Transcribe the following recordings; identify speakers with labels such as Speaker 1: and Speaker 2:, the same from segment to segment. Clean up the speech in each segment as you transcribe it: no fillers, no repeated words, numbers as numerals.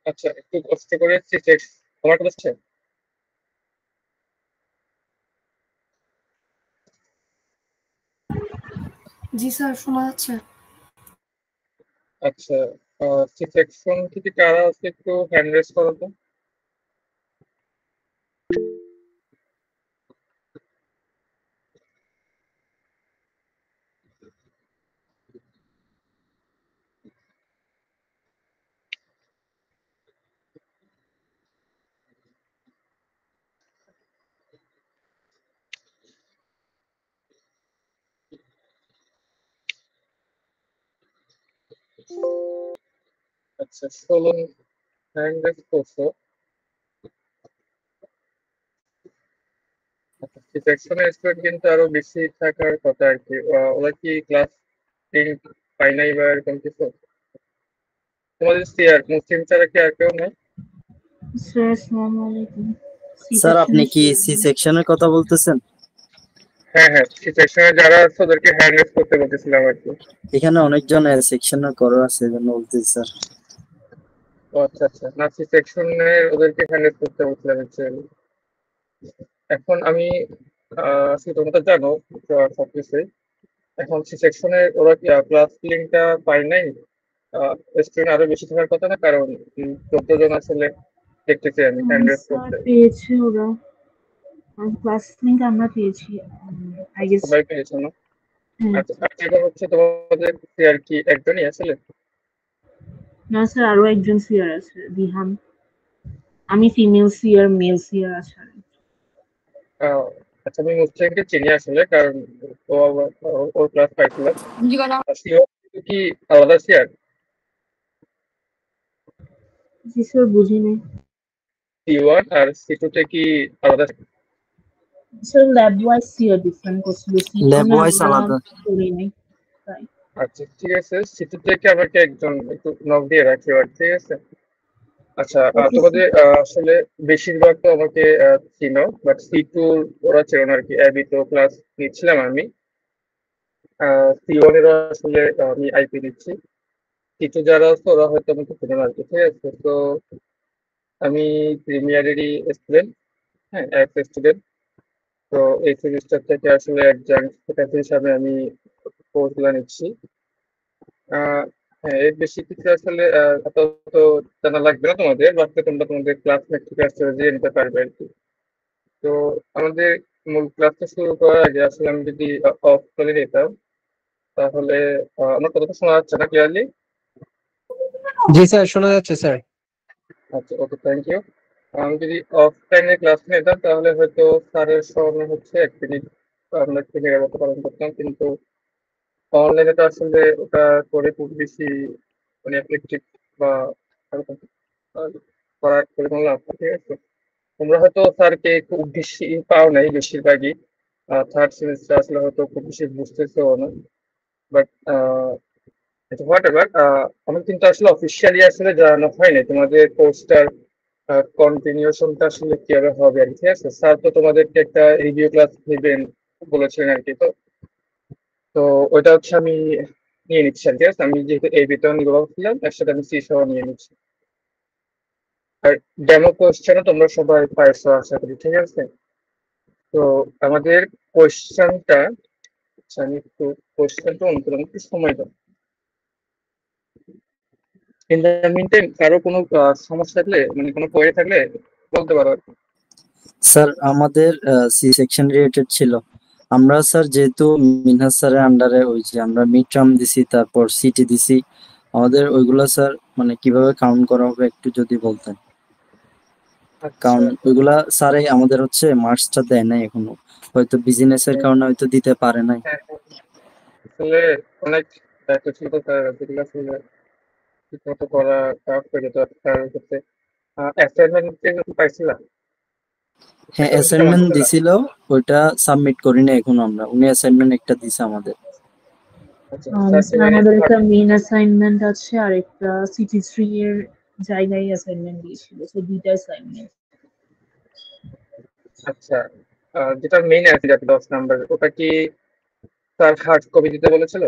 Speaker 1: আচ্ছা, একটু কষ্ট করে সিটেক্স আমার কথা হচ্ছে।
Speaker 2: জি স্যার, শোনা যাচ্ছে।
Speaker 1: আচ্ছা, সি সেকশন থেকে কারা আছে একটু হ্যান্ড রেজ করো তো। আচ্ছা, 16 হ্যান্ড রেজ করছো। আচ্ছা, সি সেকশনের স্টুডেন্ট কিন্তু আরো বেশি থাকার কথা আর কি। ওরা কি ক্লাস 10 পাই নাই বা এরকম কিছু? তোমাদের সিআর মুসলিম ছাড়া কি আর কেউ নেই?
Speaker 3: স্যার আসসালামু আলাইকুম।
Speaker 4: স্যার আপনি কি সি সেকশনের কথা বলতেছেন?
Speaker 1: হ্যাঁ হ্যাঁ, সি সেকশনে যারা আছে ওদেরকে হ্যান্ড রেজ করতে বলতেছিলাম আর কি।
Speaker 4: এখানে অনেকজন সেকশনের করো আছে এজন্য বলতেছি স্যার।
Speaker 1: ও আচ্ছা আচ্ছা, না সি সেকশনের ওদেরকে হ্যান্ড রেজ করতে বলছিলাম actually। এখন আমি আসলে তোমরা তো জানো সবকিছুই। এখন সি সেকশনের ওরা কি ক্লাস লিঙ্কটা পাই নাই? স্টুডেন্ট আরো বেশি থাকার কথা না, কারণ 14 জন আসলে দেখতেছি আমি হ্যান্ড রেজ
Speaker 3: স্যার
Speaker 1: করতে।
Speaker 3: পেয়েছে ওরা, ক্লাস লিংক আমরা পেয়েছি আই গেস।
Speaker 1: সবাই পেয়েছো না?
Speaker 3: হ্যাঁ।
Speaker 1: আচ্ছা, আর যেটা হচ্ছে তোমাদের সিআর কি একজনই আসলে?
Speaker 3: না স্যার, আরো একজন সিআর আছে, বিহান। আমি ফিমেল সিআর, মেল সিআর আছে আরেকজন।
Speaker 1: আহ, আচ্ছা, আমি মুসলিমকে চিনি আসলে, কারণ ওর ক্লাস পাইছিলাম। সিও কি আলাদা সিআর?
Speaker 3: জি স্যার, বুঝিনি।
Speaker 1: সি1 আর সি2 তে কি আলাদা?
Speaker 3: Sir lab wise CR different করছিল,
Speaker 4: ল্যাব
Speaker 3: সিটনে
Speaker 4: ওয়াইজ
Speaker 3: আমরা
Speaker 4: আলাদা।
Speaker 3: করিনি তাই।
Speaker 1: আচ্ছা ঠিক আছে, সি2 থেকে আমাকে একজন একটু নক দিয়ে রাখি আর, ঠিক আছে? আচ্ছা,
Speaker 3: ওকে স্যার।
Speaker 1: তোমাদের আসলে বেশিরভাগ তো আমাকে চিনো, বাট সি2 ওরা চেনো না আর কি। অ্যাবি তো ক্লাস নিচ্ছিলাম আমি। সি1 এরও আসলে আমি আইপি দিচ্ছি। সি2 যারা আছে ওরা হয়তো আমাকে চেনে না আর কি, ঠিক আছে? তো আমি প্রিমিয়ারেরই স্টুডেন্ট, হ্যাঁ এক স্টুডেন্ট। তো এই সেমিস্টার থেকে আসলে একজন ফ্যাকাল্টি হিসাবে আমি কোর্সগুলো নিচ্ছি। আহ, হ্যাঁ, এর বেশি কিছু আসলে আপাতত জানা লাগবে না তোমাদের, বাকি তোমরা তোমাদের ক্লাসমেট থেকে আসলে জেনে নিতে পারবে আর কি। তো আমাদের মূল ক্লাসটা শুরু করার আগে আসলে আমি যদি অফ করে নিতাম, তাহলে আমার কথা তো শোনা যাচ্ছে না ক্লিয়ারলি?
Speaker 5: জি স্যার, শোনা যাচ্ছে স্যার।
Speaker 1: আচ্ছা, ওকে, থ্যাংক ইউ। আমি যদি অফ টাইমে ক্লাস নিতাম তাহলে হয়তো স্যারের স্মরণে হচ্ছে 1 মিনিট আমরা একটু নিরাপত্তা পালন করতাম, কিন্তু অনলাইনে তো আসলে ওটা করে খুব বেশি মানে এফেক্টিভ বা এরকম, আহ, করার করে কোনো লাভ নেই, ঠিক আছে? তোমরা হয়তো স্যারকে খুব বেশি পাও নাই বেশিরভাগই। থার্ড সেমিস্টার আসলে হয়তো খুব বেশি বুঝতেছো না, বাট হোয়াট এভার, আমি কিন্তু আসলে অফিসিয়ালি আসলে জানানো হয়নি তোমাদের কোর্সটার কন্টিনিউশনটা আসলে কিভাবে হবে আর কি, ঠিক আছে? স্যার তো তোমাদেরকে একটা রিভিউ ক্লাস নেবেন বলেছিলেন আর কি। তো তো ওইটা হচ্ছে আমি নিয়ে নিচ্ছি আর কি, ঠিক আছে? আমি যেহেতু এই বেতন নিবো ভাবছিলাম, তার সাথে আমি সি সহ নিয়ে নিচ্ছি। আর ডেমো কোশ্চেনও তোমরা সবাই পাইছো আশা করি, ঠিক আছে? তো আমাদের কোশ্চেনটা, আচ্ছা আমি একটু কোশ্চেনটা অনুকরণ একটু সময় দাও। ইন দ্য মিন টাইম কারো কোনো সমস্যা থাকলে মানে কোনো কোয়েরি থাকলে বলতে পারো আর কি।
Speaker 4: স্যার আমাদের সি সেকশন রিলেটেড ছিল। আমরা স্যার যেহেতু মিনহাজ স্যারের আন্ডারে ওই যে আমরা মিড টার্ম দিছি তারপর সিটি দিছি, আমাদের ওইগুলা স্যার মানে কিভাবে কাউন্ট করা হবে একটু যদি বলতেন।
Speaker 1: আচ্ছা,
Speaker 4: কারণ ওইগুলা স্যারে আমাদের হচ্ছে মার্কসটা দেয় নাই এখনো, হয়তো বিজনেসের কারণে হয়তো দিতে পারে নাই।
Speaker 1: হ্যাঁ, আসলে অনেক দায়িত্ব ছিল তো স্যার, যেগুলো আসলে ঠিক মতো করা টাফ হয়ে যেত তার ক্ষেত্রে। অ্যাসাইনমেন্ট পাইছিলাম,
Speaker 4: হ্যাঁ
Speaker 1: অ্যাসাইনমেন্ট জমা
Speaker 4: অ্যাসাইনমেন্ট
Speaker 1: দিতে না?
Speaker 4: দিছিল, ওইটা সাবমিট করি না এখনো আমরা। উনি অ্যাসাইনমেন্ট একটা দিছে আমাদের।
Speaker 1: আচ্ছা, স্যারকে
Speaker 3: স্যার আমাদের একটা মেইন অ্যাসাইনমেন্ট আছে আর একটা সিটি 3 এর জায়গায় অ্যাসাইনমেন্ট দিয়েছিল, তো দুইটা অ্যাসাইনমেন্ট।
Speaker 1: আচ্ছা, যেটা মেইন আছে যাতে 10 নাম্বার, ওটা কি স্যার হার্ড কপি দিতে বলেছিল?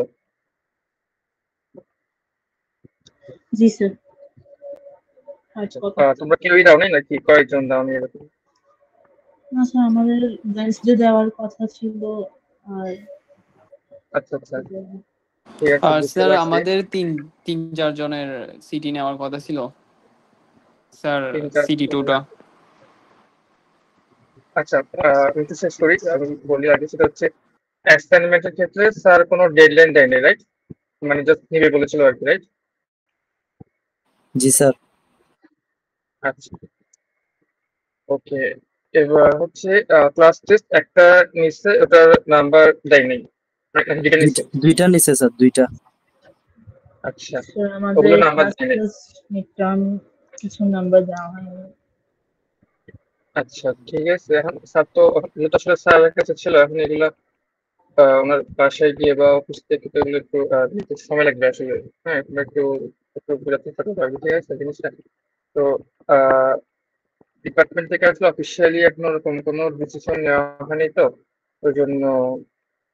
Speaker 3: জি স্যার, ফাইট কথা।
Speaker 1: তোমরা কেউই দাও নাই নাকি কয়েকজন দাও নি এরকম?
Speaker 3: না স্যার, আমাদের ওয়েডনেসডে দেওয়ার কথা ছিল। আর
Speaker 1: আচ্ছা আচ্ছা, ঠিক আছে,
Speaker 6: আর
Speaker 1: বুঝতে
Speaker 6: স্যার
Speaker 1: পারছি।
Speaker 6: আমাদের তিন চার জনের সিটি নেওয়ার কথা ছিল স্যার,
Speaker 1: 3-4
Speaker 6: সিটি টুটা।
Speaker 1: আচ্ছা, একটু শেষ করি, আমি বলি আগে। সেটা হচ্ছে অ্যাসাইনমেন্টের ক্ষেত্রে স্যার কোনো ডেডলাইন দেয়নি, রাইট? মানে জাস্ট নিবে বলেছিল আর কি, রাইট?
Speaker 4: জি স্যার।
Speaker 1: আচ্ছা, ওকে। এবার হচ্ছে ক্লাস টেস্ট একটা নিচ্ছে, ওটার নাম্বার দেয়নি, যেটা নিচ্ছে।
Speaker 4: দুইটা নিছে স্যার, দুইটা।
Speaker 1: আচ্ছা,
Speaker 3: স্যার আমাদের
Speaker 1: ওগুলো নাম্বার
Speaker 3: ক্লাস
Speaker 1: দেয়নি।
Speaker 3: টেস্ট মিডটার্ম কিছু নাম্বার দেওয়া হয়নি।
Speaker 1: আচ্ছা, ঠিক আছে। এখন স্যার তো, এগুলো তো আসলে স্যারের কাছে ছিল, এখন এগুলো ওনার বাসায় গিয়ে বা অফিস থেকে তো এগুলো একটু দিতে সময় লাগবে আসলে। হ্যাঁ, এগুলো একটু একটু বিরতি থাকতে পারবে, ঠিক আছে জিনিসটা। তো ডিপার্টমেন্ট থেকে আসলে অফিসিয়ালি এখন ওরকম কোনো ডিসিশন নেওয়া হয়নি, তো ওই জন্য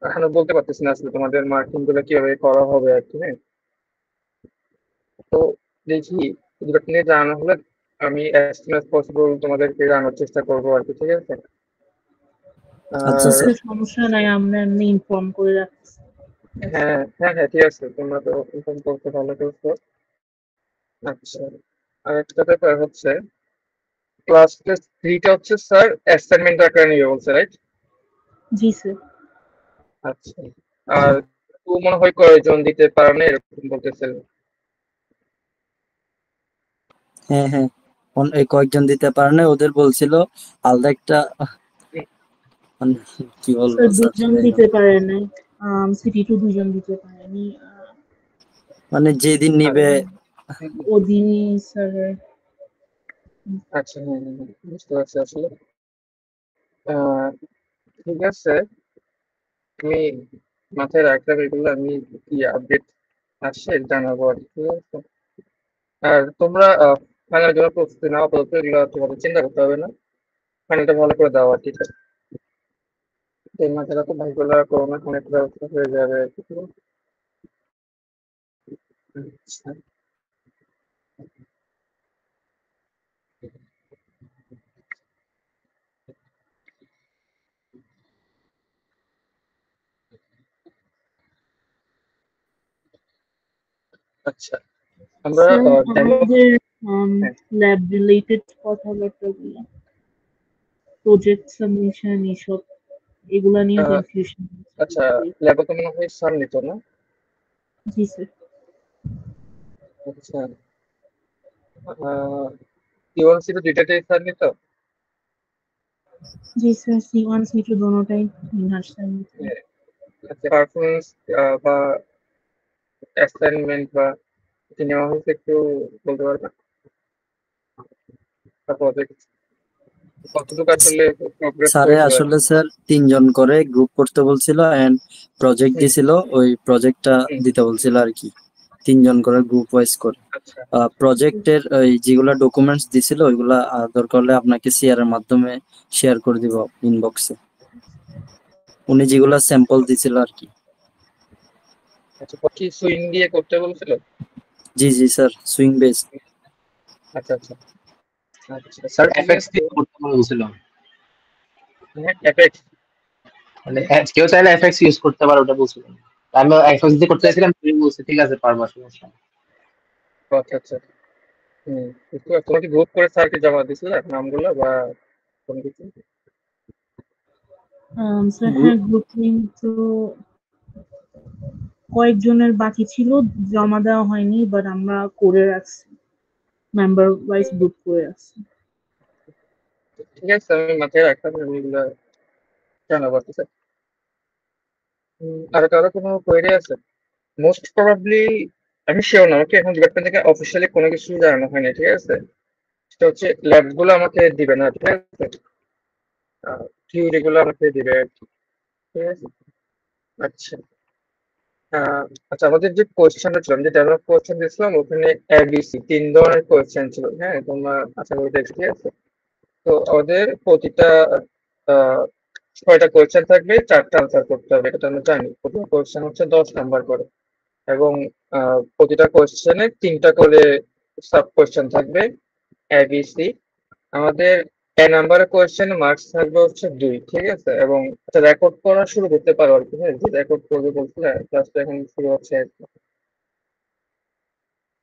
Speaker 1: এখনো বলতে পারতেছি না আসলে তোমাদের মার্কিং গুলো কিভাবে করা হবে আর কি। হ্যাঁ, তো দেখি, ডিপার্টমেন্টে জানানো হলে আমি অ্যাজ সুন অ্যাজ পসিবল তোমাদেরকে জানানোর চেষ্টা করবো আর কি, ঠিক আছে?
Speaker 4: আচ্ছা
Speaker 1: আর
Speaker 4: স্যার।
Speaker 3: স্যার সমস্যা নাই, আমরা এমনি ইনফর্ম করে রাখছি।
Speaker 1: হ্যাঁ হ্যাঁ হ্যাঁ, ঠিক আছে, তোমরা তো ইনফর্ম করতে ভালো করছো। আচ্ছা, আর একটা ব্যাপার হচ্ছে, ক্লাস টেস্ট 3টা হচ্ছে স্যার অ্যাসাইনমেন্ট আকারে নিবে বলছে, রাইট?
Speaker 3: জি স্যার।
Speaker 1: আচ্ছা, আর তো মনে হয় কয়েকজন দিতে পারে না এরকম বলতেছিল।
Speaker 4: হ্যাঁ হ্যাঁ, এই কয়েকজন দিতে পারে না, ওদের বলছিল আলাদা একটা, মানে কি বলবো
Speaker 3: স্যার
Speaker 4: স্যার,
Speaker 3: দুজন
Speaker 4: যাই হোক।
Speaker 3: দিতে পারে নাই, সিটি টু দুজন দিতে পারেনি।
Speaker 4: মানে যেদিন নিবে।
Speaker 3: ওদিনই স্যার।
Speaker 1: আচ্ছা, হ্যাঁ হ্যাঁ হ্যাঁ, বুঝতে পারছি আসলে। আহ, ঠিক আছে, তুমি মাথায় রাখলাম এগুলো, আমি কি আপডেট আসে জানাবো আর কি, ঠিক আছে? আর তোমরা ফাইনাল জন্য প্রস্তুতি নাও, আপাতত এগুলো তোমাদের চিন্তা করতে হবে না, ফাইনালটা ভালো করে দাও আর কি। এই মাথায় রাখো, ভাইগুলো করোনা কোনো একটা ব্যবস্থা হয়ে যাবে আর কি, ঠিক আছে? আচ্ছা, আচ্ছা, আমরা
Speaker 3: স্যার
Speaker 1: ডেমো।
Speaker 3: আমাদের
Speaker 1: হ্যাঁ,
Speaker 3: ল্যাব রিলেটেড কথাবার্তাগুলো, প্রজেক্ট সাবমিশন এসব, এগুলা নিয়ে কনফিউশন।
Speaker 1: আচ্ছা, ল্যাবে তো মনে হয় স্যার নিত না?
Speaker 3: জি স্যার।
Speaker 1: আচ্ছা, ইউএনসি তো দুইটাতেই স্যার নিত?
Speaker 3: জি স্যার, C1 C2 দোনোটাই ইনহার্স স্যার।
Speaker 1: আচ্ছা, পারফরমেন্স বা অ্যাসাইনমেন্ট বা কি নেওয়া হয়েছে একটু বলতে পারবেন? প্রজেক্ট কতটুকু আসলে প্রোগ্রেস
Speaker 4: স্যারে
Speaker 1: করছে আর
Speaker 4: আসলে
Speaker 1: কি?
Speaker 4: স্যার 3জন করে গ্রুপ করতে বলছিল, এন্ড প্রজেক্ট
Speaker 1: হুম,
Speaker 4: দিছিল, ওই প্রজেক্টটা
Speaker 1: হুম,
Speaker 4: দিতে বলছিল আর কি। 3জন করে গ্রুপ ওয়াইজ করে
Speaker 1: আচ্ছা
Speaker 4: প্রজেক্টের ওই যেগুলা ডকুমেন্টস দিছিল ওইগুলা দরকার হলে আপনাকে শেয়ার এর মাধ্যমে শেয়ার করে দিব ইনবক্সে, উনি যেগুলা স্যাম্পল দিছিল আর কি।
Speaker 1: আচ্ছা, কি সুইং দিয়ে করতে বলছিল?
Speaker 4: জি জি স্যার, সুইং বেস।
Speaker 1: আচ্ছা আচ্ছা আচ্ছা,
Speaker 5: স্যার
Speaker 1: ঠিক
Speaker 5: এফএক্স
Speaker 1: আছে।
Speaker 5: দিয়ে করতে বলছিল,
Speaker 1: হ্যাঁ, অ্যাপেক্স।
Speaker 5: মানে কেউ চাইলে এফএক্স ইউজ করতে পারে ওটা বলছিল। আমি এফএক্স দিয়ে করতে চাইছিলাম, তুমি বলছে ঠিক আছে পারবা, সমস্যা নেই।
Speaker 1: আচ্ছা আচ্ছা, হুম, বুঝতে পারছি। তোমার কি গ্রুপ করে স্যারকে জমা দিছিল নামগুলো বা কোনো কিছু?
Speaker 3: স্যার হ্যাঁ, গ্রুপ লিঙ্ক তো কয়েকজনের বাকি ছিল, জমা দেওয়া হয়নি, বাট আমরা করে রাখছি, মেম্বার ওয়াইজ গ্রুপ করে রাখছি।
Speaker 1: ঠিক আছে, আমি মাথায় রাখলাম, আমি এগুলো জানাবো, ঠিক আছে। আর কারো কোনো কোয়েরি আছে? মোস্ট প্রবাবলি, আমি শিওর না, আমাকে এখন ডিপার্টমেন্ট থেকে অফিসিয়ালি কোনো কিছু জানানো হয়নি, ঠিক আছে? সেটা হচ্ছে ল্যাব গুলো আমাকে দিবে না, ঠিক আছে? থিওরি গুলো আমাকে দিবে আর কি, ঠিক আছে? আচ্ছা, আহ, আচ্ছা, আমাদের যে কোয়েশ্চেনটা ছিল, আমি যে ডেভেলপ কোয়েশ্চেন দিয়েছিলাম, ওখানে এবিসি 3 ধরনের কোয়েশ্চেন ছিল। হ্যাঁ, তোমরা আশা করি দেখছো, ঠিক আছে? তো আমাদের প্রতিটা আহ 6টা কোয়েশ্চেন থাকবে, 4টা আনসার করতে হবে, এটা তো আমরা জানি। প্রতিটা কোয়েশ্চেন হচ্ছে 10 নাম্বার করে, এবং প্রতিটা কোয়েশ্চেনে 3টা করে সাব কোয়েশ্চেন থাকবে, এবিসি। আমাদের এ নাম্বারের কোয়েশ্চেন মার্কস থাকবে হচ্ছে 2, ঠিক আছে? এবং রেকর্ড করা শুরু করতে পারো আর কি, হ্যাঁ, যে রেকর্ড করবে বলছিলে, ক্লাসটা এখন শুরু হচ্ছে একদম।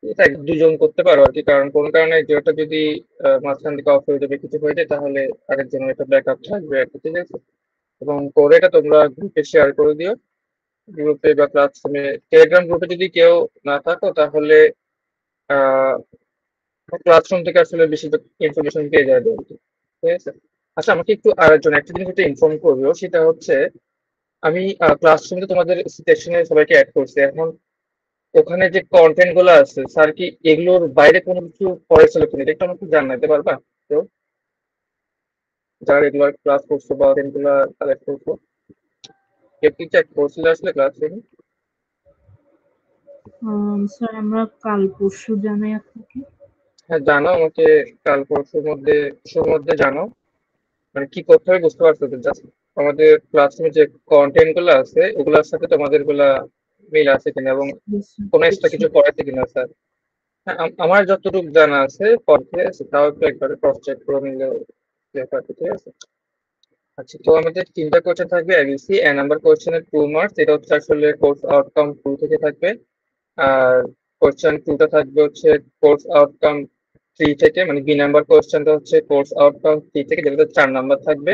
Speaker 1: এটা 2 জন করতে পারো আর কি, কারণ কোনো কারণে যেটা যদি মাঝখান থেকে অফ হয়ে যাবে, কিছু হয়ে যায়, তাহলে আরেকজনের একটা ব্যাকআপ থাকবে আর কি, ঠিক আছে? এবং করে এটা তোমরা গ্রুপে শেয়ার করে দিও, গ্রুপে বা ক্লাসরুমে। টেলিগ্রাম গ্রুপে যদি কেউ না থাকো তাহলে আহ ক্লাসরুম থেকে আসলে বেশিরভাগ ইনফরমেশন পেয়ে যাবে আর কি, ঠিক আছে? আচ্ছা, আমাকে একটু আরেকজন একটা জিনিস একটু ইনফর্ম করবো, সেটা হচ্ছে আমি ক্লাসরুমে তোমাদের সেকশনে সবাইকে অ্যাড করছি। এখন ওখানে যে কন্টেন্ট গুলো আছে, স্যার কি এগুলোর বাইরে কোনো কিছু পড়াইছিল কিনা, এটা একটু আমাকে জানাতে পারবা? তো যারা রেগুলার ক্লাস করছো বা গুলা কালেক্ট করছো, কেউ কি চেক করছিল আসলে ক্লাসরুমে?
Speaker 3: স্যার আমরা কাল পরশু জানাই আপনাকে।
Speaker 1: হ্যাঁ, জানাও আমাকে, কাল পরশুর মধ্যে জানাও। মানে কি করতে হবে বুঝতে পারছো তো? জাস্ট আমাদের ক্লাসরুমে যে কন্টেন্ট গুলো আছে ওগুলোর সাথে তোমাদের গুলা মিল আছে কিনা, এবং কোনো এক্সট্রা কিছু পড়াইছে কিনা স্যার। হ্যাঁ, আমার যতটুকু জানা আছে পড়তে আছে, তাও একটু একবারে ক্রস চেক করে নিলে ব্যাপারটা, ঠিক আছে? আচ্ছা, তো আমাদের 3টা কোয়েশ্চেন থাকবে এবিসি। নাম্বার কোয়েশ্চেনের 2 মার্কস, এটা হচ্ছে আসলে কোর্স আউটকাম 2 থেকে থাকবে। আর কোয়েশ্চেন 2টা থাকবে হচ্ছে কোর্স আউটকাম 3 থেকে, মানে বি নাম্বার কোয়েশ্চেনটা হচ্ছে কোর্স আউটকাম 3 থেকে, যেটাতে 4 নাম্বার থাকবে।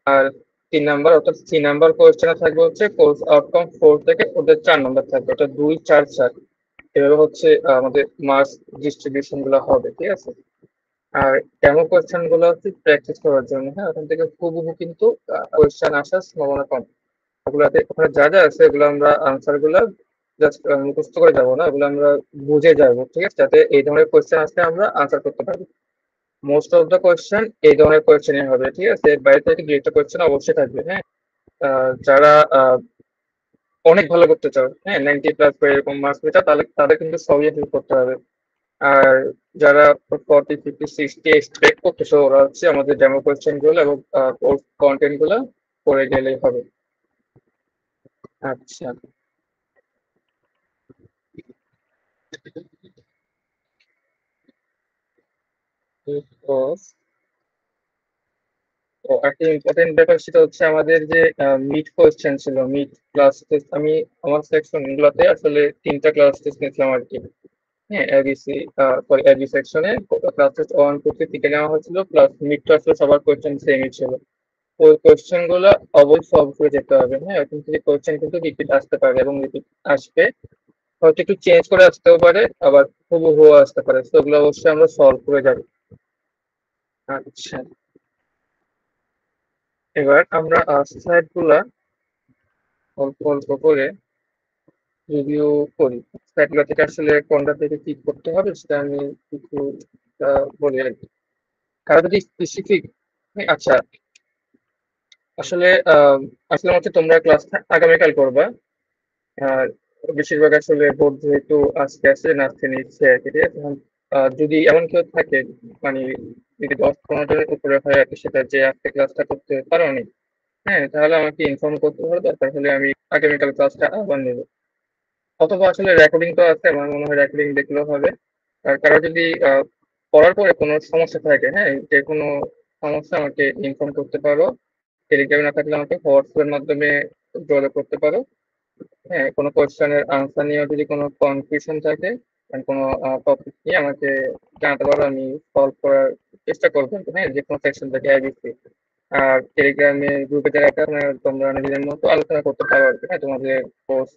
Speaker 1: আর 3 নাম্বার অর্থাৎ সি নাম্বার কোয়েশ্চেনে থাকবে হচ্ছে কোর্স আউটকাম 4 থেকে, ওদের 4 নাম্বার থাকবে। ওটা 2, 4, 4 এভাবে হচ্ছে আমাদের মার্কস ডিস্ট্রিবিউশন গুলো হবে, ঠিক আছে? আর ডেমো কোয়েশ্চেন গুলো হচ্ছে প্র্যাকটিস করার জন্য, হ্যাঁ, ওখান থেকে হুবহু কিন্তু কোয়েশ্চেন আসার সম্ভাবনা কম। ওগুলাতে ওখানে যা যা আছে ওগুলো আমরা আনসার গুলা জাস্ট মুখস্থ করে যাবো না, ওগুলো আমরা বুঝে যাবো, ঠিক আছে? যাতে এই ধরনের কোয়েশ্চেন আসলে আমরা আনসার করতে পারি। মোস্ট অফ দ্য কোয়েশ্চেন এই ধরনের কোয়েশ্চেনই হবে, ঠিক আছে? এর বাইরে থেকে 2 একটা কোয়েশ্চেন অবশ্যই থাকবে, হ্যাঁ। যারা অনেক ভালো করতে চাও, হ্যাঁ, 90+ বা এরকম মার্কস পেতে চাও, তাহলে তাদের কিন্তু সবই হেল্প করতে হবে। আর যারা 40, 50, 60 এক্সপেক্ট করতেছো, ওরা হচ্ছে আমাদের ডেমো কোয়েশ্চেন গুলো এবং কন্টেন্ট গুলো করে গেলেই হবে। আচ্ছা, তো একটা ইম্পর্টেন্ট ব্যাপার, সেটা হচ্ছে আমাদের যে মিড কোয়েশ্চেন ছিল, মিড ক্লাস টেস্ট। আমি আমার সেকশন গুলোতে আসলে 3টা ক্লাস টেস্ট নিয়েছিলাম আর কি, হ্যাঁ। এবিসি, সরি, এবি সেকশনে ক্লাস টেস্ট 1, 2, 3 থেকে নেওয়া হয়েছিল, প্লাস মিডটা আসলে সবার কোয়েশ্চেন সেমই ছিল। ওই কোয়েশ্চেন গুলো অবশ্যই সলভ করে যেতে হবে, হ্যাঁ। ওখান থেকে কোয়েশ্চেন কিন্তু রিপিট আসতে পারে, এবং রিপিট আসবে, হয়তো একটু চেঞ্জ করে আসতেও পারে, আবার হুবহু আসতে পারে, তো ওগুলো অবশ্যই আমরা সলভ করে যাবো। আচ্ছা, এবার আমরা স্লাইড গুলা অল্প অল্প করে রিভিউ করি। স্লাইড গুলা থেকে আসলে কোনটা থেকে কি করতে হবে সেটা আমি কিছু বলি আর কি। কারো যদি স্পেসিফিক, আচ্ছা, আসলে আসলে হচ্ছে তোমরা ক্লাস আগামীকাল করবা। আর বেশিরভাগ আসলে বোর্ড যেহেতু আজকে আসছে, নাচতে নিচ্ছে আর কি, ঠিক আছে? এখন যদি এমন কেউ থাকে, মানে যদি 10-15 জনের উপরে হয় আর কি, সেটা যে আজকে ক্লাসটা করতে পারোনি, হ্যাঁ, তাহলে আমাকে ইনফর্ম করতে হবে, দরকার হলে আমি আগামীকাল ক্লাসটা আবার নেবো। অথবা আসলে রেকর্ডিং তো আছে, আমার মনে হয় রেকর্ডিং দেখলেও হবে। আর কারো যদি পড়ার পরে কোনো সমস্যা থাকে, হ্যাঁ, যে কোনো সমস্যা আমাকে ইনফর্ম করতে পারো। টেলিগ্রামে না থাকলে আমাকে হোয়াটসঅ্যাপের মাধ্যমে যোগাযোগ করতে পারো। হ্যাঁ, কোনো কোয়েশ্চেনের আনসার নিয়েও যদি কোনো কনফিউশন থাকে, কোনো টপিক নিয়ে আমাকে জানাতে পারো, আমি সলভ করার চেষ্টা করবো, হ্যাঁ, যে কোনো সেকশন থেকে আইবিসি। আর টেলিগ্রামে গ্রুপে যারা আছে, তোমরা নিজেদের মতো আলোচনা করতে পারো আর কি, হ্যাঁ, তোমাদের কোর্স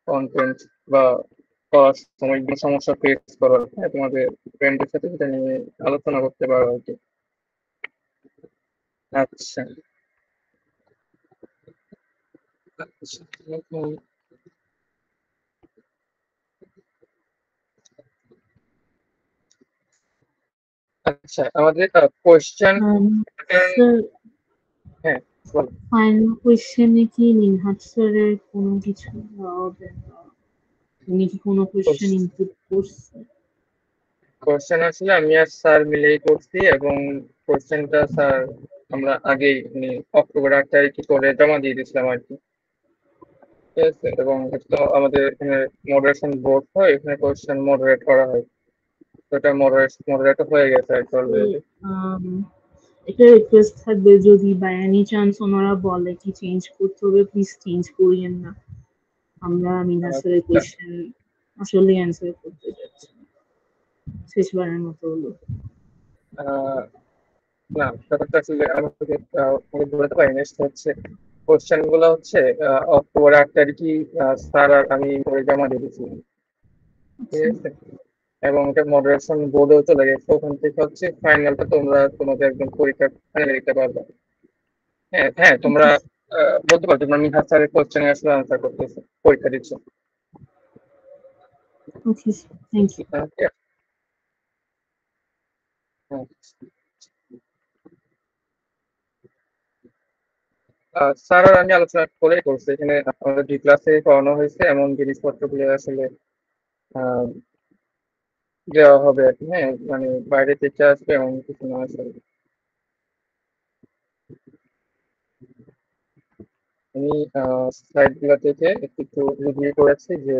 Speaker 1: কন্টেন্ট বা পড়ার সময় কোনো সমস্যা ফেস করো, হ্যাঁ, তোমাদের ফ্রেন্ডের সাথে সেটা নিয়ে আলোচনা করতে পারো আর কি। আচ্ছা, আচ্ছা, আচ্ছা, আমাদের কোয়েশ্চেন,
Speaker 3: স্যার
Speaker 1: হ্যাঁ, বলো।
Speaker 3: ফাইনাল কোয়েশ্চেনে কি নিহাত স্যারের কোনো কিছু হবে? উনি কি কোনো কোয়েশ্চেন ইনপুট করছে?
Speaker 1: কোয়েশ্চেন আসলে আমি আর স্যার মিলেই করছি, এবং কোয়েশ্চেনটা স্যার আমরা আগেই অক্টোবর 8 তারিখে করে জমা দিয়ে দিয়েছিলাম আর কি, ঠিক আছে? এবং এটা তো আমাদের এখানে মডারেশন বোর্ড হয়, এখানে কোয়েশ্চেন মডারেট করা হয়। তো এটা মডারেটর হয়ে গেছে অলরেডি।
Speaker 3: একটা রিকোয়েস্ট থাকবে, যদি বাই এনি চান্স ওনারা বলে কি চেঞ্জ করতে হবে, প্লিজ চেঞ্জ করিয়েন না। আমরা মিনা স্যারের কোয়েশ্চেন আসলে অ্যান্সার করতে যাচ্ছি, শেষবারের মতো হলো।
Speaker 1: না, ব্যাপারটা আসলে আমাকে বলতে পারি না। সেটা হচ্ছে কোশ্চেন গুলো হচ্ছে অক্টোবর 8 তারিখই স্যার আর আমি করে জমা দিয়েছি, ঠিক আছে? এবং এটা মডারেশন বোর্ডেও চলে গেছে। ওখান থেকে হচ্ছে ফাইনালটা তোমরা তোমাদের একদম পরীক্ষা ফাইনাল দিতে পারবে। হ্যাঁ হ্যাঁ, তোমরা বলতে পারো তোমরা মিনহাজ স্যারের কোশ্চেনে আসলে আনসার করতেছো, পরীক্ষা দিচ্ছ।
Speaker 3: ওকে, থ্যাংক ইউ।
Speaker 1: স্যার আর আমি আলোচনা করে করছি, এখানে আমাদের ডি ক্লাসে করানো হয়েছে এমন জিনিসপত্রগুলো আসলে আহ, দেওয়া হবে আর কি। হ্যাঁ, মানে বাইরে থেকে আসবে এমন কিছু না আসলে। আমি স্লাইড গুলা থেকে একটু রিভিউ করেছি যে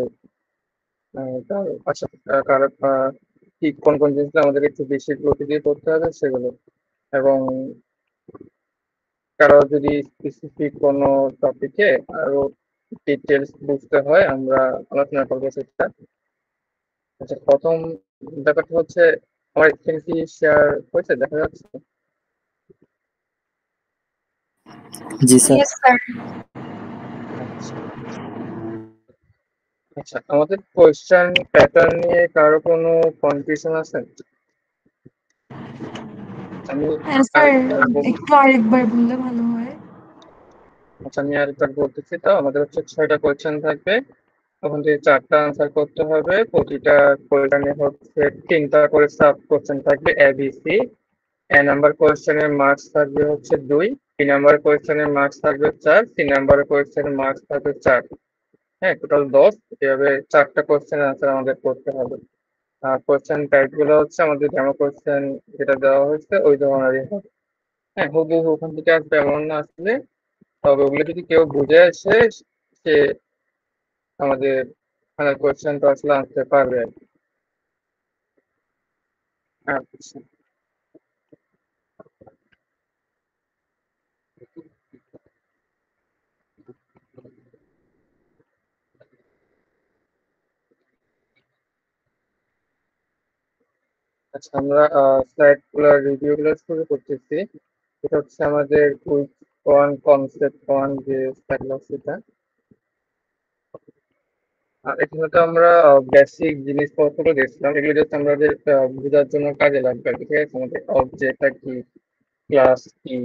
Speaker 1: তার আশা কার কি কোন কোন জিনিসগুলো আমাদের একটু বেশি গতি দিয়ে করতে হবে সেগুলো, এবং কারো যদি স্পেসিফিক কোনো টপিকে আরো ডিটেলস বুঝতে হয় আমরা আলোচনা করবো সেটা। আচ্ছা, প্রথম ব্যাপারটা হচ্ছে আমার স্ক্রিন কি শেয়ার হয়েছে, দেখা যাচ্ছে?
Speaker 4: জি স্যার।
Speaker 2: Yes sir.
Speaker 1: আচ্ছা আচ্ছা, আমাদের কোয়েশ্চেন প্যাটার্ন নিয়ে কারো কোনো কনফিউশন আছে? আমি
Speaker 2: হ্যাঁ স্যার,
Speaker 1: আরেকবার
Speaker 2: একটু আরেকবার বললে ভালো হয়।
Speaker 1: আচ্ছা, আমি আরেকবার বলতেছি। তো আমাদের হচ্ছে 6টা কোয়েশ্চেন থাকবে, ওখান থেকে 4টা আনসার করতে হবে। প্রতিটা কোয়েশ্চেনে হচ্ছে 3টা করে সাব কোয়েশ্চেন থাকবে ABC। নাম্বার কোয়েশ্চেনের মার্কস থাকবে হচ্ছে 2, বি নাম্বার কোয়েশ্চেনের মার্কস থাকবে 4, সি নাম্বার কোয়েশ্চেনের মার্কস থাকবে 4। হ্যাঁ, টোটাল 10। এভাবে 4টা কোয়েশ্চেন আনসার আমাদের করতে হবে। আর কোয়েশ্চেন টাইপ গুলো হচ্ছে আমাদের ডেমো কোয়েশ্চেন যেটা দেওয়া হয়েছে ওই ধরনেরই হবে। হ্যাঁ, হুবহু ওখান থেকে আসবে এমন না আসলে, তবে ওগুলো যদি কেউ বুঝে আসে সে আমাদের ফাইনাল কোয়েশ্চেনটা আসলে আনতে পারবে আর কি। আচ্ছা আচ্ছা, আমরা স্লাইড গুলো রিভিউ গুলো শুরু করতেছি। এটা হচ্ছে আমাদের উইক 1 কনসেপ্ট 1 যে স্লাইড সেটা। এখানে তো আমরা বেসিক জিনিসপত্র দেখছিলাম, এগুলো জাস্ট আমাদের বোঝার জন্য কাজে লাগবে আর কি, ঠিক আছে? আমাদের অবজেক্ট কি, ক্লাস কি,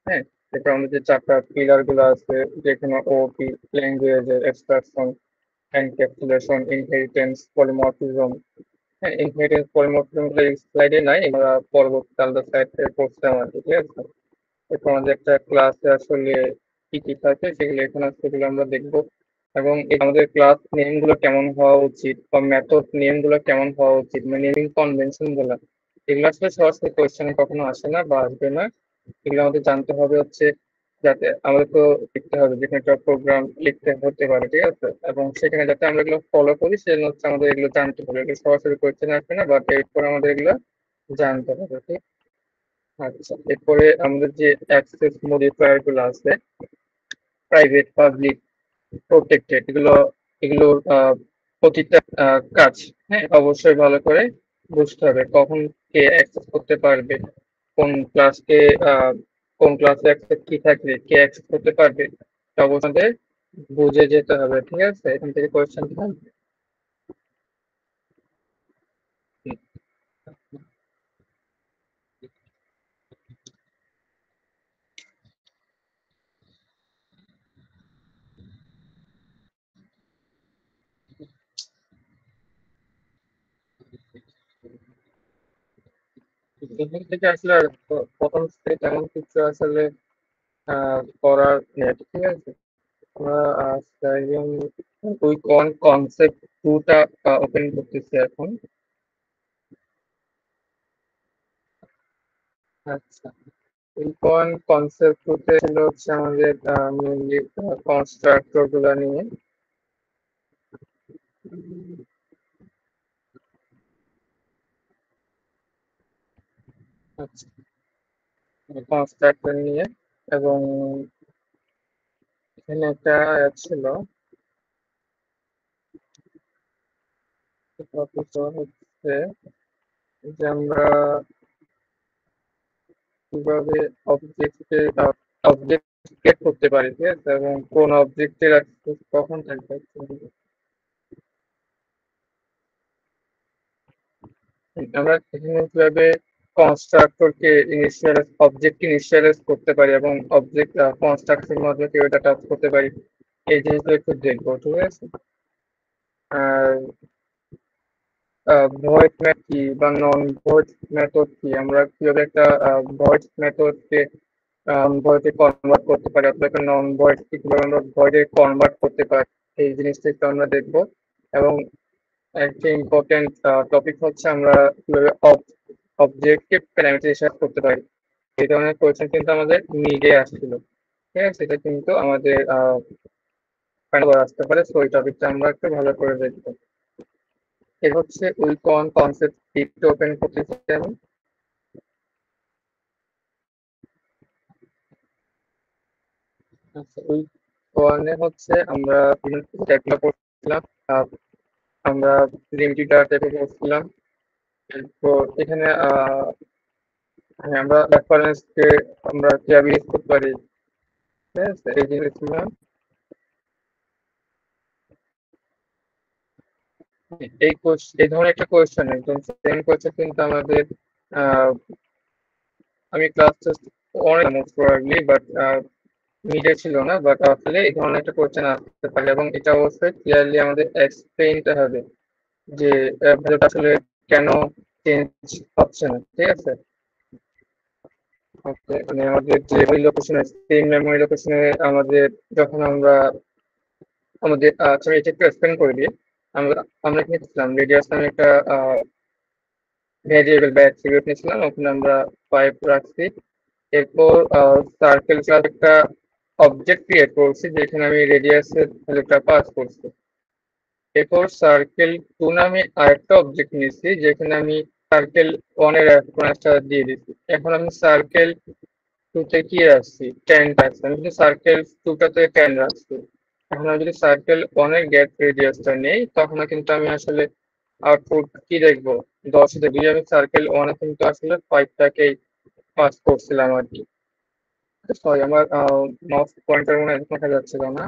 Speaker 1: হ্যাঁ, তারপর আমাদের যে 4টা পিলার গুলো আছে, যেখানে OP, language, extraction, encapsulation, inheritance, polymorphism. হ্যাঁ, ইনহেরিটেন্স পলিমরফিজম গুলো এই স্লাইডে নাই, আমরা পরবর্তী আলাদা স্লাইড থেকে পড়ছিলাম আর কি, ঠিক আছে? এরপর আমাদের একটা ক্লাসে আসলে কি কি থাকে সেগুলো এখানে সেগুলো আমরা দেখবো। এবং আমাদের ক্লাস নেম গুলো কেমন হওয়া উচিত বা মেথড নেম গুলো কেমন হওয়া উচিত, মানে নেমিং কনভেনশন গুলো, এগুলো আসলে সরাসরি কোয়েশ্চেনে কখনো আসে না বা আসবে না। এগুলো আমাদের জানতে হবে হচ্ছে, যাতে আমাদের তো লিখতে হবে যেখানে একটা প্রোগ্রাম লিখতে হতে পারে, ঠিক আছে? এবং সেখানে যাতে আমরা এগুলো ফলো করি সেজন্য হচ্ছে আমাদের এগুলো জানতে হবে। এগুলো সরাসরি কোয়েশ্চেনে আসবে না, বাট এরপর আমাদের এগুলো জানতে হবে, ঠিক? আচ্ছা, এরপরে আমাদের যে অ্যাক্সেস মডিফায়ার গুলো আছে, প্রাইভেট, পাবলিক, প্রোটেক্টেড, এগুলোর প্রতিটা কাজ, হ্যাঁ, অবশ্যই ভালো করে বুঝতে হবে। কখন কে অ্যাক্সেস করতে পারবে, কোন ক্লাসকে কোন ক্লাসে অ্যাক্সেস কি থাকলে কে অ্যাক্সেস করতে পারবে, এটা অবশ্যই বুঝে যেতে হবে, ঠিক আছে? এখান থেকে কোয়েশ্চেন থাকবে। এখান থেকে আসলে আর প্রথম থেকে তেমন কিছু আসলে করার নেই, ঠিক আছে? আমরা উইক 1 কনসেপ্ট 2টা ওপেন করতেছি এখন। আচ্ছা, উইক 1 কনসেপ্ট 2তে ছিল হচ্ছে আমাদের মেইনলি কনস্ট্রাক্টর গুলা নিয়ে। আচ্ছা, কনস্ট্রাক্টর নিয়ে, এবং এখানে একটা ছিল টপিক হচ্ছে যে আমরা কিভাবে অবজেক্টে অবজেক্ট ক্রিয়েট করতে পারি, ঠিক আছে, এবং কোন অবজেক্টের অ্যাক্সেস কখন থাকবে। আমরা এখানে কিভাবে কনস্ট্রাক্টরকে ইনিশিয়ালাইজ অবজেক্ট ইনিশিয়ালাইজ করতে পারি এবং অবজেক্ট কনস্ট্রাক্টরের মধ্যে কিভাবে টাচ করতে পারি, এই জিনিসগুলো একটু দেখবো, ঠিক আছে। আর ভয়েড ম্যাথ কি বা নন ভয়েড মেথড কি, আমরা কিভাবে একটা ভয়েড মেথডকে ভয়েডে কনভার্ট করতে পারি, অথবা একটা নন ভয়েড কি কিভাবে আমরা ভয়েডে কনভার্ট করতে পারি, এই জিনিসটা একটু আমরা দেখবো। এবং একটা ইম্পর্টেন্ট টপিক হচ্ছে আমরা কিভাবে অবজেক্টকে প্যারামিটারাইজ করতে পারি। এই ধরনের কোয়েশ্চেন কিন্তু আমাদের নিডে আসছিল, ঠিক আছে, এটা কিন্তু আমাদের ফাইনাল আসতে পারে, সো এই টপিকটা আমরা একটু ভালো করে দেখবো। এর হচ্ছে উইক অন কনসেপ্ট টিপটা ওপেন করতে চাই আমি। আচ্ছা, উইক ওয়ানে হচ্ছে আমরা বিভিন্ন করছিলাম, আমরা লিমিটেড টাইপে করছিলাম। তো এখানে হ্যাঁ, আমরা রেফারেন্সকে আমরা কিভাবে ইউজ করতে পারি, ঠিক আছে, এই জিনিসগুলো। এই ধরনের একটা কোয়েশ্চেন, একদম সেম কোয়েশ্চেন কিন্তু আমাদের আহ, আমি ক্লাস টেস্ট অনেক মোস্ট প্রবাবলি, বাট মিডে ছিল না, বাট আসলে এই ধরনের একটা কোয়েশ্চেন আসতে পারে, এবং এটা অবশ্যই ক্লিয়ারলি আমাদের এক্সপ্লেইনটা হবে যে ভ্যালুটা আসলে কেন চেঞ্জ হচ্ছে না, ঠিক আছে। ওকে, মানে আমাদের যে ওই লোকেশনে সেম মেমোরি লোকেশনে আমাদের যখন আমরা আমাদের আচ্ছা আমি এটা একটু এক্সপ্লেন করে দিই। আমরা আমরা কি নিয়েছিলাম, রেডিয়াস নামে একটা ভেরিয়েবল বা অ্যাট্রিবিউট নিয়েছিলাম, ওখানে আমরা 5 রাখছি। এরপর সার্কেল ক্লাস একটা অবজেক্ট ক্রিয়েট করছি যেখানে আমি রেডিয়াসের ভ্যালুটা পাস করছি। এরপর সার্কেল 2 নামে আরেকটা অবজেক্ট নিয়েছি যেখানে আমি সার্কেল 1 এর রেফারেন্সটা দিয়ে দিচ্ছি। এখন আমি সার্কেল 2 তে কি রাখছি, 10 রাখছি, আমি যদি সার্কেল 2 টাতে 10 রাখছি। এখন আমি যদি সার্কেল 1 এর গেট রেডিয়াসটা নেই, তখন কিন্তু আমি আসলে আউটপুট কি দেখবো, 10 দেখবো। আমি সার্কেল 1 এ কিন্তু আসলে 5 টাকেই পাস করছিলাম আর কি। সরি, আমার মাউস পয়েন্টার মনে হয় দেখা যাচ্ছিল না।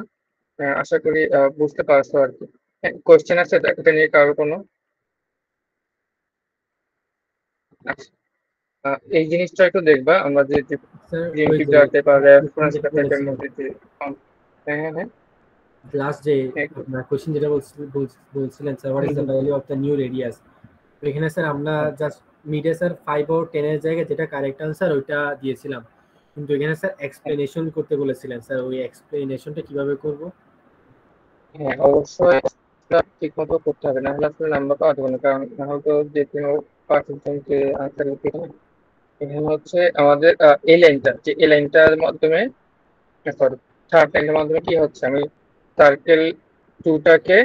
Speaker 1: আশা করি বুঝতে পারছো আর কি। কোয়েশ্চেন আছে এটা নিয়ে কারো কোনো? আচ্ছা, এই জিনিসটা একটু দেখবা, আমরা যে
Speaker 7: স্যার ওই
Speaker 1: প্রিমিটিভ
Speaker 7: যে
Speaker 1: ডাটা বা
Speaker 7: কোশ্চেন
Speaker 1: রেফারেন্স
Speaker 7: যেটা
Speaker 1: ডাটার
Speaker 7: বলেছিলেন
Speaker 1: মধ্যে যে হ্যাঁ হ্যাঁ হ্যাঁ
Speaker 7: লাস্ট যে
Speaker 1: হ্যাঁ,
Speaker 7: আপনার কোশ্চেন যেটা বলছিলেন sir what is the value of the new radius, তো এখানে স্যার আমরা
Speaker 1: হ্যাঁ,
Speaker 7: জাস্ট মিডে স্যার 5 ও 10 এর জায়গায় যেটা কারেক্ট আনসার ওইটা দিয়েছিলাম, কিন্তু এখানে স্যার এক্সপ্লেনেশন করতে বলেছিলেন স্যার, ওই এক্সপ্লেনেশনটা কিভাবে করব?
Speaker 1: হ্যাঁ, অবশ্যই ঠিক মতো করতে হবে, না হলে আসলে নাম্বার পাওয়া যাবে না, কারণ না হলে তো যে কোনো পার্সেন্টকে আনসার দিতে হবে। এখানে হচ্ছে আমাদের এই লাইনটা, যে এই লাইনটার মাধ্যমে, সরি, থার্ড লাইনের মাধ্যমে কি হচ্ছে, আমি সার্কেল 2 টাকে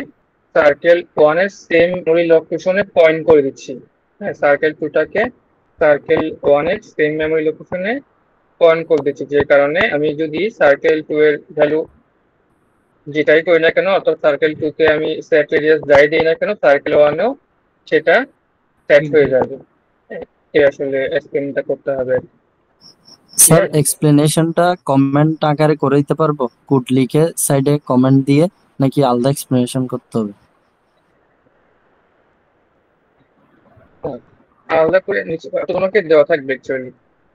Speaker 1: সার্কেল 1 এর সেম মেমোরি লোকেশনে পয়েন্ট করে দিচ্ছি। হ্যাঁ, সার্কেল 2 টাকে সার্কেল 1 এর সেম মেমোরি লোকেশনে পয়েন্ট করে দিচ্ছি, যে কারণে আমি যদি সার্কেল 2 এর ভ্যালু যেটাই করি না কেন, অর্থাৎ সার্কেল 2 তে আমি সেট রেডিয়াস যাই দিই না কেন, সার্কেল 1 এও সেটা সেট হয়ে যাবে। হ্যাঁ, এই আসলে এক্সপ্লেনটা করতে হবে।
Speaker 4: Sir
Speaker 1: clear?
Speaker 4: এক্সপ্লেনেশনটা কমেন্ট আকারে করে দিতে পারবো, কোড লিখে সাইডে কমেন্ট দিয়ে, নাকি আলাদা এক্সপ্লেনেশন করতে হবে?
Speaker 1: হ্যাঁ, আলাদা করে নিচে তোমাকে দেওয়া থাকবে, অ্যাকচুয়ালি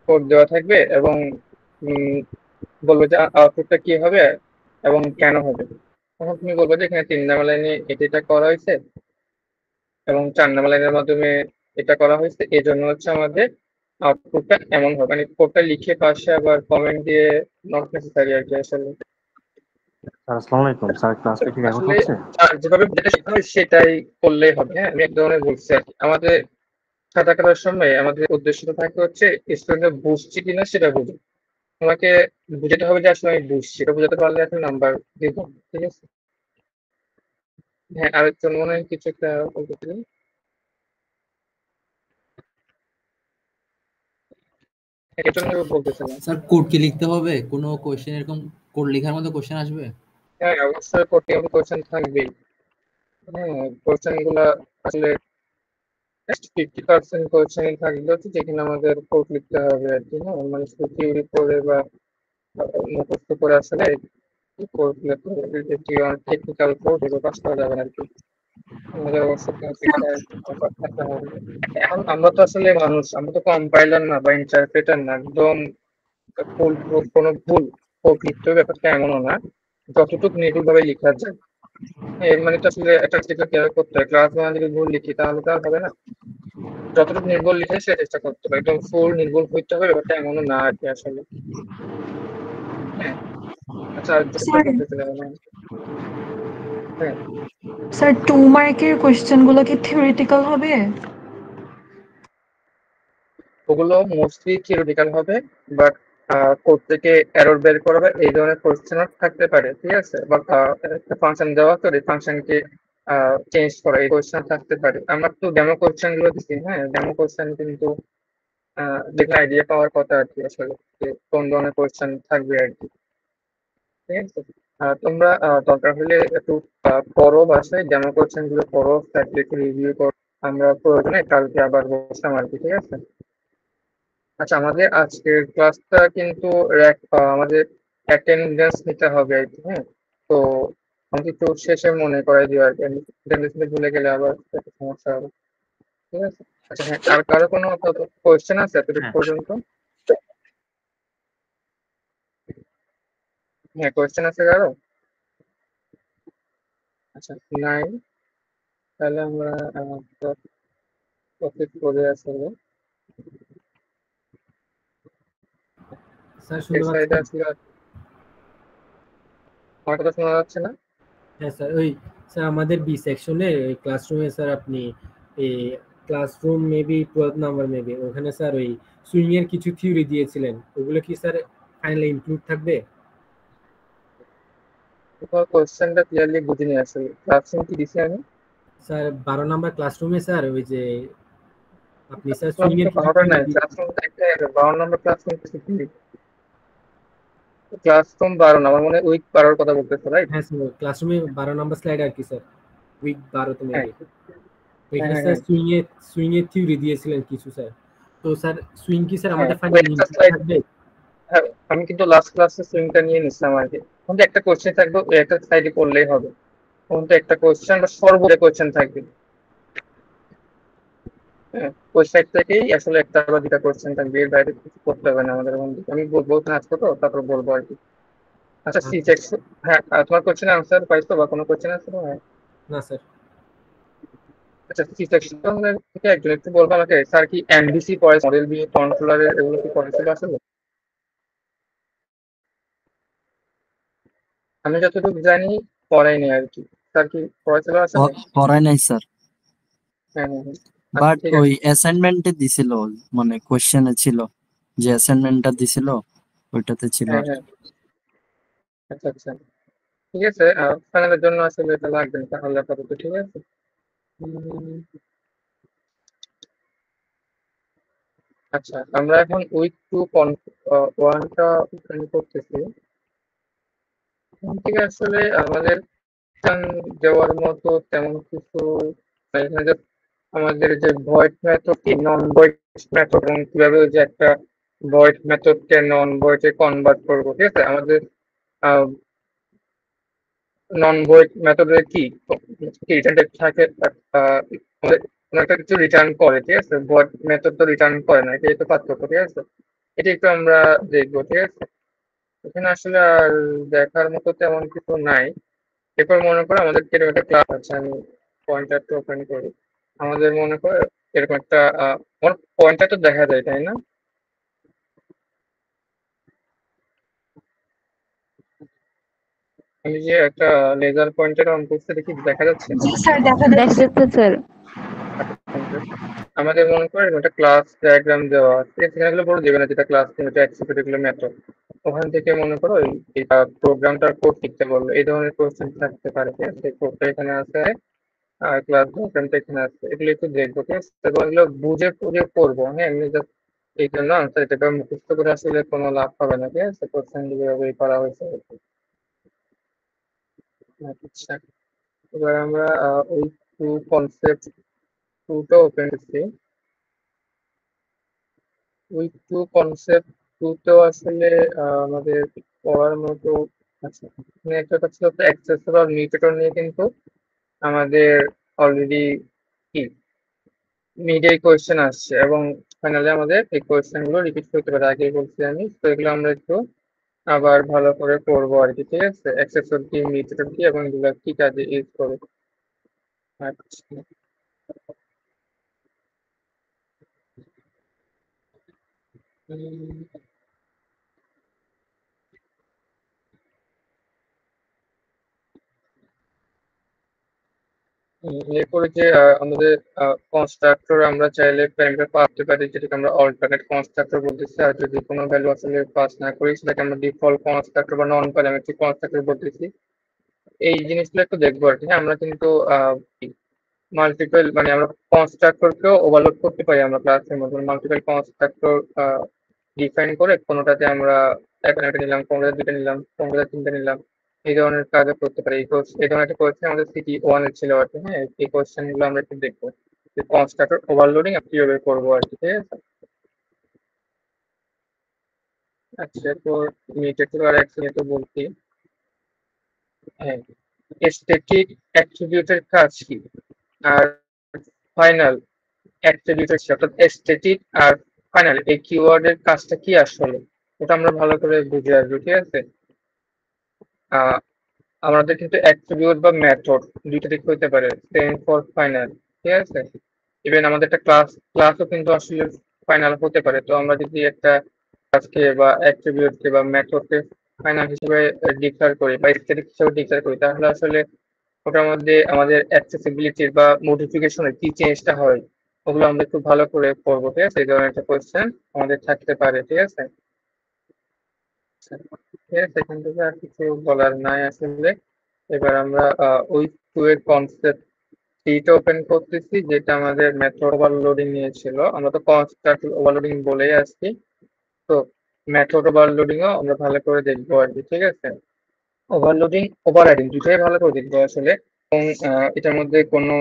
Speaker 1: কোড দেওয়া থাকবে, এবং উম, বলবে যে আউটপুটটা কি হবে এবং কেন হবে। তখন তুমি বলবে যে এখানে 3 নাম্বার লাইনে এটা করা হয়েছে এবং 4 নাম্বার লাইনের মাধ্যমে এটা করা হয়েছে, এই জন্য হচ্ছে আমাদের আউটপুটটা এমন হবে। মানে কোডটা লিখে পাশে আবার কমেন্ট দিয়ে নট নেসেসারি আর কি আসলে।
Speaker 8: স্যার আসসালামু আলাইকুম স্যার, ক্লাসটা কি রেকর্ড
Speaker 1: আসলে
Speaker 8: হচ্ছে?
Speaker 1: যেভাবে যেটা শেখানো হয় সেটাই করলেই হবে। হ্যাঁ, আমি এক ধরনের বলছি আর কি। আমাদের খাতা কাটার সময় আমাদের উদ্দেশ্যটা থাকে হচ্ছে স্টুডেন্টরা বুঝছে কিনা সেটা বুঝে। তোমাকে বুঝাতে হবে যে আসলে আমি বুঝছি, এটা বুঝাতে পারলে একটা নাম্বার দিব, ঠিক আছে। হ্যাঁ, আরেকজন মনে হয় কিছু একটা বলতেছিলেন। এই জন্য বলতেছিলাম।
Speaker 9: স্যার কোড কি লিখতে হবে? কোনো কোশ্চেন এরকম কোড লেখার মতো কোশ্চেন আসবে?
Speaker 1: হ্যাঁ, অবশ্যই কোশ্চেন থাকবেই। হ্যাঁ, কোশ্চেন গুলা আসলে 50% কোশ্চেন থাকবে হচ্ছে যেখানে আমাদের কোড লিখতে হবে আর কি। হ্যাঁ, মানে শুধু থিওরি পড়ে বা মুখস্থ করে আসলে কোড টেকনিক্যাল কোড এগুলো পাস করা যাবে না আর কি। আমাদের অবশ্যই থাকতে হবে। এখন আমরা তো আসলে মানুষ, আমরা তো কম্পাইলার না বা ইন্টারপ্রেটার না, একদম ফুল প্রুফ কোনো ভুল কোড লিখতে হবে ব্যাপারটা এমনও না, যতটুকু নির্ভুলভাবে লেখা যায়। এর মানে তো আসলে একটা চেষ্টা কেয়ার করতে হয়, ক্লাস ওয়ান যদি ভুল লিখি তাহলে তো আর হবে না, যতটুকু নির্ভুল লিখে সে চেষ্টা করতে হবে, একদম ফুল নির্ভুল হইতে হবে ব্যাপারটা এমনও না আর কি আসলে। হ্যাঁ, আচ্ছা আর চেষ্টা
Speaker 2: স্যার
Speaker 1: করতেছিলাম হ্যাঁ।
Speaker 2: স্যার 2 মার্কের কোশ্চেন গুলো কি থিওরিটিক্যাল হবে?
Speaker 1: ওগুলো মোস্টলি থিওরিটিক্যাল হবে, বাট কোড থেকে এরর বের করা বা এই ধরনের কোশ্চেনও থাকতে পারে, ঠিক আছে, বা একটা ফাংশন দেওয়া তো এই ফাংশনকে চেঞ্জ করা এই কোশ্চেন থাকতে পারে। আমরা তো ডেমো কোশ্চেন গুলো দিচ্ছি, হ্যাঁ ডেমো কোশ্চেন কিন্তু দেখে আইডিয়া পাওয়ার কথা আর কি আসলে, যে কোন ধরনের কোশ্চেন থাকবে আর কি, ঠিক আছে। তোমরা দরকার হলে একটু পড়ো, বাসায় ডেমো কোশ্চেন গুলো পড়ো, একটু রিভিউ করো, আমরা প্রয়োজনে কালকে আবার বসলাম আর কি, ঠিক আছে। আচ্ছা, আমাদের আজকের ক্লাসটা কিন্তু আমাদের অ্যাটেন্ডেন্স নিতে হবে আর কি, হ্যাঁ। তো আমাকে একটু শেষে মনে করাই দিও আর কি, অ্যাটেন্ডেন্স ভুলে গেলে আবার একটা সমস্যা হবে, ঠিক আছে। আচ্ছা হ্যাঁ, আর কারো কোনো কোয়েশ্চেন আছে এতটুকু পর্যন্ত? হ্যাঁ, কোয়েশ্চেন আছে কারো? আচ্ছা নাই, তাহলে আমরা প্রসিড করে আসলে
Speaker 7: স্যার
Speaker 1: এই
Speaker 7: শুনতে
Speaker 1: সাইডে
Speaker 7: পাচ্ছেন?
Speaker 1: আসলে আমার কথা শোনা যাচ্ছে না?
Speaker 7: হ্যাঁ স্যার, স্যার আমাদের বি সেকশনে ক্লাসরুমে স্যার আপনি এই ক্লাসরুম মেবি 12 নাম্বার মেবি ওখানে স্যার ওই সুইং এর কিছু থিওরি দিয়েছিলেন, ওগুলো কি স্যার ফাইনালি ইনক্লুড থাকবে?
Speaker 1: তোমার কোয়েশ্চেনটা ক্লিয়ারলি বুঝিনি আসলে, ক্লাসরুম কি দিছি আমি?
Speaker 7: স্যার 12 নাম্বার ক্লাসরুমে স্যার ওই যে আপনি স্যার সুইং এর কিছু
Speaker 1: বারোটা নাই,
Speaker 7: থিওরি
Speaker 1: ক্লাসরুম একটা 12 নম্বর ক্লাসরুম কি? ক্লাসরুম 12 না, আমার মনে হয় উইক 12-র কথা বলতেছো, রাইট?
Speaker 7: হ্যাঁ স্যার ক্লাসরুমে 12 নাম্বার স্লাইড আর কি স্যার, উইক 12 তো
Speaker 1: হ্যাঁ
Speaker 7: মেবি ওইখানে
Speaker 1: হ্যাঁ
Speaker 7: স্যার
Speaker 1: হ্যাঁ
Speaker 7: সুইং এর থিওরি দিয়েছিলেন কিছু স্যার। তো স্যার সুইং কি স্যার
Speaker 1: হ্যাঁ,
Speaker 7: আমাদের
Speaker 1: ওই
Speaker 7: ফাইনালি
Speaker 1: একটা
Speaker 7: ইনক্লুড
Speaker 1: স্লাইড।
Speaker 7: থাকবে?
Speaker 1: হ্যাঁ, আমি কিন্তু লাস্ট ক্লাসে সুইংটা নিয়ে নিছিলাম আর কি, কিন্তু একটা কোশ্চেন থাকবে, ওই একটা সাইডে পড়লেই হবে, কিন্তু একটা কোশ্চেন বা সর্বোচ্চ কোশ্চেন থাকবে। হ্যাঁ, ওই সাইড থেকেই আসলে একটা বা দুটা কোশ্চেন থাকবে, এর বাইরে কিছু করতে হবে না আমাদের বন্ধু, আমি বলবো না আজকে, তো তারপর বলবো আর কি। আচ্ছা সি
Speaker 7: আচ্ছা,
Speaker 1: সেকশন, হ্যাঁ তোমার কোশ্চেন আনসার পাইছো বা কোনো কোশ্চেন আছে? হ্যাঁ।
Speaker 7: না স্যার।
Speaker 1: আচ্ছা সি সেকশন থেকে একজন একটু বলবো আমাকে, স্যার কি এমডিসি পড়েছে, মডেল বি কন্ট্রোলারের এগুলো কি পড়েছিল আসলে? আমি যতটুকু জানি পড়াইনি আর কি, স্যার কি পড়েছিল আসলে?
Speaker 4: পড়ায় নাই স্যার,
Speaker 1: হ্যাঁ হ্যাঁ হ্যাঁ। আচ্ছা
Speaker 4: বাট
Speaker 1: ঠিক
Speaker 4: ওই
Speaker 1: আছে।
Speaker 4: অ্যাসাইনমেন্টে দিছিল, মানে কোশ্চেনে ছিল, যে অ্যাসাইনমেন্টটা দিছিল ওইটাতে ছিল
Speaker 1: হ্যাঁ
Speaker 4: আর
Speaker 1: হ্যাঁ,
Speaker 4: কি।
Speaker 1: আচ্ছা আচ্ছা ঠিক আছে, ফাইনালের জন্য আসলে এটা লাগবে না তাহলে আপাতত, ঠিক আছে। উম, আচ্ছা আমরা এখন উইক 2.1টা করতেছি। এখান থেকে আসলে আমাদের exam দেওয়ার মতো তেমন কিছু নাই। এখানে just আমাদের যে ভয়েড মেথড কি নন ভয়েড মেথড, এবং কিভাবে ওই যে একটা ভয়েড মেথডকে নন ভয়েডে কনভার্ট করবো, ঠিক আছে। আমাদের নন ভয়েড মেথডে কি রিটার্ন টাইপ থাকে, আমাদের কোনো একটা কিছু রিটার্ন করে, ঠিক আছে, ভয়েড মেথড তো রিটার্ন করে না, এটাই তো পার্থক্য, ঠিক আছে। এটা একটু আমরা দেখবো, ঠিক আছে। এখানে আসলে আর দেখার মতো তেমন কিছু নাই। এরপর মনে করো আমাদের এরকম একটা ক্লাস আছে, আমি পয়েন্টারটা ওপেন করি। আমাদের মনে করো এরকম একটা আমার পয়েন্টার তো দেখা যায়, তাই না? আমি যে একটা লেজার পয়েন্টার অন করতে দেখি, দেখা যাচ্ছে?
Speaker 2: জি স্যার, দেখা যাচ্ছে।
Speaker 10: স্যার।
Speaker 1: আচ্ছা, thank you। আমাদের মনে করেন এরকম একটা ক্লাস ডায়াগ্রাম দেওয়া আছে, সেখানে বলে দেবে না যেটা ক্লাস এটা এক্সিকিউটিভ মেথড, ওখান থেকে মনে করো এই প্রোগ্রামটার কোড লিখতে বললো, এই ধরনের কোশ্চেন থাকতে পারে, ঠিক আছে। কোডটা এখানে আছে, আর ক্লাস ডায়াগ্রামটা এখানে আছে, এগুলো একটু দেখবো, ঠিক আছে। এবং এগুলো বুঝে বুঝে পড়বো, হ্যাঁ, এমনি জাস্ট এই জন্য আনসার এটা মুখস্থ করে আসলে কোনো লাভ হবে না, ঠিক আছে? কোশ্চেন যেভাবে করা হয়েছে আর কি। আচ্ছা, এবার আমরা ওই টু কনসেপ্ট টুটা ওপেন করছি। ওই টু কনসেপ্ট টুতেও আসলে আমাদের পড়ার মতো, আচ্ছা এখানে একটা কথা ছিল অ্যাক্সেসর মিউটেটর নিয়ে, কিন্তু আমাদের অলরেডি কি মিডে কোয়েশ্চেন আসছে এবং ফাইনালি আমাদের এই কোয়েশ্চেন গুলো রিপিট করতে পারে, আগে বলছি আমি। তো এগুলো আমরা একটু আবার ভালো করে পড়বো আর কি, ঠিক আছে? অ্যাক্সেসর কি, মিউটেটর কি, এবং এগুলো কি কাজে ইউজ করে। আচ্ছা, এরপরে যে আমাদের কনস্ট্রাক্টর আমরা চাইলে প্যারামিটার পাঠাতে পারি, যেটাকে আমরা অল্টারনেট কনস্ট্রাক্টর বলতেছি। আর যদি কোনো ভ্যালু আসলে পাস না করি সেটাকে আমরা ডিফল্ট কনস্ট্রাক্টর বা নন প্যারামেট্রিক কনস্ট্রাক্টর বলতেছি। এই জিনিসগুলো একটু দেখবো আর কি। হ্যাঁ, আমরা কিন্তু মাল্টিপল মানে আমরা কনস্ট্রাক্টরকেও ওভারলোড করতে পারি আমরা ক্লাসের মধ্যে। মাল্টিপল কনস্ট্রাক্টর ডিফাইন করে কোনোটাতে আমরা একটা নিলাম, কোনোটাতে দুটো নিলাম, কোনোটাতে তিনটে নিলাম, এই ধরনের কাজও করতে পারি। এই ধরনের একটা কোয়েশ্চেন আমাদের সিটি ওয়ান এর ছিল আর কি। হ্যাঁ, এই কোয়েশ্চেন গুলো আমরা একটু দেখবো যে কনস্ট্রাক্টর ওভারলোডিং কিভাবে করবো আর কি, ঠিক আছে? আচ্ছা, এরপর মিউটেটর আর অ্যাক্সিলেটর বলছি। হ্যাঁ, স্ট্যাটিক অ্যাট্রিবিউটের কাজ কি, আর ফাইনাল অ্যাট্রিবিউটের কি, অর্থাৎ স্ট্যাটিক আর ফাইনাল এই কিওয়ার্ডের কাজটা কি আসলে, ওটা আমরা ভালো করে বুঝে আসবো, ঠিক আছে? আহ আমাদের কিন্তু অ্যাট্রিবিউট বা মেথড দুইটা দিক হইতে পারে, সেম ফর ফাইনাল, ঠিক আছে? ইভেন আমাদের একটা ক্লাসও কিন্তু আসলে ফাইনাল হতে পারে। তো আমরা যদি একটা ক্লাসকে বা অ্যাট্রিবিউটকে বা মেথডকে ফাইনাল হিসেবে ডিক্লেয়ার করি বা স্ট্যাটিক হিসেবে ডিক্লেয়ার করি, তাহলে আসলে ওটার মধ্যে আমাদের অ্যাক্সেসিবিলিটির বা মডিফিকেশনের কি চেঞ্জটা হয়, ওগুলো আমরা একটু ভালো করে পড়বো, ঠিক আছে? এই ধরনের একটা কোয়েশ্চেন আমাদের থাকতে পারে, ঠিক আছে? ঠিক আছে, এখান থেকে আর কিছু বলার নাই আসলে। এবার আমরা ওই টু এর কনসেপ্ট থ্রিটা ওপেন করতেছি, যেটা আমাদের মেথড ওভারলোডিং নিয়েছিল। আমরা তো কনস্ট্রাক্ট ওভারলোডিং বলেই আসছি, তো মেথড ওভারলোডিংও আমরা ভালো করে দেখবো আর কি, ঠিক আছে? ওভারলোডিং ওভার রাইডিং দুটাই ভালো করে দেখবো আসলে। এবং এটার মধ্যে কোনো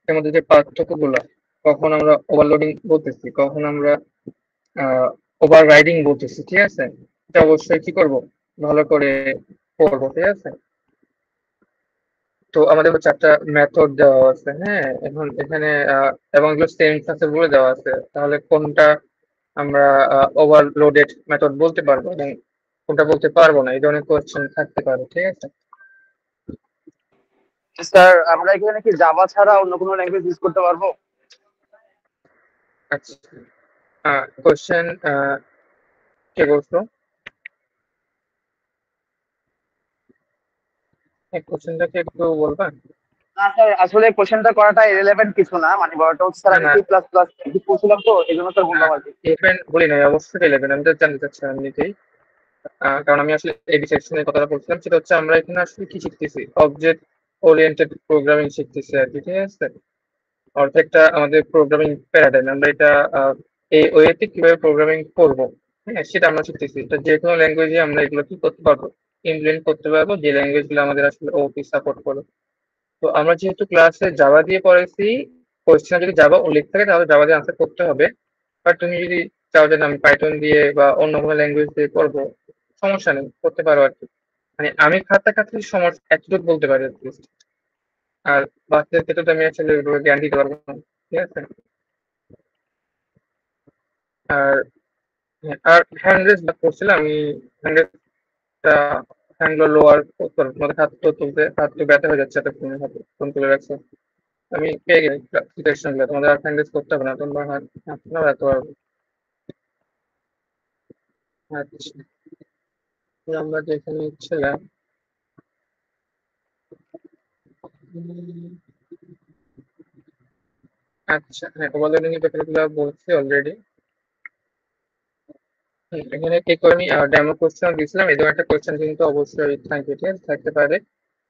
Speaker 1: এর মধ্যে যে পার্থক্য গুলো, কখন আমরা ওভারলোডিং বলতেছি, কখন আমরা ওভার রাইডিং বলতেছি, ঠিক আছে? এটা অবশ্যই কি করব, ভালো করে পড়বো, ঠিক আছে? তো আমাদের হচ্ছে একটা মেথড দেওয়া আছে, হ্যাঁ, এখন এখানে এবং এগুলো সেন্টেন্সে বলে দেওয়া আছে, তাহলে কোনটা আমরা ওভারলোডেড মেথড বলতে পারবো এবং কোনটা বলতে পারবো না, এই ধরনের কোয়েশ্চেন থাকতে পারে, ঠিক আছে?
Speaker 10: স্যার আমরা এখানে কি জাভা ছাড়া অন্য কোনো ল্যাঙ্গুয়েজ ইউজ করতে পারবো?
Speaker 1: আচ্ছা, কোয়েশ্চেন কে করছো? এই কোয়েশ্চেনটাকে একটু বলবা?
Speaker 10: না স্যার, আসলে কোশ্চেনটা করাটা ইরেলেভেন্ট কিছু না, মানে বড়টা হচ্ছে স্যার
Speaker 1: না
Speaker 10: আমি
Speaker 1: না,
Speaker 10: সি প্লাস প্লাস পড়ছিলাম তো এই জন্য স্যার বললাম আর কি।
Speaker 1: 11 বলি নাই, অবশ্যই 11 আমি তো জানতে চাচ্ছি এমনিতেই। কারণ আমি আসলে এবি সেকশনের কথাটা বলছিলাম, সেটা হচ্ছে আমরা এখানে আসলে কি শিখতেছি, অবজেক্ট ওরিয়েন্টেড প্রোগ্রামিং শিখতেছি আর কি, ঠিক আছে? অর্থাৎ একটা আমাদের প্রোগ্রামিং প্যারাডাইম, আমরা এটা এই ওয়েতে কিভাবে প্রোগ্রামিং করবো, হ্যাঁ, সেটা আমরা শিখতেছি। এটা যে কোনো ল্যাঙ্গুয়েজে আমরা এগুলো কি করতে পারবো, ইমপ্লিমেন্ট করতে পারবো, যে ল্যাঙ্গুয়েজ গুলো আমাদের আসলে ওপি সাপোর্ট করে। তো আমরা যেহেতু ক্লাসে জাভা দিয়ে পড়াইছি, কোয়েশ্চেন যদি জাভা উল্লেখ থাকে তাহলে জাভা দিয়ে আনসার করতে হবে। বাট তুমি যদি চাও যে না, আমি পাইথন দিয়ে বা অন্য কোনো ল্যাঙ্গুয়েজ দিয়ে করবো, সমস্যা নেই, করতে পারো আর কি। মানে আমি খাতা সমস্যা এতটুকু বলতে পারি at least। আর বাচ্চাদের ক্ষেত্রে তো আমি আসলে ওইভাবে জ্ঞান দিতে পারবো না, ঠিক আছে? আর হ্যাঁ, আর হ্যান্ড রেস বাদ করছিলাম আমি। হ্যান্ড রেসটা হ্যান্ডগুলো লোয়ার তোমাদের হাত তো তুলতে, হাত তো ব্যথা হয়ে যাচ্ছে, এত হাত ফোন তুলে রাখছো। আমি পেয়ে গেছি সিচুয়েশন গুলো, তোমাদের আর হ্যান্ড রেস করতে হবে না, তোমরা হাত হাত না রাখতে পারবে। আচ্ছা, তো আমরা যেখানে ছিলাম, আচ্ছা হ্যাঁ, ওভারলোডিং এর ব্যাপারগুলো বলছি অলরেডি। এখানে কি করে আমি ডেমো কোশ্চেন দিয়েছিলাম, এই ধরনের একটা কোশ্চেন কিন্তু অবশ্যই থাকবে, ঠিক আছে? থাকতে পারে,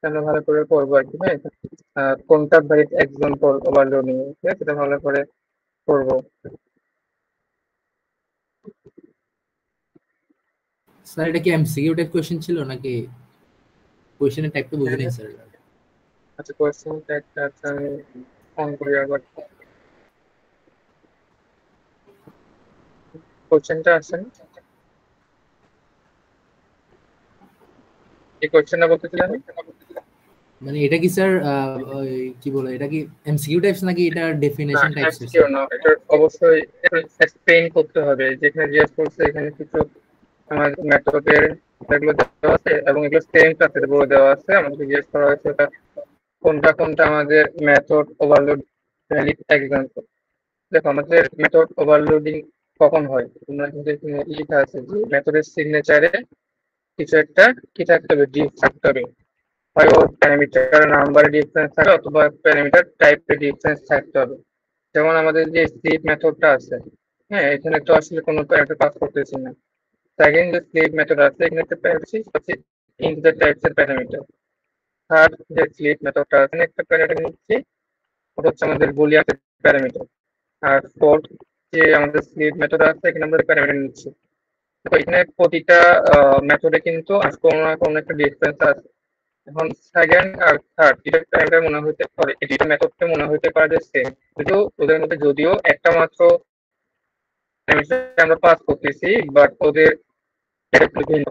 Speaker 1: আমরা ভালো করে পড়বো আর কি। হ্যাঁ, কোনটা ভ্যালিড এক্সাম্পল ওভারলোডিং, ঠিক আছে? এটা ভালো করে পড়বো।
Speaker 9: স্যার এটা কি এমসিকিউ টাইপ কোশ্চেন ছিল নাকি কোশ্চেনের টাইপটা বুঝে নেই স্যার?
Speaker 1: আচ্ছা কোয়েশ্চেন একটা আচ্ছা আমি অন করি আবার কোয়েশ্চেনটা আসেন এই কোয়েশ্চেনটা বলতেছিলাম
Speaker 9: মানে এটা কি স্যার কি বলে এটা কি এমসিকিউ টাইপস নাকি এটা ডেফিনেশন টাইপস?
Speaker 1: এমসিকিউ না, এটা অবশ্যই এক্সপ্লেইন করতে হবে। যেখানে জিজ্ঞেস করছে এখানে কিছু আমার মেথডের এগুলো দেওয়া আছে এবং এগুলো সেম ক্লাসের বলে দেওয়া আছে। আমাদের জিজ্ঞেস করা হয়েছে এটা কোনটা কোনটা আমাদের মেথড ওভারলোড ভ্যালিড এক্সাম্পল। দেখো আমাদের মেথড ওভারলোডিং কখন হয়, তোমরা কিন্তু এখানে লেখা আছে যে মেথডের সিগনেচারে কিছু একটা কি থাকতে হবে, ডিফ থাকতে হবে, হয় ওর প্যারামিটার নাম্বারে ডিফারেন্স থাকবে অথবা প্যারামিটার টাইপের ডিফারেন্স থাকতে হবে। যেমন আমাদের যে স্লিপ মেথডটা আছে, হ্যাঁ এখানে তো আসলে কোনো প্যারামিটার পাস করতেছি না। সেকেন্ড যে স্লিপ মেথড আছে এখানে একটা প্যারামিটার হচ্ছে ইন্টিজার টাইপসের প্যারামিটার। থার্ড যে স্লিপ মেথডটা আছে একটা প্যারামিটার নিচ্ছি, ওটা হচ্ছে আমাদের বুলিয়ান প্যারামিটার। আর ফোর্থ যে আমাদের স্লিপ মেথড আছে এখানে আমরা প্যারামিটার নিচ্ছি। তো এখানে প্রতিটা মেথডে কিন্তু কোনো না কোনো একটা ডিফারেন্স আছে। এখন সেকেন্ড আর থার্ড এটা প্যারামিটার মনে হতে পারে, এটা মেথডটা মনে হতে পারে যে সেম, কিন্তু ওদের মধ্যে যদিও একটা মাত্র প্যারামিটার আমরা পাস করতেছি, বাট ওদের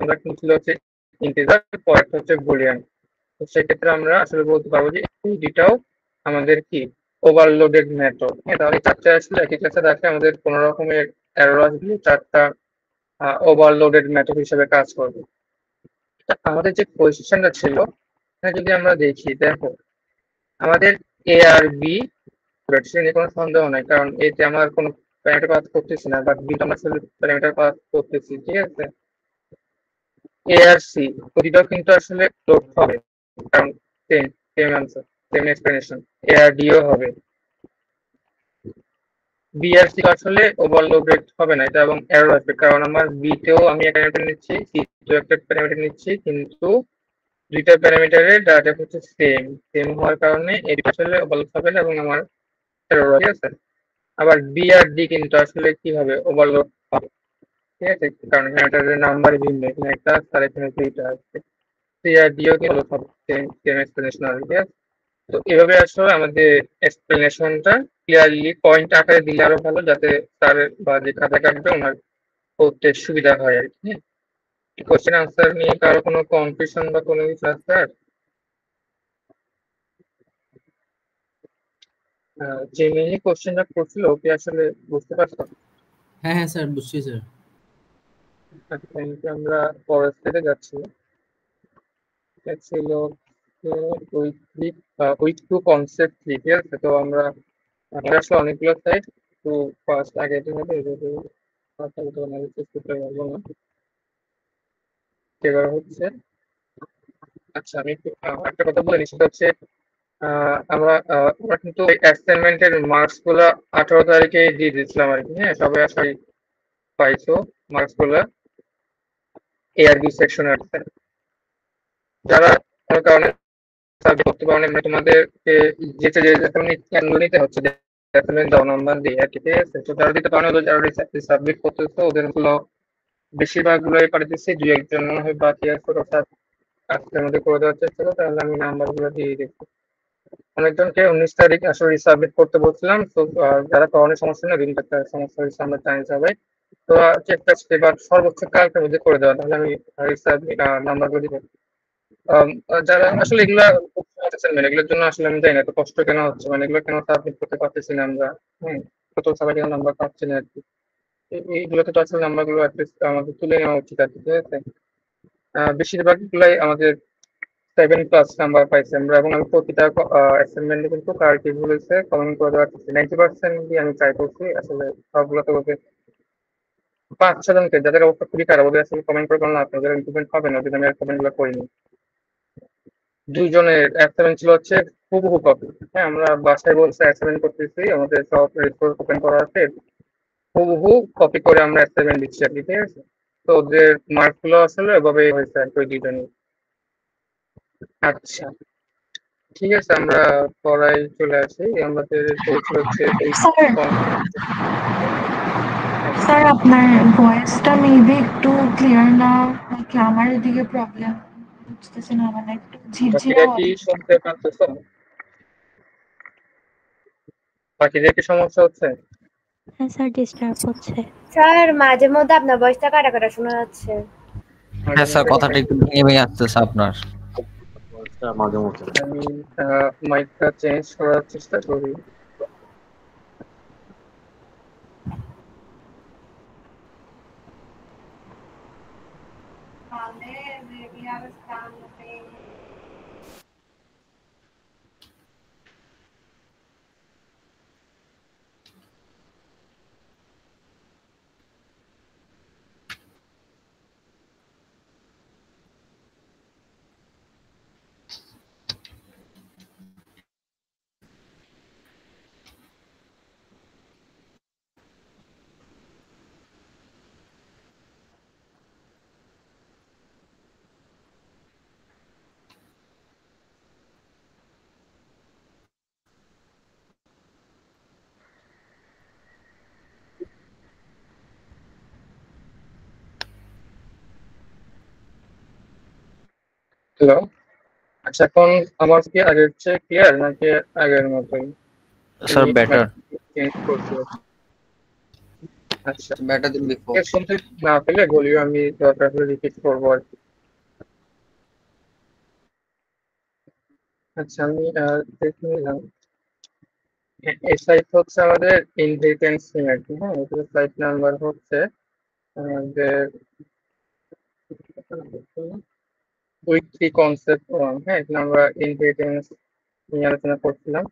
Speaker 1: আমরা কিন্তু হচ্ছে ইন্টিজার, পরেরটা হচ্ছে বুলিয়ান। তো সেক্ষেত্রে আমরা আসলে বলতে পারবো যে এই দুটাও আমাদের কি ওভারলোডেড মেথড। তাহলে চারটে আসলে একই ক্লাসে রাখলে আমাদের কোনো রকমের এরর আসলে চারটা ওভারলোডেড মেথড হিসেবে কাজ করবে। আমাদের যে কোয়েশ্চেনটা ছিল যদি আমরা দেখি, দেখো আমাদের এ আর বি নিয়ে কোনো সন্দেহ নাই, কারণ এতে আমার কোনো প্যারামিটার পাস করতেছি না, বাট বি তো আমরা আসলে প্যারামিটার পাস করতেছি, ঠিক আছে। এ আর সি প্রতিটাও কিন্তু আসলে লোড হবে, কারণ same same answer same explanation. A আর ডিও হবে, বি আর সি আসলে ওভারলোডেড হবে না এটা, এবং এরর আসবে কারণ আমার বি তেও আমি একটা প্যারামিটার নিচ্ছি, সি তেও একটা প্যারামিটার নিচ্ছি, কিন্তু দুইটা প্যারামিটারের ডাটা হচ্ছে সেম সেম হওয়ার কারণে এটা আসলে ওভারলোড হবে না এবং আমার এরর ঠিক আছে। আবার বি আর ডি কিন্তু আসলে কি হবে, ওভারলোড হবে, ঠিক আছে, কারণ প্যারামিটারের নাম্বার ভিন্ন, এখানে একটা আর এখানে দুইটা আছে। সি আর ডিও কি ওভারলোড হবে, সেম সেম এক্সপ্লেনেশন আসবে, ঠিক আছে। তো এভাবে আসলে আমাদের এক্সপ্লেনেশনটা ক্লিয়ারলি পয়েন্ট আকারে দিলে আরো ভালো, যাতে স্যার বা যে খাতা কাটবে ওনার করতে সুবিধা হয় আর কি। কোশ্চেন আনসার নিয়ে কারো কোনো কনফিউশন বা কোনো কিছু আছে? যে মিনি কোশ্চেনটা করছিল ওকে আসলে বুঝতে পারছো?
Speaker 9: হ্যাঁ হ্যাঁ স্যার বুঝছি স্যার।
Speaker 1: আমরা পরের স্লাইডে যাচ্ছি। এটা ছিল উইক টু কনসেপ্ট 3, ঠিক আছে। তো আমরা আসলে অনেকগুলো সাইড, তো ফার্স্ট আগে এটা হবে, এভাবে অ্যানালিসিস করতে পারবো না, এবার হচ্ছে আচ্ছা আমি একটু একটা কথা বলে নিই, সেটা হচ্ছে আমরা কিন্তু অ্যাসাইনমেন্টের মার্কস গুলো 18 তারিখে দিয়ে দিয়েছিলাম আর কি। হ্যাঁ সবাই আশা পাইছো মার্কস গুলো এ আর বি সেকশনের। যারা কোনো কারণে সাবজেক্ট করতে পারো না, তোমাদেরকে যেতে নিতে হচ্ছে অ্যাসাইনমেন্ট দাও নাম্বার দিয়ে আর কি, ঠিক আছে। তো যারা দিতে পারো না, যারা সাবমিট করতেছো ওদের গুলো বেশিরভাগ গুলোই পাঠিয়েছি, দুই একজন মনে হয় বাকি আছে, ওটা আজকের মধ্যে করে দেওয়ার চেষ্টা করো, তাহলে আমি নাম্বার গুলো দিয়ে দিচ্ছি। অনেকজনকে 19 তারিখ আসলে সাবমিট করতে বলছিলাম, তো যারা করোনার সমস্যা নেই, দিনটা সমস্যা হয়েছে আমরা জানি সবাই, তো চেষ্টা এবার সর্বোচ্চ কালকের মধ্যে করে দেওয়া, তাহলে আমি নাম্বার গুলো দিব। যারা আসলে এগুলা মানে এগুলোর জন্য আসলে আমি জানি না তো কষ্ট কেন হচ্ছে, মানে এগুলো কেন সাবমিট করতে পারতেছি না আমরা, কত সবাই কেন নাম্বার পাচ্ছি না আর কি। এইগুলোতে তো আসলে নাম্বার গুলো আমাদের তুলে নেওয়া উচিত আর কি, ঠিক আছে। বেশিরভাগ গুলাই আমাদের 7+ নাম্বার পাইছি আমরা, এবং আমি প্রতিটা অ্যাসাইনমেন্টে কিন্তু কার কি ভুল হয়েছে কমেন্ট করে দেওয়ার 90% দিয়ে আমি ট্রাই করছি আসলে সবগুলোতে বলতে। 5-6 জনকে যাদের অবস্থা খুবই খারাপ ওদের আসলে কমেন্ট করে কোনো লাভ নেই, ওদের ইমপ্রুভমেন্ট হবে না যদি আমি কমেন্ট গুলো করিনি। 2 জনের অ্যাসাইনমেন্ট ছিল হচ্ছে হুবহু কপি। হ্যাঁ আমরা বাসায় বলছে অ্যাসাইনমেন্ট করতেছি, আমাদের সব রিপোর্ট ওপেন করা আছে, হুবহু কপি করে আমরা অ্যাসাইনমেন্ট দিচ্ছি আর কি, ঠিক আছে। তো ওদের মার্ক গুলো আসলে এভাবে হয়েছে আর কি ওই 2 জনের। আচ্ছা ঠিক আছে, আমরা পড়ায় চলে আসি। আমাদের হচ্ছে
Speaker 2: স্যার আপনার ভয়েসটা মেবি একটু ক্লিয়ার না ওকে, আমার এদিকে প্রবলেম বুঝতেছি না, মানে একটু ঝিরঝিরা
Speaker 1: বাকিরা কি
Speaker 2: আওয়াজ।
Speaker 1: শুনতে পাচ্ছেন? বাকিদের কি সমস্যা হচ্ছে?
Speaker 11: হ্যাঁ স্যার, ডিস্টার্ব হচ্ছে।
Speaker 12: স্যার মাঝে মধ্যে আপনার ভয়েসটা কাটা কাটা শোনা যাচ্ছে।
Speaker 13: হ্যাঁ স্যার, কথাটা একটু ভেঙে ভেঙে আসতেছে আপনার।
Speaker 8: মাঝে মধ্যে
Speaker 1: আমি মাইকটা চেঞ্জ করার চেষ্টা করি। হ্যালো, আচ্ছা এখন আমার কি আগের চেয়ে ক্লিয়ার নাকি আগের মতোই?
Speaker 13: Sir better.
Speaker 1: চেঞ্জ করছি। আচ্ছা,
Speaker 13: বেটার দেন বিফোর।
Speaker 1: শুনতে না পেলে বলিও, আমি দরকার হলে রিপিট করবো আর কি। আচ্ছা, আমি দেখে নিলাম। এই সাইট হচ্ছে আমাদের ইনহেরিটেন্স নিয়ে আর কি। হ্যাঁ, এটার সাইট নাম্বার হচ্ছে আমাদের উইক 3 কনসেপ্ট 1। হ্যাঁ, এখানে আমরা ইনহেরিটেন্স নিয়ে আলোচনা করছিলাম।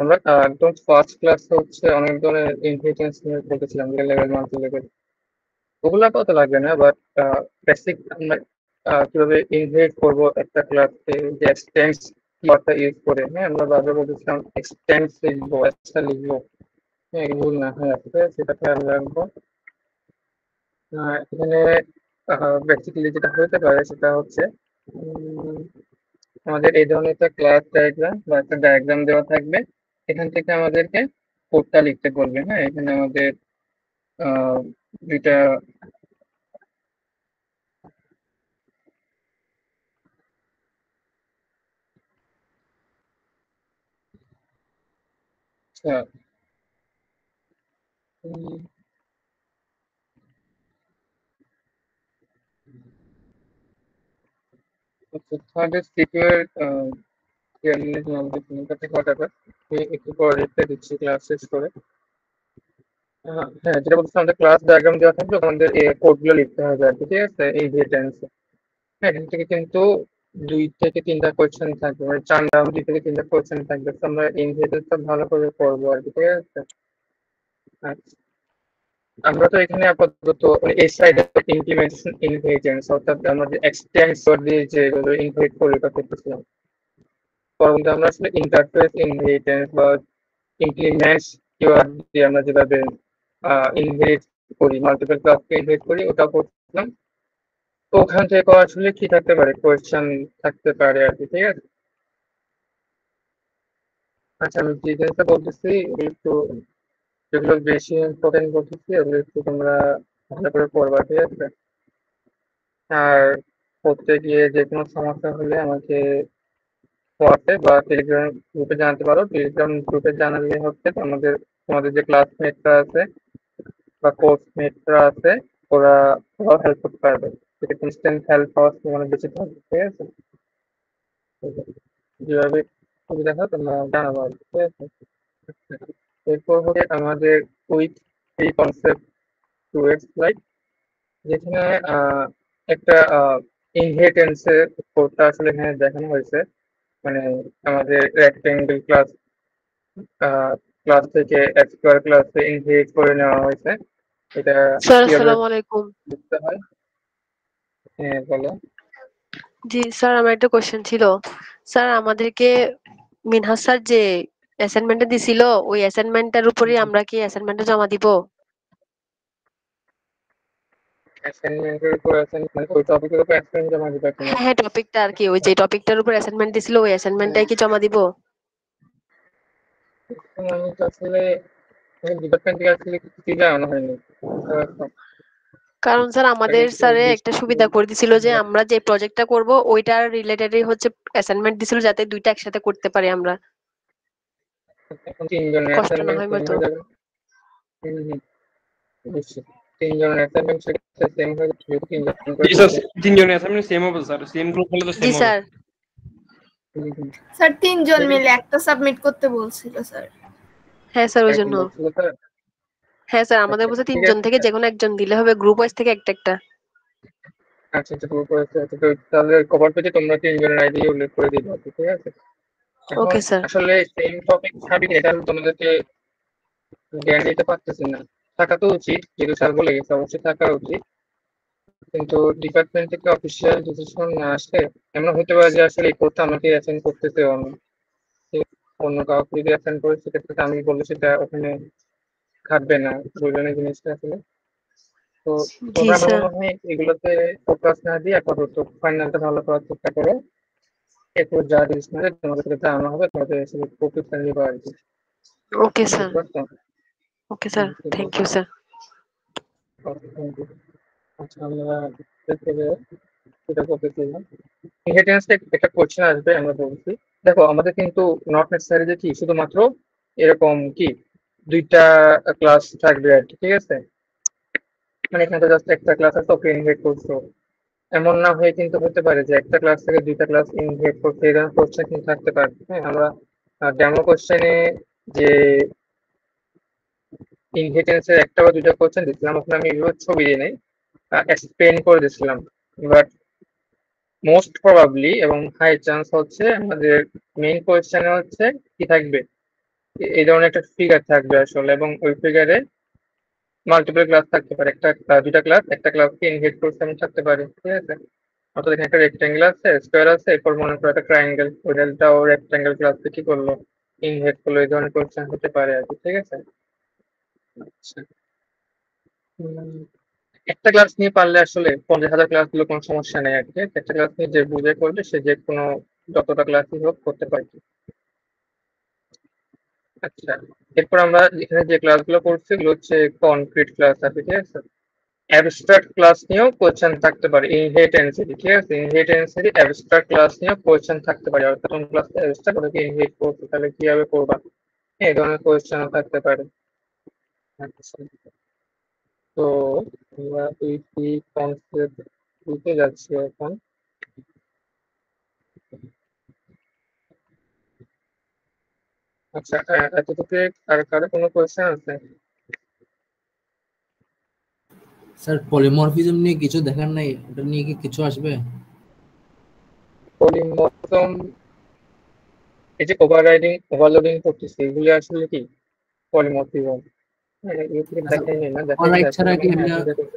Speaker 1: আমরা একদম ফার্স্ট ক্লাস হচ্ছে অনেক ধরনের ইনহেরিটেন্স নিয়ে বলতেছিলাম, লেভেল মাল্টি লেভেল। ওগুলা কত লাগবে না, বাট বেসিক আমরা কিভাবে ইনহেরিট করবো একটা ক্লাসে, যে এক্সটেন্স কিওয়ার্ডটা ইউজ করে। হ্যাঁ, আমরা বারবার বলতেছিলাম এক্সটেন্স লিখবো, এক্সট্রা লিখবো। হ্যাঁ, ভুল না হয়ে আসছে, সেটা খেয়াল রাখবো। এখানে বেসিক্যালি যেটা হতে পারে সেটা হচ্ছে আমাদের এই ধরনের একটা ক্লাস ডায়াগ্রাম বা একটা ডায়াগ্রাম দেওয়া থাকবে। এখান থেকে আমাদেরকে কোডটা লিখতে বলবে। হ্যাঁ, এখানে আমাদের দুইটা আচ্ছা, থার্ড সিকিউর একটু পরে রেখে দিচ্ছি ক্লাস শেষ করে। হ্যাঁ, যেটা বলছিলাম, আমাদের ক্লাস ডায়াগ্রাম দেওয়া থাকবে, আমাদের কোডগুলো লিখতে হবে আর কি। ঠিক আছে, এই যে টেন্সে। হ্যাঁ, এখান থেকে কিন্তু 2 থেকে 3টা কোয়েশ্চেন থাকবে, মানে 4 রাউন্ড 2 থেকে 3টা কোয়েশ্চেন থাকবে। তো আমরা ইনহেরিটেন্সটা ভালো করে করবো আর কি। ঠিক আছে, আচ্ছা, আমরা তো এখানে আপাতত এই সাইডে ইমপ্লিমেন্টেশন ইনহেরিটেন্স, অর্থাৎ আমরা যে এক্সটেন্স দিয়ে যেগুলো ইনহেরিট করি ওটা করতেছিলাম। পরবর্তী আমরা আসলে ইন্টারফেস ইনহেরিটেন্স বা ইমপ্লিমেন্টস কিওয়ার্ড দিয়ে আমরা যেভাবে ইনহেরিট করি, মাল্টিপল ক্লাসকে ইনহেরিট করি, ওটা করছিলাম। তো ওখান থেকে আসলে কি থাকতে পারে, কোয়েশ্চেন থাকতে পারে আর কি। ঠিক আছে, আচ্ছা, আমি যে জিনিসটা বলতেছি ওগুলো একটু, যেগুলো বেশি ইম্পর্টেন্ট বলতেছি ওগুলো একটু তোমরা ভালো করে পড়বা। ঠিক আছে, আর পড়তে গিয়ে যে কোনো সমস্যা হলে আমাকে হোয়াটসঅ্যাপ বা টেলিগ্রাম গ্রুপে জানাতে পারো। টেলিগ্রাম গ্রুপে জানালে হচ্ছে তোমাদের যে ক্লাসমেটরা আছে বা কোর্সমেটরা আছে, ওরা ওরাও হেল্প করতে পারবে। সেটা ইনস্ট্যান্ট হেল্প পাওয়ার মানে বেশি থাকবে। ঠিক আছে, যেভাবে সুবিধা হয় তোমরা জানাবো আর কি। ঠিক আছে, এরপর হচ্ছে আমাদের উইক 3 কনসেপ্ট 2 এর স্লাইড, যেখানে একটা ইনহেরিটেন্সের কোডটা আসলে এখানে দেখানো হয়েছে। মানে আমাদের রেক্টেঙ্গেল ক্লাস থেকে স্কোয়ার ক্লাসে ইনহেরিট করে নেওয়া হয়েছে। এটা
Speaker 14: স্যার
Speaker 1: কিভাবে
Speaker 14: আসসালামু আলাইকুম।
Speaker 1: লিখতে হয়? হ্যাঁ, বলো।
Speaker 14: জি স্যার, আমার একটা কোশ্চেন ছিল। স্যার আমাদেরকে মিনহাজ স্যার যে অ্যাসাইনমেন্টটা দিছিল, ওই অ্যাসাইনমেন্টটার উপরেই আমরা কি অ্যাসাইনমেন্টটা জমা দিব?
Speaker 1: অ্যাসাইনমেন্টের উপর অ্যাসাইনমেন্ট, ওই টপিকের উপর অ্যাসাইনমেন্ট জমা দিতে হবে।
Speaker 14: হ্যাঁ হ্যাঁ, টপিকটা আর কি, ওই যে টপিকটার উপর অ্যাসাইনমেন্ট দিছিল ওই অ্যাসাইনমেন্টটাই কি জমা দিব?
Speaker 1: আমি তো আসলে ডিপার্টমেন্ট থেকে আসলে কিছুই জানানো হয়নি।
Speaker 14: কারণ স্যার আমাদের
Speaker 1: একটু
Speaker 14: স্যারে একটা
Speaker 1: বেশি
Speaker 14: সুবিধা করে দিছিল যে আমরা যে প্রজেক্টটা করব ওইটার রিলেটেডই হচ্ছে অ্যাসাইনমেন্ট দিছিল যাতে দুইটা একসাথে করতে পারি আমরা,
Speaker 1: এখন তিনজনের
Speaker 14: কষ্ট না
Speaker 1: অ্যাসাইনমেন্ট
Speaker 14: হয়
Speaker 1: সেম
Speaker 14: মতো।
Speaker 1: হয়ে যাবে। বুঝছি। তিনজনের অ্যাসাইনমেন্ট সেম হয়ে যাবে, যেহেতু তিনজন করে
Speaker 15: জি স্যার,
Speaker 1: করছে।
Speaker 15: তিনজনের অ্যাসাইনমেন্ট সেম হবে স্যার, সেম গ্রুপ হলে তো
Speaker 14: জি
Speaker 15: সেম হবে।
Speaker 14: স্যার।
Speaker 16: স্যার 3 জন মিলে একটা সাবমিট করতে বলছিল স্যার।
Speaker 14: হ্যাঁ স্যার ওই
Speaker 1: একজন
Speaker 14: জন্য।
Speaker 1: বলছিল স্যার।
Speaker 14: হ্যাঁ স্যার আমাদের
Speaker 1: আচ্ছা
Speaker 14: বলছে
Speaker 1: ঠিক
Speaker 14: 3 জন
Speaker 1: আছে
Speaker 14: থেকে যে কোনো একজন দিলে হবে, গ্রুপ ওয়াইজ থেকে একটা একটা।
Speaker 1: আচ্ছা আচ্ছা গ্রুপ হয়েছে। আচ্ছা তো তাহলে কভার পেজে তোমরা তিনজনের আইডি উল্লেখ করে দিবে, ঠিক আছে? এখন
Speaker 14: ওকে স্যার।
Speaker 1: আসলে সেম টপিক ছাড়ি এটা আমি তোমাদেরকে জ্ঞান দিতে পারতেছি না। থাকা তো উচিত, যেহেতু স্যার বলে গেছে অবশ্যই থাকা উচিত, কিন্তু ডিপার্টমেন্ট থেকে অফিসিয়াল ডিসিশন না আসলে এমন হতে পারে যে আসলে এই কোর্সটা আমাকে অ্যাটেন্ড করতেছে অন্য কাউকে যদি অ্যাটেন্ড করে সেক্ষেত্রে আমি বললে সেটা ওখানে খাটবে না, দুজনের জিনিসটা আসলে। তো
Speaker 14: জি
Speaker 1: তোমরা আমার
Speaker 14: স্যার।
Speaker 1: মনে হয় এগুলোতে ফোকাস না দিয়ে আপাতত ফাইনালটা ভালো করার চেষ্টা করো, এরপর যা ডিসিশন হবে তোমাদের সাথে জানানো হবে, তোমাদের সেটা প্রফেশনাল নিবা আর কি।
Speaker 14: Okay sir.
Speaker 1: বুঝতে পারছো?
Speaker 14: Okay sir, thank you sir.
Speaker 1: Okay, thank you. আচ্ছা আমরা এটা করতেছিলাম ইনহেরিটেন্স একটা কোশ্চেন আসবে, আমরা বলছি দেখো আমাদের কিন্তু নট নেসেসারি যে কি শুধুমাত্র এরকম কি দুইটা ক্লাস থাকবে আর কি, ঠিক আছে? মানে এখানে তো জাস্ট একটা ক্লাস আছে ওকে ইনভাইট করছো, এমন না হয়ে কিন্তু হতে পারে যে একটা ক্লাস থেকে দুইটা ক্লাস ইনভাইট করতে এই ধরনের কোশ্চেন কিন্তু থাকতে পারে। হ্যাঁ, আমরা ডেমো কোশ্চেনে যে ইনহেরিটেন্সের একটা বা দুইটা কোশ্চেন দিচ্ছিলাম ওখানে আমি এগুলো ছবি দিয়ে নেই এক্সপ্লেন করে দিচ্ছিলাম, বাট মোস্ট প্রবাবলি এবং হাই চান্স হচ্ছে আমাদের মেইন কোয়েশ্চেনে হচ্ছে কি থাকবে, এই ধরনের একটা ফিগার থাকবে আসলে, এবং ওই ফিগারে মাল্টিপল ক্লাস থাকতে পারে, দুইটা ক্লাস একটা ক্লাসকে ইনহেরিট করতে এমন থাকতে পারে, ঠিক আছে? অর্থাৎ এখানে একটা রেক্ট্যাঙ্গেল আছে, স্কোয়ার আছে, এরপর মনে করো একটা ট্রায়াঙ্গেল, ওই ডেলটাও রেক্ট্যাঙ্গেল ক্লাসকে কি করলো ইনহেরিট করলো, এই ধরনের কোয়েশ্চেন হতে পারে আর কি, ঠিক আছে? আচ্ছা একটা ক্লাস নিয়ে পারলে আসলে 50,000 ক্লাস গুলো কোনো সমস্যা নেই আর কি, একটা ক্লাস নিয়ে যে বুঝে করবে সে যে কোনো যতটা ক্লাসই হোক করতে পারে। আচ্ছা এরপর আমরা এখানে যে ক্লাসগুলো করছি এগুলো হচ্ছে কনক্রিট ক্লাস আছে, ঠিক আছে? অ্যাবস্ট্রাক্ট ক্লাস নিয়েও কোয়েশ্চেন থাকতে পারে, ইনহেরিটেন্সেরই, ঠিক আছে? ইনহেরিটেন্সেরই অ্যাবস্ট্রাক্ট ক্লাস নিয়েও কোয়েশ্চেন থাকতে পারে, অর্থাৎ কোন ক্লাস অ্যাবস্ট্রাক্ট ওটাকে ইনহেরিট করতে তাহলে কিভাবে করবা, এই ধরনের কোয়েশ্চেনও থাকতে পারে। আচ্ছা তো আমরা এই কনসেপ্ট দিতে যাচ্ছি এখন। আচ্ছা এতটুকু আর কারো কোনো কোয়েশ্চেন আছে?
Speaker 9: স্যার পলিমরফিজম নিয়ে কিছু দেখার নাই, ওটা নিয়ে কি কিছু আসবে?
Speaker 1: পলিমরফিজম এই যে ওভাররাইডিং ওভারলোডিং করতেছে এগুলি আসলে কি পলিমরফিজম? দেখাই না
Speaker 9: ওভাররাইড ছাড়া কি
Speaker 1: দেখাই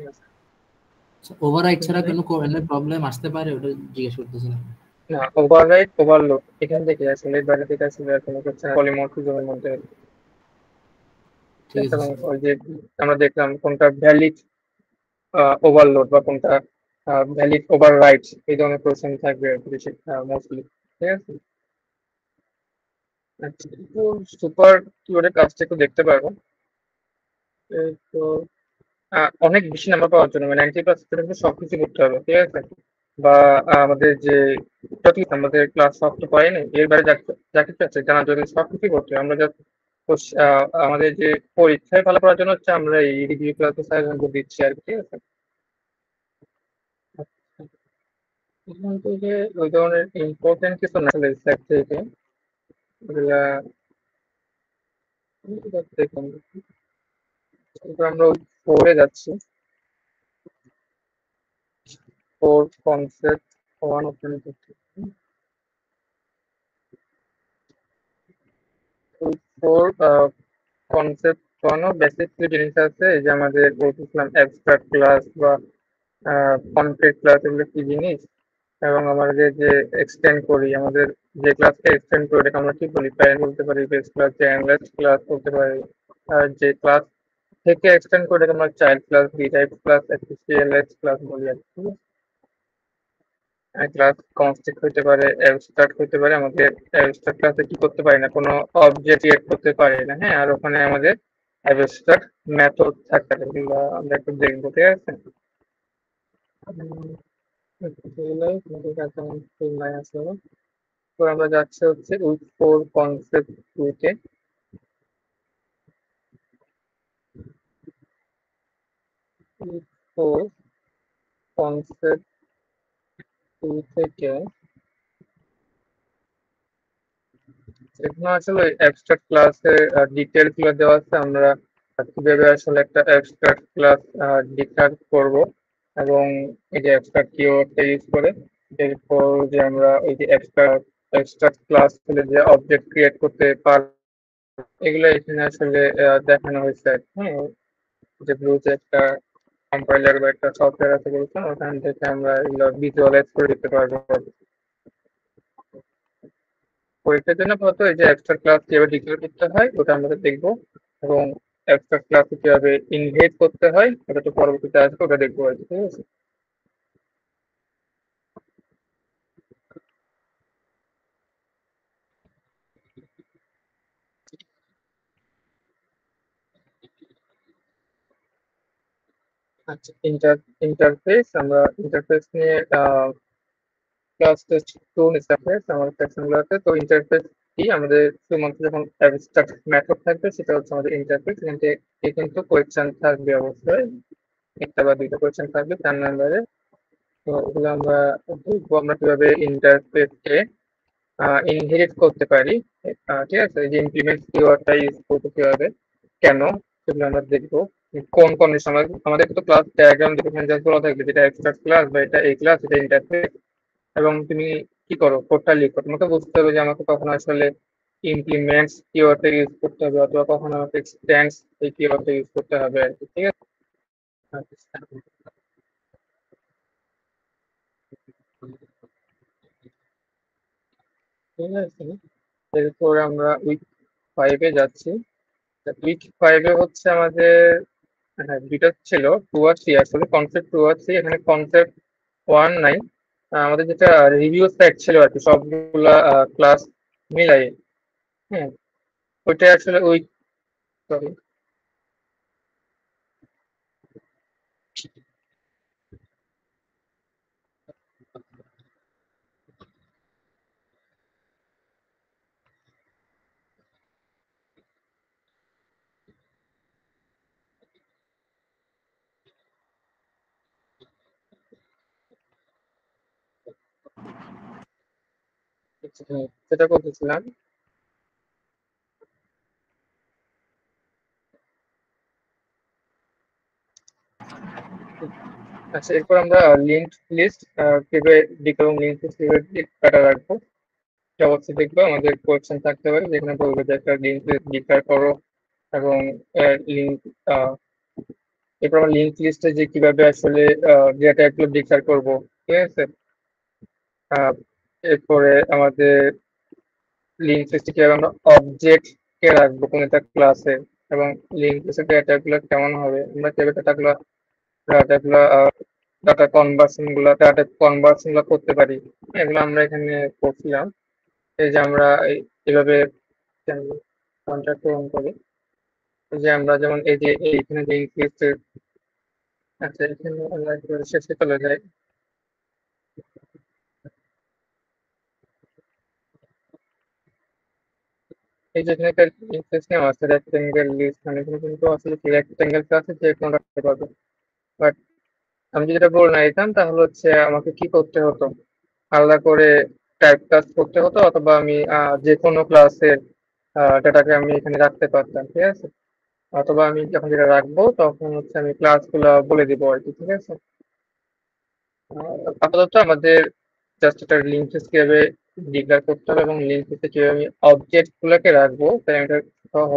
Speaker 9: ওভাররাইড ছাড়া কোনো প্রবলেম আসতে পারে, ওটা জিজ্ঞেস করতেছিলাম।
Speaker 1: না ওভাররাইড ওভারলোড এখান থেকে আসলে বাইরে থেকে আসলে কোনো কোশ্চেন পলিমরফিজমের মধ্যে ওই যে আমরা দেখলাম কোনটা ভ্যালিড ওভারলোড বা কোনটা ভ্যালিড ওভাররাইড, এই ধরনের কোশ্চেন থাকবে মোস্টলি, ঠিক আছে? আচ্ছা সুপার কিওয়ার্ডের কাজটা একটু দেখতে পারবো, তো অনেক বেশি নাম্বার পাওয়ার জন্য মানে 90% সবকিছু করতে হবে, ঠিক আছে? বা আমাদের যে আমাদের ক্লাস সব তো পাই না, এর বাইরে যা কিছু আছে জানা যদি সবকিছু করতে হবে, আমরা আমাদের যে পরীক্ষায় ভালো করার জন্য হচ্ছে আমরা এই রিভিউ ক্লাসে সাজেশন দিচ্ছি আর কি, ঠিক আছে? এখান থেকে ওই ধরনের ইম্পর্টেন্ট কিছু না আসলে স্যার থেকে এগুলা দেখুন আমরা ওই 4-এ যাচ্ছি, 4 কনসেপ্ট 1 ওপেন করছি। 4 কনসেপ্ট 1 বেসিক কিছু জিনিস আছে, এই যে আমাদের বলতেছিলাম অ্যাবস্ট্রাক্ট ক্লাস বা কনক্রিট ক্লাস এগুলো কি জিনিস, এবং আমাদের যে এক্সটেন্ড করি আমাদের যে ক্লাসকে এক্সটেন্ড করি এটাকে আমরা কি বলি, প্যারেন্ট বলতে পারি, বেস ক্লাস, জেনারেল ক্লাস বলতে পারি, আর যে ক্লাস থেকে এক্সটেন্ড করে এটাকে আমরা চাইল্ড ক্লাস, ডিরাইভড ক্লাস, এফসিএলএস ক্লাস বলি আর কি। ক্লাস কনস্ট্রাক্ট হতে পারে, অ্যাবস্ট্রাক্ট হতে পারে, আমাদের অ্যাবস্ট্রাক্ট ক্লাসে কি করতে পারি না, কোনো অবজেক্ট ক্রিয়েট করতে পারি না, হ্যাঁ, আর ওখানে আমাদের অ্যাবস্ট্রাক্ট মেথড থাকতে পারে, আমরা একটু দেখবো, ঠিক আছে? তো আমরা যাচ্ছি হচ্ছে উইক 4 কনসেপ্ট উইকে। উইক 4 কনসেপ্ট 2 থেকে এখানে আসলে অ্যাবস্ট্রাক্ট ক্লাসে ডিটেল গুলো দেওয়া আছে। আমরা কিভাবে আসলে একটা অ্যাবস্ট্রাক্ট ক্লাস ডিক্লেয়ার করব এবং এই যে অ্যাবস্ট্রাক্ট কিওয়ার্ডটা ইউজ করে এরপর যে আমরা ওই যে অ্যাবস্ট্রাক্ট ক্লাস থেকে যে অবজেক্ট ক্রিয়েট করতে পারব এগুলো এখানে আসলে দেখানো হয়েছে। হ্যাঁ, যে ব্লুতে একটা কম্পাইলার বা একটা সফটওয়্যার আছে বলছেন, ওখান থেকে আমরা এগুলো ভিজুয়ালাইজ করে দিতে পারবো। পরীক্ষার জন্য প্রথমত এই যে এক্সট্রা ক্লাস কিভাবে ডিক্লেয়ার করতে হয় ওটা আমরা দেখবো, এবং এক্সট্রা ক্লাস কিভাবে ইনহেরিট করতে হয় ওটা তো পরবর্তীতে আসবে, ওটা দেখবো আর কি, ঠিক আছে। আচ্ছা, ইন্টারফেস আমরা ইন্টারফেস নিয়ে ক্লাস টেস্ট 2 ইন্টারফেস আমাদের সেকশনগুলোতে। তো ইন্টারফেস কি, আমাদের শুধুমাত্র যখন অ্যাবস্ট্রাক্ট মেথড থাকবে সেটা হচ্ছে আমাদের ইন্টারফেস। এখান থেকে কিন্তু কোয়েশ্চেন থাকবে অবশ্যই, একটা বা দুইটা কোয়েশ্চেন থাকবে 4 নম্বরে। তো ওগুলো আমরা দেখবো আমরা কিভাবে ইন্টারফেসকে ইনহেরিট করতে পারি। ঠিক আছে, এই যে ইমপ্লিমেন্ট কিওয়ার্ডটা ইউজ করতে কিভাবে, কেন, সেগুলো আমরা দেখবো। কোন কন্ডিশন আমাদের তো ক্লাস ডায়াগ্রাম দেখে জাস্ট বলা থাকবে যেটা এক্সট্রাক্ট ক্লাস বা এটা এই ক্লাস এটা ইন্টারফেস, এবং তুমি কি করো কোডটা লিখো। তোমাকে বুঝতে হবে যে আমাকে কখন আসলে ইমপ্লিমেন্টস কিওয়ার্ডটা ইউজ করতে হবে অথবা কখন আমাকে এক্সটেন্ডস এই কিওয়ার্ডটা ইউজ করতে হবে আর কি, ঠিক আছে। আচ্ছা, ঠিক আছে, এরপর আমরা উইক 5-এ যাচ্ছি। উইক 5-এ হচ্ছে আমাদের হ্যাঁ দুইটা ছিল, 2 আর 3 আসলে, কনসেপ্ট 2 আর 3। এখানে কনসেপ্ট 1 নাই, আমাদের যেটা রিভিউ সেট ছিল আর কি সবগুলা ক্লাস মিলাই। হ্যাঁ, ওইটা আসলে উইক, সরি সেটা করতেছিলাম। আচ্ছা, এরপর আমরা লিঙ্ক লিস্ট কিভাবে ডিক্লেয়ার, লিঙ্ক লিস্ট কিভাবে কাটা রাখবো এটা অবশ্যই দেখবো। আমাদের কোয়েশ্চেন থাকতে পারে যেখানে বলবো যে একটা লিঙ্ক লিস্ট ডিক্লেয়ার করো, এবং লিঙ্ক এরপর আমরা লিঙ্ক লিস্টে যে কিভাবে আসলে ডেটা গুলো ডিক্লেয়ার করবো, ঠিক আছে। এরপরে আমাদের লিঙ্ক লিস্টে কিভাবে আমরা অবজেক্ট কে রাখবো কোন একটা ক্লাসে, এবং লিঙ্ক লিস্টের ডেটা গুলো কেমন হবে, আমরা কিভাবে ডাটাগুলো ডাটাগুলো ডাটা কনভার্সন গুলো করতে পারি, এগুলো আমরা এখানে করছিলাম। এই যে আমরা এইভাবে কন্ট্রাক্ট পূরণ করি, এই যে আমরা যেমন এই যে এইখানে যে লিঙ্ক। আচ্ছা, এখানে আমরা একেবারে শেষে চলে যাই। এই যে এখানে একটা লিস্ট নেওয়া আছে রেক্টেঙ্গেল লিস্ট, মানে এখানে কিন্তু আসলে কি রেক্টেঙ্গেল আছে যে কোনো রাখতে পারবে। বাট আমি যদি এটা বলে না দিতাম তাহলে হচ্ছে আমাকে কি করতে হতো, আলাদা করে টাইপ কাস্ট করতে হতো, অথবা আমি যে কোনো ক্লাসের ডাটাকে আমি এখানে রাখতে পারতাম, ঠিক আছে। অথবা আমি যখন যেটা রাখবো তখন হচ্ছে আমি ক্লাসগুলো বলে দিব আর কি, ঠিক আছে। আপাতত আমাদের জাস্ট একটা লিঙ্ক লিস্ট কিভাবে ডিক্লেয়ার করতে হবে এবং লিঙ্ক লিস্টে কিভাবে আমি অবজেক্ট গুলোকে রাখবো প্যারামিটার সহ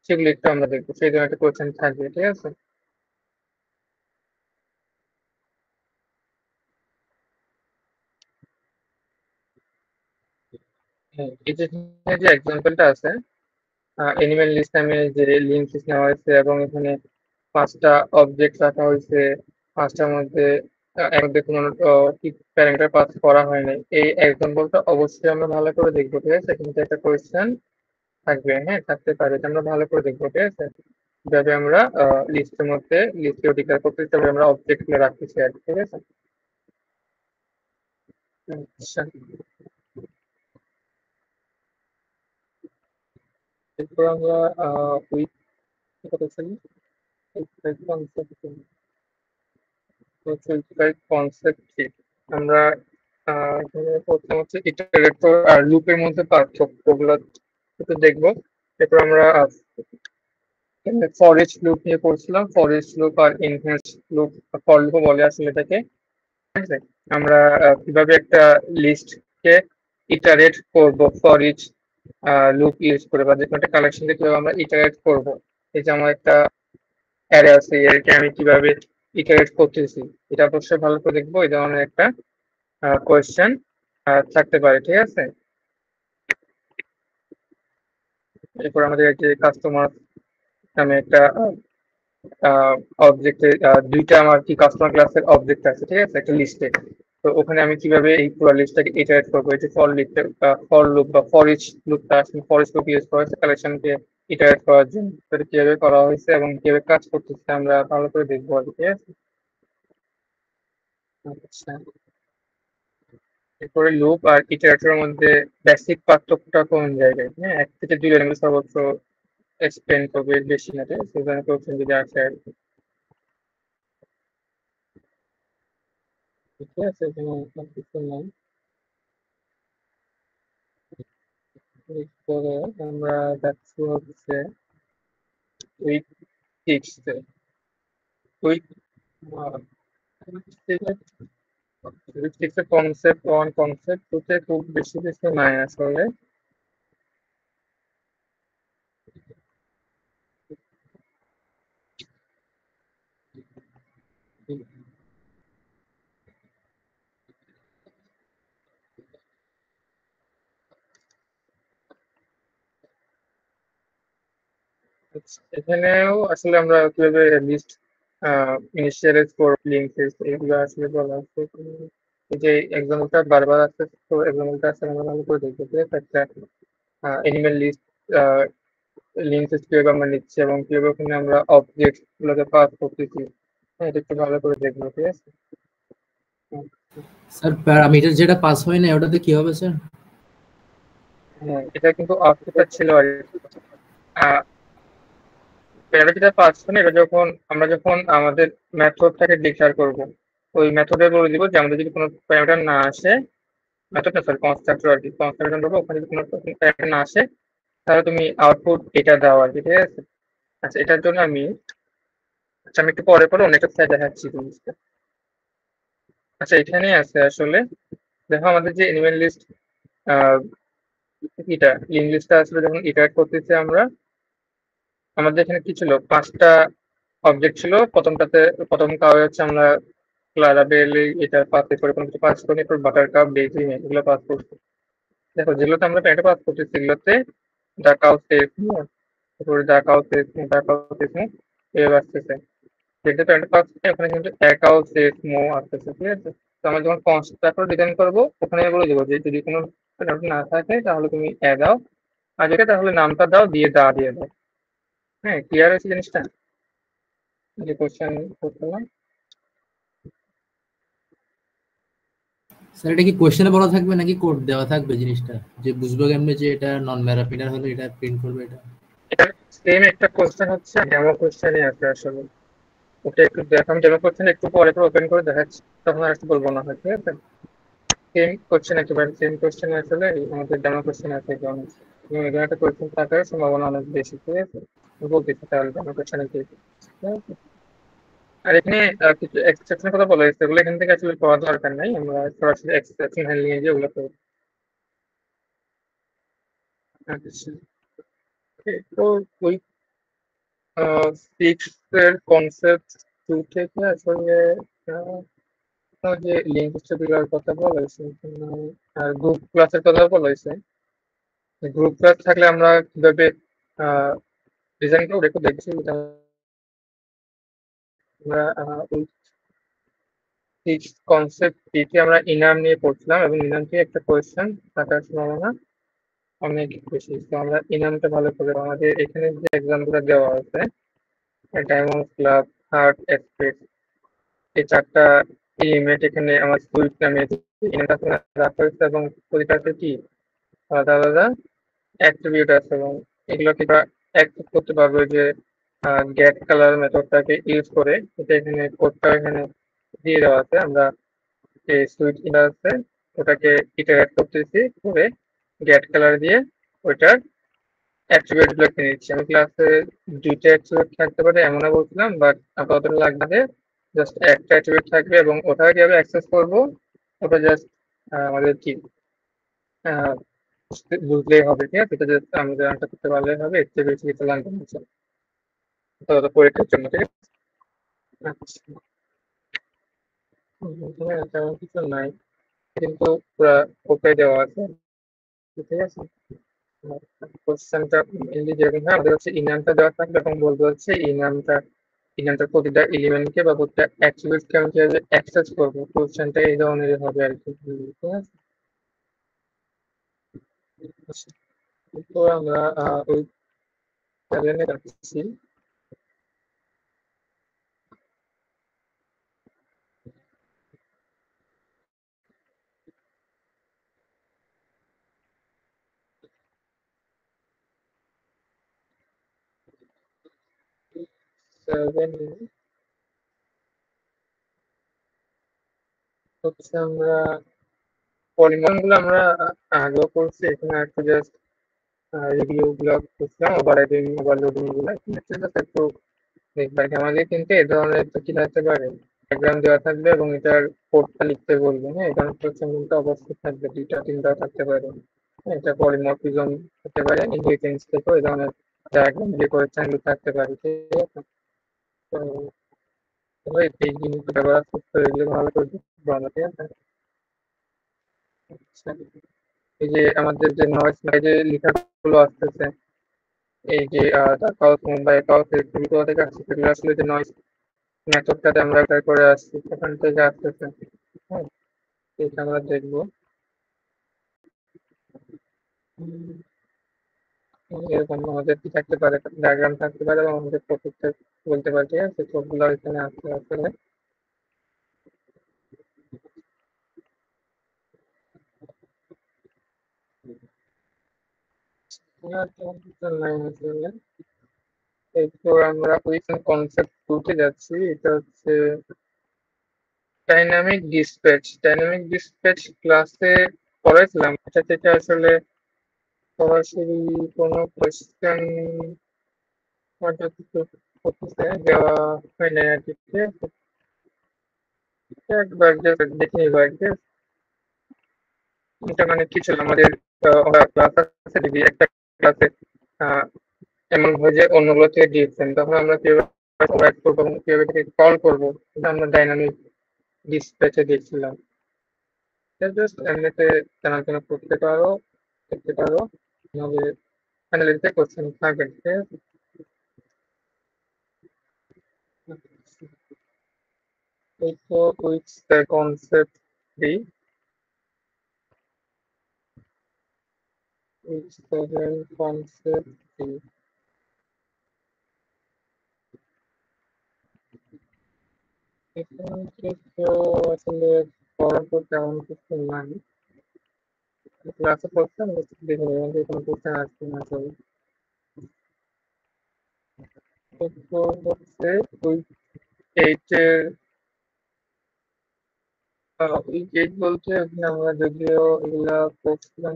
Speaker 1: সেগুলো একটু আমরা দেখবো, সেই জন্য একটা কোয়েশ্চেন থাকবে, ঠিক আছে। এই যে এখানে যে এক্সাম্পলটা আছে অ্যানিমেল লিস্ট নামে যে লিঙ্ক লিস্ট নেওয়া হয়েছে এবং এখানে 5টা অবজেক্ট রাখা হয়েছে, 5টার মধ্যে এর মধ্যে কোনো প্যারামিটার পাস করা হয় নাই। এই এক্সাম্পলটা অবশ্যই আমরা ভালো করে দেখবো, ঠিক আছে। কিন্তু একটা কোয়েশ্চেন থাকবে, হ্যাঁ থাকতে পারে, এটা আমরা ভালো করে দেখবো, ঠিক আছে। কিভাবে আমরা লিস্টের মধ্যে লিস্টে ডিক্লেয়ার করতেছি, তারপরে আমরা অবজেক্ট গুলো রাখতেছি আর কি, ঠিক আছে। আচ্ছা, এরপর আমরা উইথ কথা ছিল কনসেপ্ট কি আমরা এখানে প্রথম হচ্ছে ইটারেটর আর লুপের মধ্যে পার্থক্যগুলো একটু দেখবো। এরপর আমরা ফর ইচ লুপ নিয়ে পড়ছিলাম, ফর ইচ লুপ আর ইনহেন্স লুপ, ফর লুপ বলে আসলে এটাকে, ঠিক আছে। আমরা কিভাবে একটা লিস্ট কে ইটারেট করব ফর ইচ লুপ ইউজ করে, বা যে কোনো একটা কালেকশন কে কিভাবে আমরা ইটারেট করব। এই যে আমার একটা অ্যারে আছে, এরকে আমি কিভাবে ইটারেট করতেছি এটা অবশ্যই ভালো করে দেখবো। এই ধরনের একটা কোয়েশ্চেন থাকতে পারে, ঠিক আছে। এরপর আমাদের যে কাস্টমার নামে একটা অবজেক্টে দুইটা আমার কি কাস্টমার ক্লাসের অবজেক্ট আছে, ঠিক আছে, একটা লিস্টে। তো ওখানে আমি কিভাবে এই পুরো লিস্টটাকে ইটারেট করবো, এই যে ফর লিস্টে ফর লুপ বা ফর ইচ লুপটা আসলে ফর ইচ লুপ ইউজ করা হয়েছে কালেকশনকে ইটারেট করার জন্য, সেটা কিভাবে করা হয়েছে এবং কিভাবে কাজ করতেছে আমরা ভালো করে দেখবো আর কি, ঠিক আছে। আচ্ছা, এরপরে লুপ আর ইটারেটরের মধ্যে বেসিক পার্থক্যটা কোন জায়গায়? হ্যাঁ, 1 থেকে 2 লাইন সর্বোচ্চ এক্সপ্লেন করবে, বেশি না, ঠিক আছে। সেখানে কোশ্চেন যদি আসে আর কি, ঠিক আছে, এখানে কিছু নাই। এরপরে আমরা যাচ্ছি হচ্ছে উইক 6 উইক 6 কনসেপ্ট 1 কনসেপ্ট 2 তে খুব বেশি কিছু নাই আসলে। এখানেও আসলে আমরা কিভাবে লিস্ট ইনিশিয়ালাইজ করব, লিংক এগুলো আসলে বলা আছে। এই যে এক্সাম্পলটা বারবার আসছে, তো এক্সাম্পলটা আসলে আমরা ভালো করে দেখবো, ঠিক আছে। একটা এনিমেল লিস্ট লিংক কিভাবে আমরা নিচ্ছি এবং কিভাবে ওখানে আমরা অবজেক্ট গুলোকে পাস করতেছি, হ্যাঁ, এটা একটু ভালো করে দেখবো, ঠিক আছে।
Speaker 9: স্যার প্যারামিটার যেটা পাস হয় না ওটাতে কি হবে স্যার?
Speaker 1: হ্যাঁ, এটা কিন্তু আউটপুটটা ছিল আর প্যারামিটার পাস হয় এটা যখন আমাদের মেথডটাকে ডিক্লেয়ার করব, ওই মেথডে বলে দিব যে আমাদের যদি কোনো প্যারামিটার না আসে, মেথড না সরি কনস্ট্রাক্টর আর কি, কনস্ট্রাক্টর দেবো, ওখানে যদি কোনো প্যারামিটার না আসে তাহলে তুমি আউটপুট এটা দাও আর কি, ঠিক আছে। আচ্ছা, এটার জন্য আমি একটু পরে অন্য একটা স্লাইড দেখাচ্ছি জিনিসটা। আচ্ছা, এখানেই আছে আসলে, দেখো আমাদের যে এনিমেল লিস্ট এটা লিঙ্ক লিস্টটা আসলে যখন ইটারেট করতেছি আমরা, আমাদের এখানে কি ছিল, 5টা অবজেক্ট ছিল। প্রথম কাউয়ে হচ্ছে আমরা ক্লারাবেল এটা পাস করে কোনো কিছু পাস করি, এরপর বাটার কাপ ডেইজি এগুলো পাস করছি। দেখো যেগুলোতে আমরা প্যান্টে পাস করছি সেগুলোতে দা কাউ সেফ মোর, তারপরে দা কাউ সেফ এভাবে আসতেছে। যেটা প্যান্টে পাস করছি ওখানে কিন্তু একাও সেফ মো আসতেছে, ঠিক আছে। তো আমরা যখন কনস্ট্রাক্টর ডিজাইন করবো ওখানে বলে দেবো যে যদি কোনো না থাকে তাহলে তুমি এ দাও, আর যেটা তাহলে নামটা দাও দিয়ে দিয়ে দাও। হ্যাঁ, ক্লিয়ার হয়েছে জিনিসটা? যে কোশ্চেন করছিলাম
Speaker 9: স্যার এটা কি কোশ্চেনে বলা থাকবে নাকি কোড দেওয়া থাকবে জিনিসটা, যে বুঝবো কেমনে যে এটা নন ম্যারাপিনার হলে এটা প্রিন্ট করবে? এটা
Speaker 1: সেম একটা কোশ্চেন হচ্ছে ডেমো কোশ্চেনই আছে আসলে, ওটা একটু দেখাম। ডেমো কোশ্চেন একটু পরে ওপেন করে দেখাচ্ছি, তখন আর একটু বলবো না হয়, ঠিক আছে। সেম কোশ্চেন একেবারে সেম কোশ্চেন আসলে আমাদের ডেমো কোশ্চেন আছে, এবং এখানে একটা কোশ্চেন থাকার সম্ভাবনা অনেক বেশি, ঠিক আছে। বলতেছি তাহলে ডেমো কোশ্চেনে কি, ঠিক আছে। আর এখানে কিছু এক্সেপশনের কথা বলা হয়েছে, এগুলো এখান থেকে আসলে পাওয়ার দরকার নাই, আমরা সরাসরি এক্সেপশন হ্যান্ডলিং এ গিয়ে ওগুলো করব। আচ্ছা, তো ওই 6 এর কনসেপ্ট 2 থেকে আসলে যে লিঙ্ক স্টেবিলার কথা বলা হয়েছে আর গ্রুপ ক্লাসের কথা বলা হয়েছে। গ্রুপ ক্লাস থাকলে আমরা কিভাবে ডিজাইন করবো একটু দেখছি। আমরা ওই কনসেপ্ট টিতে আমরা ইনাম নিয়ে পড়ছিলাম এবং ইনাম থেকে একটা কোয়েশ্চেন থাকার সম্ভাবনা অনেক বেশি। তো আমরা ইনামটা ভালো করে আমাদের এখানে যে এক্সাম্পলটা দেওয়া আছে ডায়মন্ড ক্লাব, হার্ট, এক্সপ্রেস, এই চারটা এলিমেন্ট এখানে আমার সুইট নামে রাখা হয়েছে এবং প্রতিটাতে কি আলাদা আলাদা অ্যাট্রিবিউট আছে এবং এগুলোকে অ্যাক্সেস করতে পারবে যে গেট কালার মেথডটাকে ইউজ করে। এটা এখানে কোডটা এখানে দিয়ে দেওয়া আছে। আমরা যে সুইট যেটা আছে ওটাকে ইটারেট করতেছি করে গেট কালার দিয়ে ওইটার অ্যাট্রিবিউট গুলো কিনে নিচ্ছি। আমি ক্লাসে দুইটা অ্যাট্রিবিউট থাকতে পারে এমনও বলছিলাম, বাট আপাতত লাগবে জাস্ট একটা অ্যাট্রিবিউট থাকবে এবং ওটা কিভাবে অ্যাক্সেস করবো ওটা জাস্ট আমাদের কি বুঝলেই হবে। ঠিক আছে, এটা জাস্ট আমাদের রানটা করতে পারলেই হবে, এর চেয়ে বেশি কিছু লাগবে না আপাতত পরীক্ষার জন্য। ঠিক আছে, আচ্ছা তেমন কিছু নাই কিন্তু পুরা ওকে দেওয়া আছে। ঠিক আছে, কোশ্চেনটা মেইনলি যেরকম হয় আমাদের হচ্ছে ইনামটা দেওয়া থাকবে এবং বলতে হচ্ছে ইনামটার প্রতিটা এলিমেন্টকে বা প্রতিটা অ্যাট্রিবিউটকে আমি কিভাবে অ্যাক্সেস করবো, কোশ্চেনটা এই ধরনের হবে আর কি। ঠিক আছে, তো আমরা ওই প্যানেলে রাখছি। হচ্ছে আমরা পলিগন গুলো আমরা আগেও করছি, এখানে একটু জাস্ট রিভিউ গুলো করছিলাম, ওভাররাইডিং ওভারলোডিং গুলো একটু দেখবে। আমাদের কিন্তু এ ধরনের কি থাকতে পারে, ডায়াগ্রাম দেওয়া থাকবে এবং এটার কোডটা লিখতে বলবে। হ্যাঁ, এই ধরনের কোশ্চেন কিন্তু অবশ্যই থাকবে, দুইটা তিনটাও থাকতে পারে। এটা পলিমরফিজম হতে পারে, ইনহেরিটেন্স থেকেও এই ধরনের ডায়াগ্রাম যে কোশ্চেনগুলো থাকতে পারে। ঠিক আছে, তো এই জিনিসগুলো ব্যবহার করতে এগুলো ভালো করে দেখবো আমরা। ঠিক আছে, আচ্ছা, এই যে আমাদের যে নয়েজ যে লেখাগুলো আসতেছে, এই যে কাউস মুম্বাই কাউস ত্রিপুরা থেকে আসছে, সেগুলো আসলে যে নয়েজ মেথডটাতে আমরা ট্রাই করে আসছি সেখান থেকে আসতেছে। হ্যাঁ, এটা আমরা দেখবো। এরকম আমাদের কি থাকতে পারে, ডায়াগ্রাম থাকতে পারে এবং আমাদের প্রত্যেকটা বলতে পারে। ঠিক আছে, সবগুলো এখানে আসতে আসলে এরপর আমরা কুইশন কনসেপ্ট টুতে যাচ্ছি। এটা হচ্ছে ডাইনামিক ডিসপ্যাচ ক্লাসে পড়াইছিলাম। এটা থেকে আসলে সরাসরি কোনো কোয়েশ্চেন দেওয়া হয় না আর কি। ঠিক আছে, একবার জাস্ট দেখে নিবো আর কি। এটা মানে কি ছিল আমাদের ক্লাস আছে, যদি একটা ক্লাসে এমন হয় যে অন্যগুলো থেকে দিয়েছেন, তখন আমরা কিভাবে প্রোভাইড করবো এবং কিভাবে কল করবো, এটা আমরা ডাইনামিক ডিসপ্যাচে দেখছিলাম। জাস্ট এমনিতে জানার জন্য করতে পারো, দেখতে পারো, আমাদের অ্যানালিসিসে কোশ্চেন থাকবে। ঠিক আছে, so which the concept be which the concept be এখানে কিছু আসলে পড়ার পর তেমন কিছু নাই, ক্লাসে পড়তে আমি দেখে নিলাম যে কোনো কোশ্চেন আসছে না আসলে। তো হচ্ছে উইক এইটের উইক এইট বলতে এখানে আমরা যদিও এগুলা পড়ছিলাম,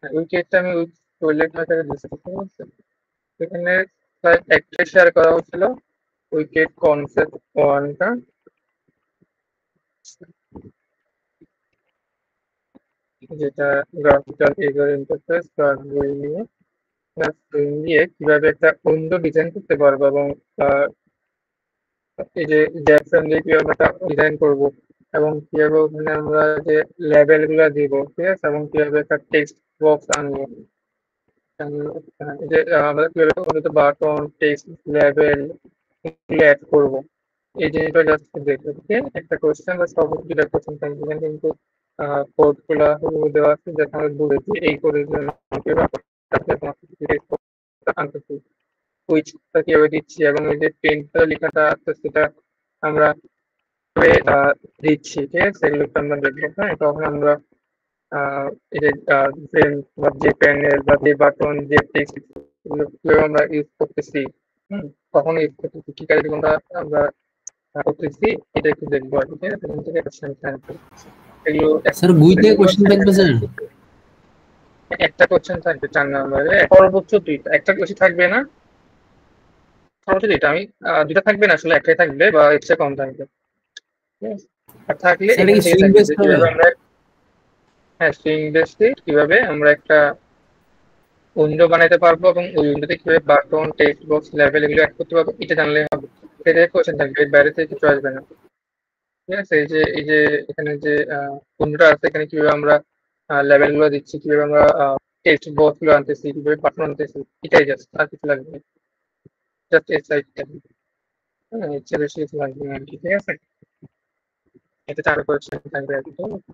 Speaker 1: উইক এইটটা আমি উইক টয়লেট আকারে দিচ্ছি। ঠিক আছে, এখানে প্রায় একটাই শেয়ার করা হয়েছিল, উইকেট কনসেপ্ট ওয়ানটা। যেটা গ্রাফিক্যাল ইউজার ইন্টারফেস নিয়ে কিভাবে একটা উইন্ডো ডিজাইন করতে পারবো এবং এই যে জ্যাকসন দিয়ে কিভাবে একটা ডিজাইন করবো এবং কিভাবে ওখানে আমরা যে লেভেল গুলা দিব। ঠিক আছে, এবং কিভাবে একটা টেক্সট বক্স আনবো, যে আমরা কিভাবে বাটন টেক্সট লেভেল অ্যাড করবো, এই জিনিসটা জাস্ট দেখে একটা কোয়েশ্চেন বা সব দুটা কোয়েশ্চেন থাকবে কিন্তু কোড গুলা দেওয়া আছে যেখানে বুঝেছি এই করে আনতেছি সুইচটা কিভাবে দিচ্ছি এবং এই যে প্রিন্টার লেখাটা আছে সেটা আমরা দিচ্ছি, ঠিক আছে, এগুলো একটু আমরা দেখবো। হ্যাঁ, তখন আমরা এই যে ফ্রেম বা যে প্যানেল বা যে বাটন যে টেক্সট এগুলো কিভাবে আমরা ইউজ করতেছি, কখন ইউজ করতেছি, কি কাজে কোনটা আমরা করতেছি, এটা একটু দেখবো আর কি, ঠিক আছে। এখান থেকে কোশ্চেন থাকবে, এগুলো
Speaker 9: স্যার বই থেকে কোশ্চেন থাকবে স্যার?
Speaker 1: একটা কোশ্চেন থাকবে 4 নম্বরে, সর্বোচ্চ 2টা, একটা বেশি থাকবে না, সর্বোচ্চ 2টা। আমি 2টা থাকবে না, আসলে একটাই থাকবে বা এর চেয়ে কম থাকবে, ঠিক আছে। আর থাকলে
Speaker 9: স্যার
Speaker 1: এখান
Speaker 9: কি
Speaker 1: থেকে
Speaker 9: সুইং
Speaker 1: থাকবে
Speaker 9: বেস
Speaker 1: যে
Speaker 9: হবে?
Speaker 1: কিভাবে আমরা, হ্যাঁ, সুইং বেসে কিভাবে আমরা একটা উইন্ডো বানাইতে পারবো এবং ওই উইন্ডোতে কিভাবে বাটন, টেক্সট বক্স, লেভেল এগুলো অ্যাড করতে পারবো, এটা জানলে হবে। এটা কোশ্চেন থাকবে, এর বাইরে থেকে কিছু আসবে না, ঠিক আছে। এই যে এখানে যে উইন্ডোটা আছে, এখানে কিভাবে আমরা লেভেল গুলো দিচ্ছি, কিভাবে আমরা টেক্সট বক্স গুলো আনতেছি, কিভাবে বাটন আনতেছি, এটাই জাস্ট, আর কিছু লাগবে না, জাস্ট এই সাইডটা। হ্যাঁ, এর চেয়ে বেশি কিছু লাগবে না আর কি, ঠিক আছে। এতে 4 কোশ্চেন থাকবে আর কি, ঠিক আছে?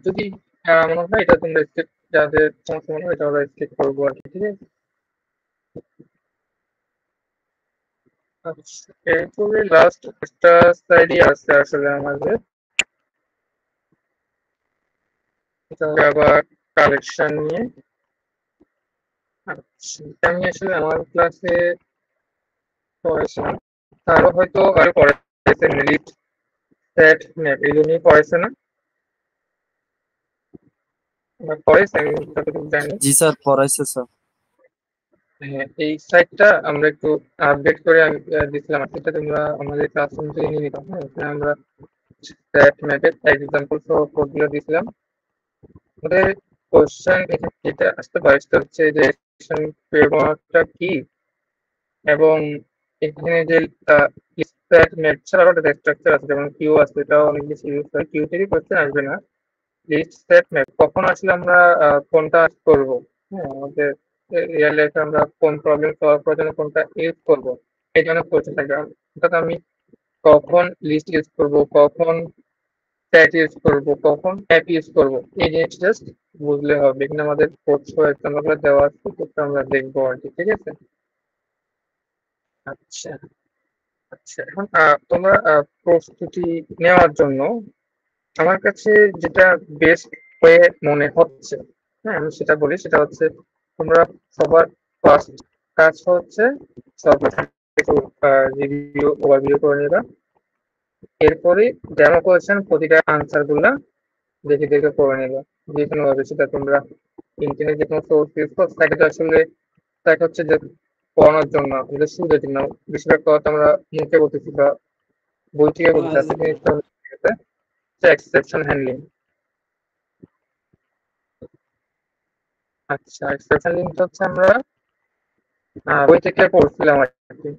Speaker 1: যদি মনে হয় এটা তোমরা স্কিপ, যাদের সমস্যা মনে হয় এটা আমরা স্কিপ করবো আর কি, ঠিক আছে। আচ্ছা, এরপরে লাস্ট একটা স্লাইডই আছে আসলে আমাদের, এটা হবে আবার কালেকশন নিয়ে। আচ্ছা, এটা আমি আসলে আমার ক্লাসে পড়াইছি না, তারও হয়তো আরো পড়াইছে, লিস্ট সেট ম্যাপ এগুলো নিয়ে পড়াইছে না, পড়াইছে আমি যতটুকু জানি।
Speaker 4: জি স্যার, পড়াইছে স্যার।
Speaker 1: হ্যাঁ, এই সাইটটা আমরা একটু আপডেট করে আমি দিছিলাম, এটা তোমরা আমাদের ক্লাসরুম থেকে নিয়ে নিতাম। হ্যাঁ, এখানে আমরা সেট ম্যাপের এক্সাম্পল সহ কোডগুলো দিছিলাম। আমাদের কোশ্চেন যেটা আসতে পারে সেটা হচ্ছে যে অ্যাকশন ফ্রেমওয়ার্কটা কি, এবং এখানে যে সেট ম্যাপ ছাড়াও একটা স্ট্রাকচার আছে, যেমন কিউ আছে, এটাও অনেক বেশি ইউজ হয়। কিউ থেকে কোশ্চেন আসবে না, লিস্ট সেট ম্যাপ কখন আসলে আমরা কোনটা করব, হ্যাঁ, আমাদের রিয়েল লাইফে আমরা কোন প্রবলেম সলভ করার জন্য কোনটা ইউজ করবো, এই জন্য কোশ্চেন থাকবে। অর্থাৎ আমি কখন লিস্ট ইউজ করব, কখন সেট ইউজ করব, কখন ম্যাপ ইউজ করব, এই জিনিসটা জাস্ট বুঝলে হবে। এখানে আমাদের কোড সহ এক্সাম্পল করে দেওয়া আছে, কোডটা আমরা দেখবো আর কি, ঠিক আছে। আচ্ছা আচ্ছা, এখন তোমরা প্রস্তুতি নেওয়ার জন্য আমার কাছে যেটা বেস্ট ওয়ে মনে হচ্ছে, হ্যাঁ, আমি সেটা বলি, সেটা হচ্ছে তোমরা সবার ফার্স্ট কাজ হচ্ছে সর্বপ্রথম একটু রিভিউ ওভারভিউ করে নেবা। এরপরে ডেমো কোয়েশ্চেন প্রতিটা আনসার গুলা দেখে দেখে করে নেবা, যে কোনো ভাবে। সেটা তোমরা ইন্টারনেট যে কোনো সোর্স ইউজ করো, তাকে তো আসলে তাকে হচ্ছে যে পড়ানোর জন্য, এটা সুবিধার জন্য বেশিরভাগ কথা আমরা মুখে বলতেছি বা বই থেকে বলতেছি, আসলে জিনিসটা হচ্ছে এক্সেপশন হ্যান্ডলিং। আচ্ছা, এক্সেপশন হ্যান্ডলিংটা হচ্ছে আমরা বই থেকে পড়ছিলাম আর কি।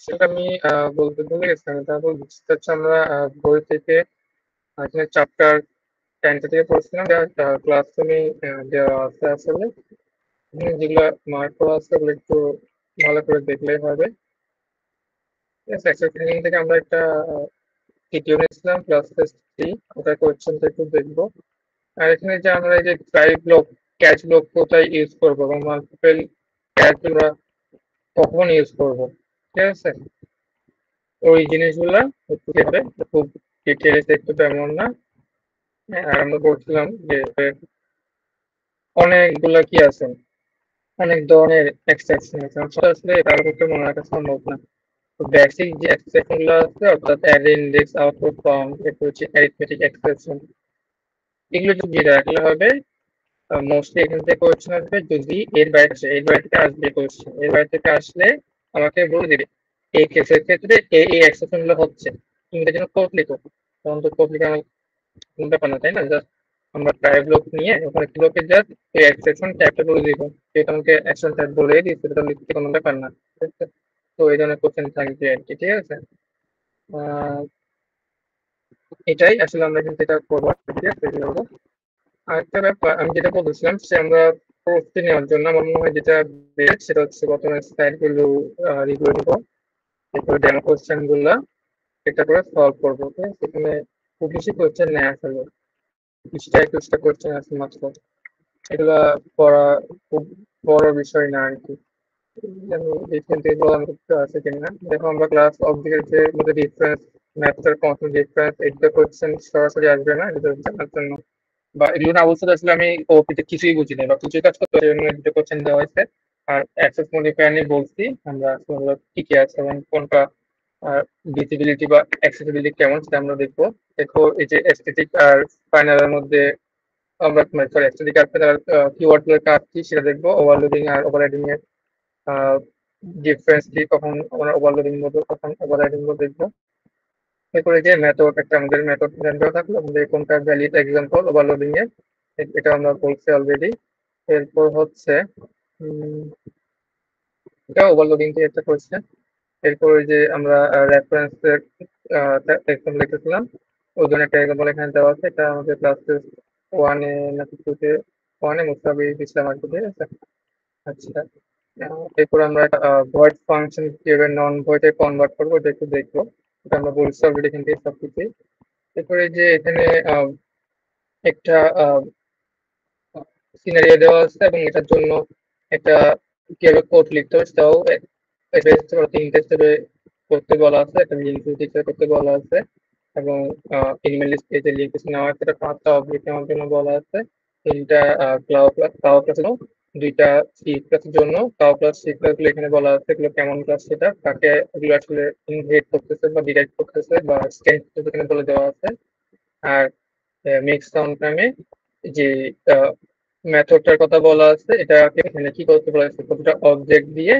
Speaker 1: সেটা আমি বলতে ভুলে গেছিলাম, এটা বলছি হচ্ছে আমরা বই থেকে এখানে চ্যাপ্টার 10 থেকে পড়ছিলাম, ক্লাসরুমে দেওয়া আছে আসলে। যেগুলো মার্ক করা আছে ওগুলো একটু ভালো করে দেখলেই হবে, ঠিক আছে। এক্সেপশন থেকে আমরা একটা ভিডিও নিয়েছিলাম ক্লাস টেস্ট 3, ওটা কোয়েশ্চেনটা একটু দেখবো। আর এখানে যে আমরা এই যে ট্রাই ব্লক, ক্যাচ ব্লক কোথায় ইউজ করবো এবং মাল্টিপল ক্যাচ আমরা কখন ইউজ করবো, ঠিক আছে, ওই জিনিসগুলা একটু হবে, খুব ডিটেলস একটু তেমন না। আর আমরা বলছিলাম যে অনেকগুলা কি আছে, অনেক ধরনের এক্সেপশন আছে, আসলে তার করতে মনে রাখা সম্ভব না। তো বেসিক যে এক্সেপশন গুলো আছে, অর্থাৎ অ্যারে ইন্ডেক্স, আউটপুট ফার্ম, এরপর হচ্ছে অ্যারিথমেটিক এক্সেপশন, এগুলো যদি দিয়ে রাখলে হবে মোস্টলি এখান থেকে কোয়েশ্চেন আসবে যদি এর বাইরে আসে, এর বাইরে থেকে আসবে কোয়েশ্চেন, এর বাইরে থেকে আসলে আমাকে বলে দিবে এই কেসের ক্ষেত্রে এই এক্সেপশন গুলো হচ্ছে, তুমি এটা যেন কোড লিখো, তখন তো কোড লিখে আমার কোনো ব্যাপার না, তাই না? জাস্ট আমরা ট্রাই ব্লক নিয়ে ওখানে কি ব্লকে জাস্ট এই এক্সেপশন ট্যাগটা বলে দিব, যেটা আমাকে অ্যাকশন ট্যাগ বলে দিচ্ছে, সেটা লিখতে কোনো ব্যাপার না, ঠিক আছে? তো এই ধরনের কোশ্চেন থাকবে আর কি, ঠিক আছে? এটাই আসলে আমরা কিন্তু এটা করবো, ঠিক আছে? আরেকটা ব্যাপার আমি যেটা বলছিলাম সে আমরা প্রস্তুতি নেওয়ার জন্য আমার মনে হয় যেটা বেস্ট সেটা হচ্ছে প্রথমে স্লাইড গুলো রিভিউ নিবো, এরপরে ডেমো কোশ্চেন গুলা এটা করে সলভ করবো, ঠিক আছে? সেখানে খুব বেশি কোশ্চেন নেই আসলে, 20টা কোশ্চেন আছে মাত্র, এগুলা পড়া খুব বড় বিষয় না আর কি। আছে কিনা দেখো, আমরা ক্লাস অবজেক্টের যে মধ্যে ডিফারেন্স, ম্যাথের কনসেপ্ট ডিফারেন্স, এইটা কোশ্চেন সরাসরি আসবে না, এটা জানার জন্য বা এগুলো না অবস্থা আসলে আমি ওপিতে কিছুই বুঝি না বা কিছুই কাজ করতে জন্য দুটো কোশ্চেন দেওয়া হয়েছে। আর অ্যাক্সেস মডিফায়ার নিয়ে বলছি আমরা কি কি আছে এবং কোনটা ভিজিবিলিটি বা অ্যাক্সেসিবিলিটি কেমন সেটা আমরা দেখবো। দেখো এই যে এস্থেটিক আর ফাইনালের মধ্যে আমরা সরি এস্থেটিক আর ফাইনাল কিওয়ার্ড গুলোর কাজ কি সেটা দেখবো, ওভারলোডিং আর ওভাররাইডিং এর ডিফারেন্স কি, কখন আমরা ওভারলোডিং বলবো কখন ওভাররাইডিং বলবো দেখবো। এরপরে যে মেথড, একটা আমাদের মেথড দেওয়া থাকলো আমাদের কোনটা ভ্যালিড এক্সাম্পল ওভারলোডিং এর, এটা আমরা বলছি অলরেডি। এরপর হচ্ছে এটা ওভারলোডিং থেকে একটা কোয়েশ্চেন। এরপর যে আমরা রেফারেন্স এক্সাম্পল লিখেছিলাম, ওই জন্য একটা এক্সাম্পল এখানে দেওয়া আছে, এটা আমাদের ক্লাস 1-এ নাকি 2-তে 1-এ মুস্তাফি দিয়েছিলাম আর কি, ঠিক আছে? আচ্ছা, এরপর আমরা ভয়েড ফাংশন কিভাবে নন ভয়েডে কনভার্ট করবো এটা একটু দেখবো, এটা আমরা বলছি অলরেডি এখান থেকে সবকিছু। এরপরে যে এখানে একটা সিনারিও দেওয়া আছে এবং এটার জন্য একটা কিভাবে কোড লিখতে হবে সেটাও 3টে স্টেপে করতে বলা আছে, একটা লিঙ্ক করতে বলা আছে এবং ইমেল লিস্ট পেজে লিঙ্ক নেওয়া আছে, এটা 5টা অবজেক্ট নেওয়ার জন্য বলা আছে, 3টা ক্লাউড ক্লাস, 2টা সি ক্লাসের জন্য ক্লাউড ক্লাস সি ক্লাস গুলো এখানে বলা আছে, এগুলো কেমন ক্লাস সেটা কাকে এগুলো আসলে ইনহেরিট করতেছে বা ডিরাইভ করতেছে বা স্ক্যান করতেছে এখানে বলে দেওয়া আছে। আর মিক্স সাউন্ড নামে যে মেথডটার কথা বলা আছে, এটাকে এখানে কি করতে বলা হয়েছে, প্রতিটা অবজেক্ট দিয়ে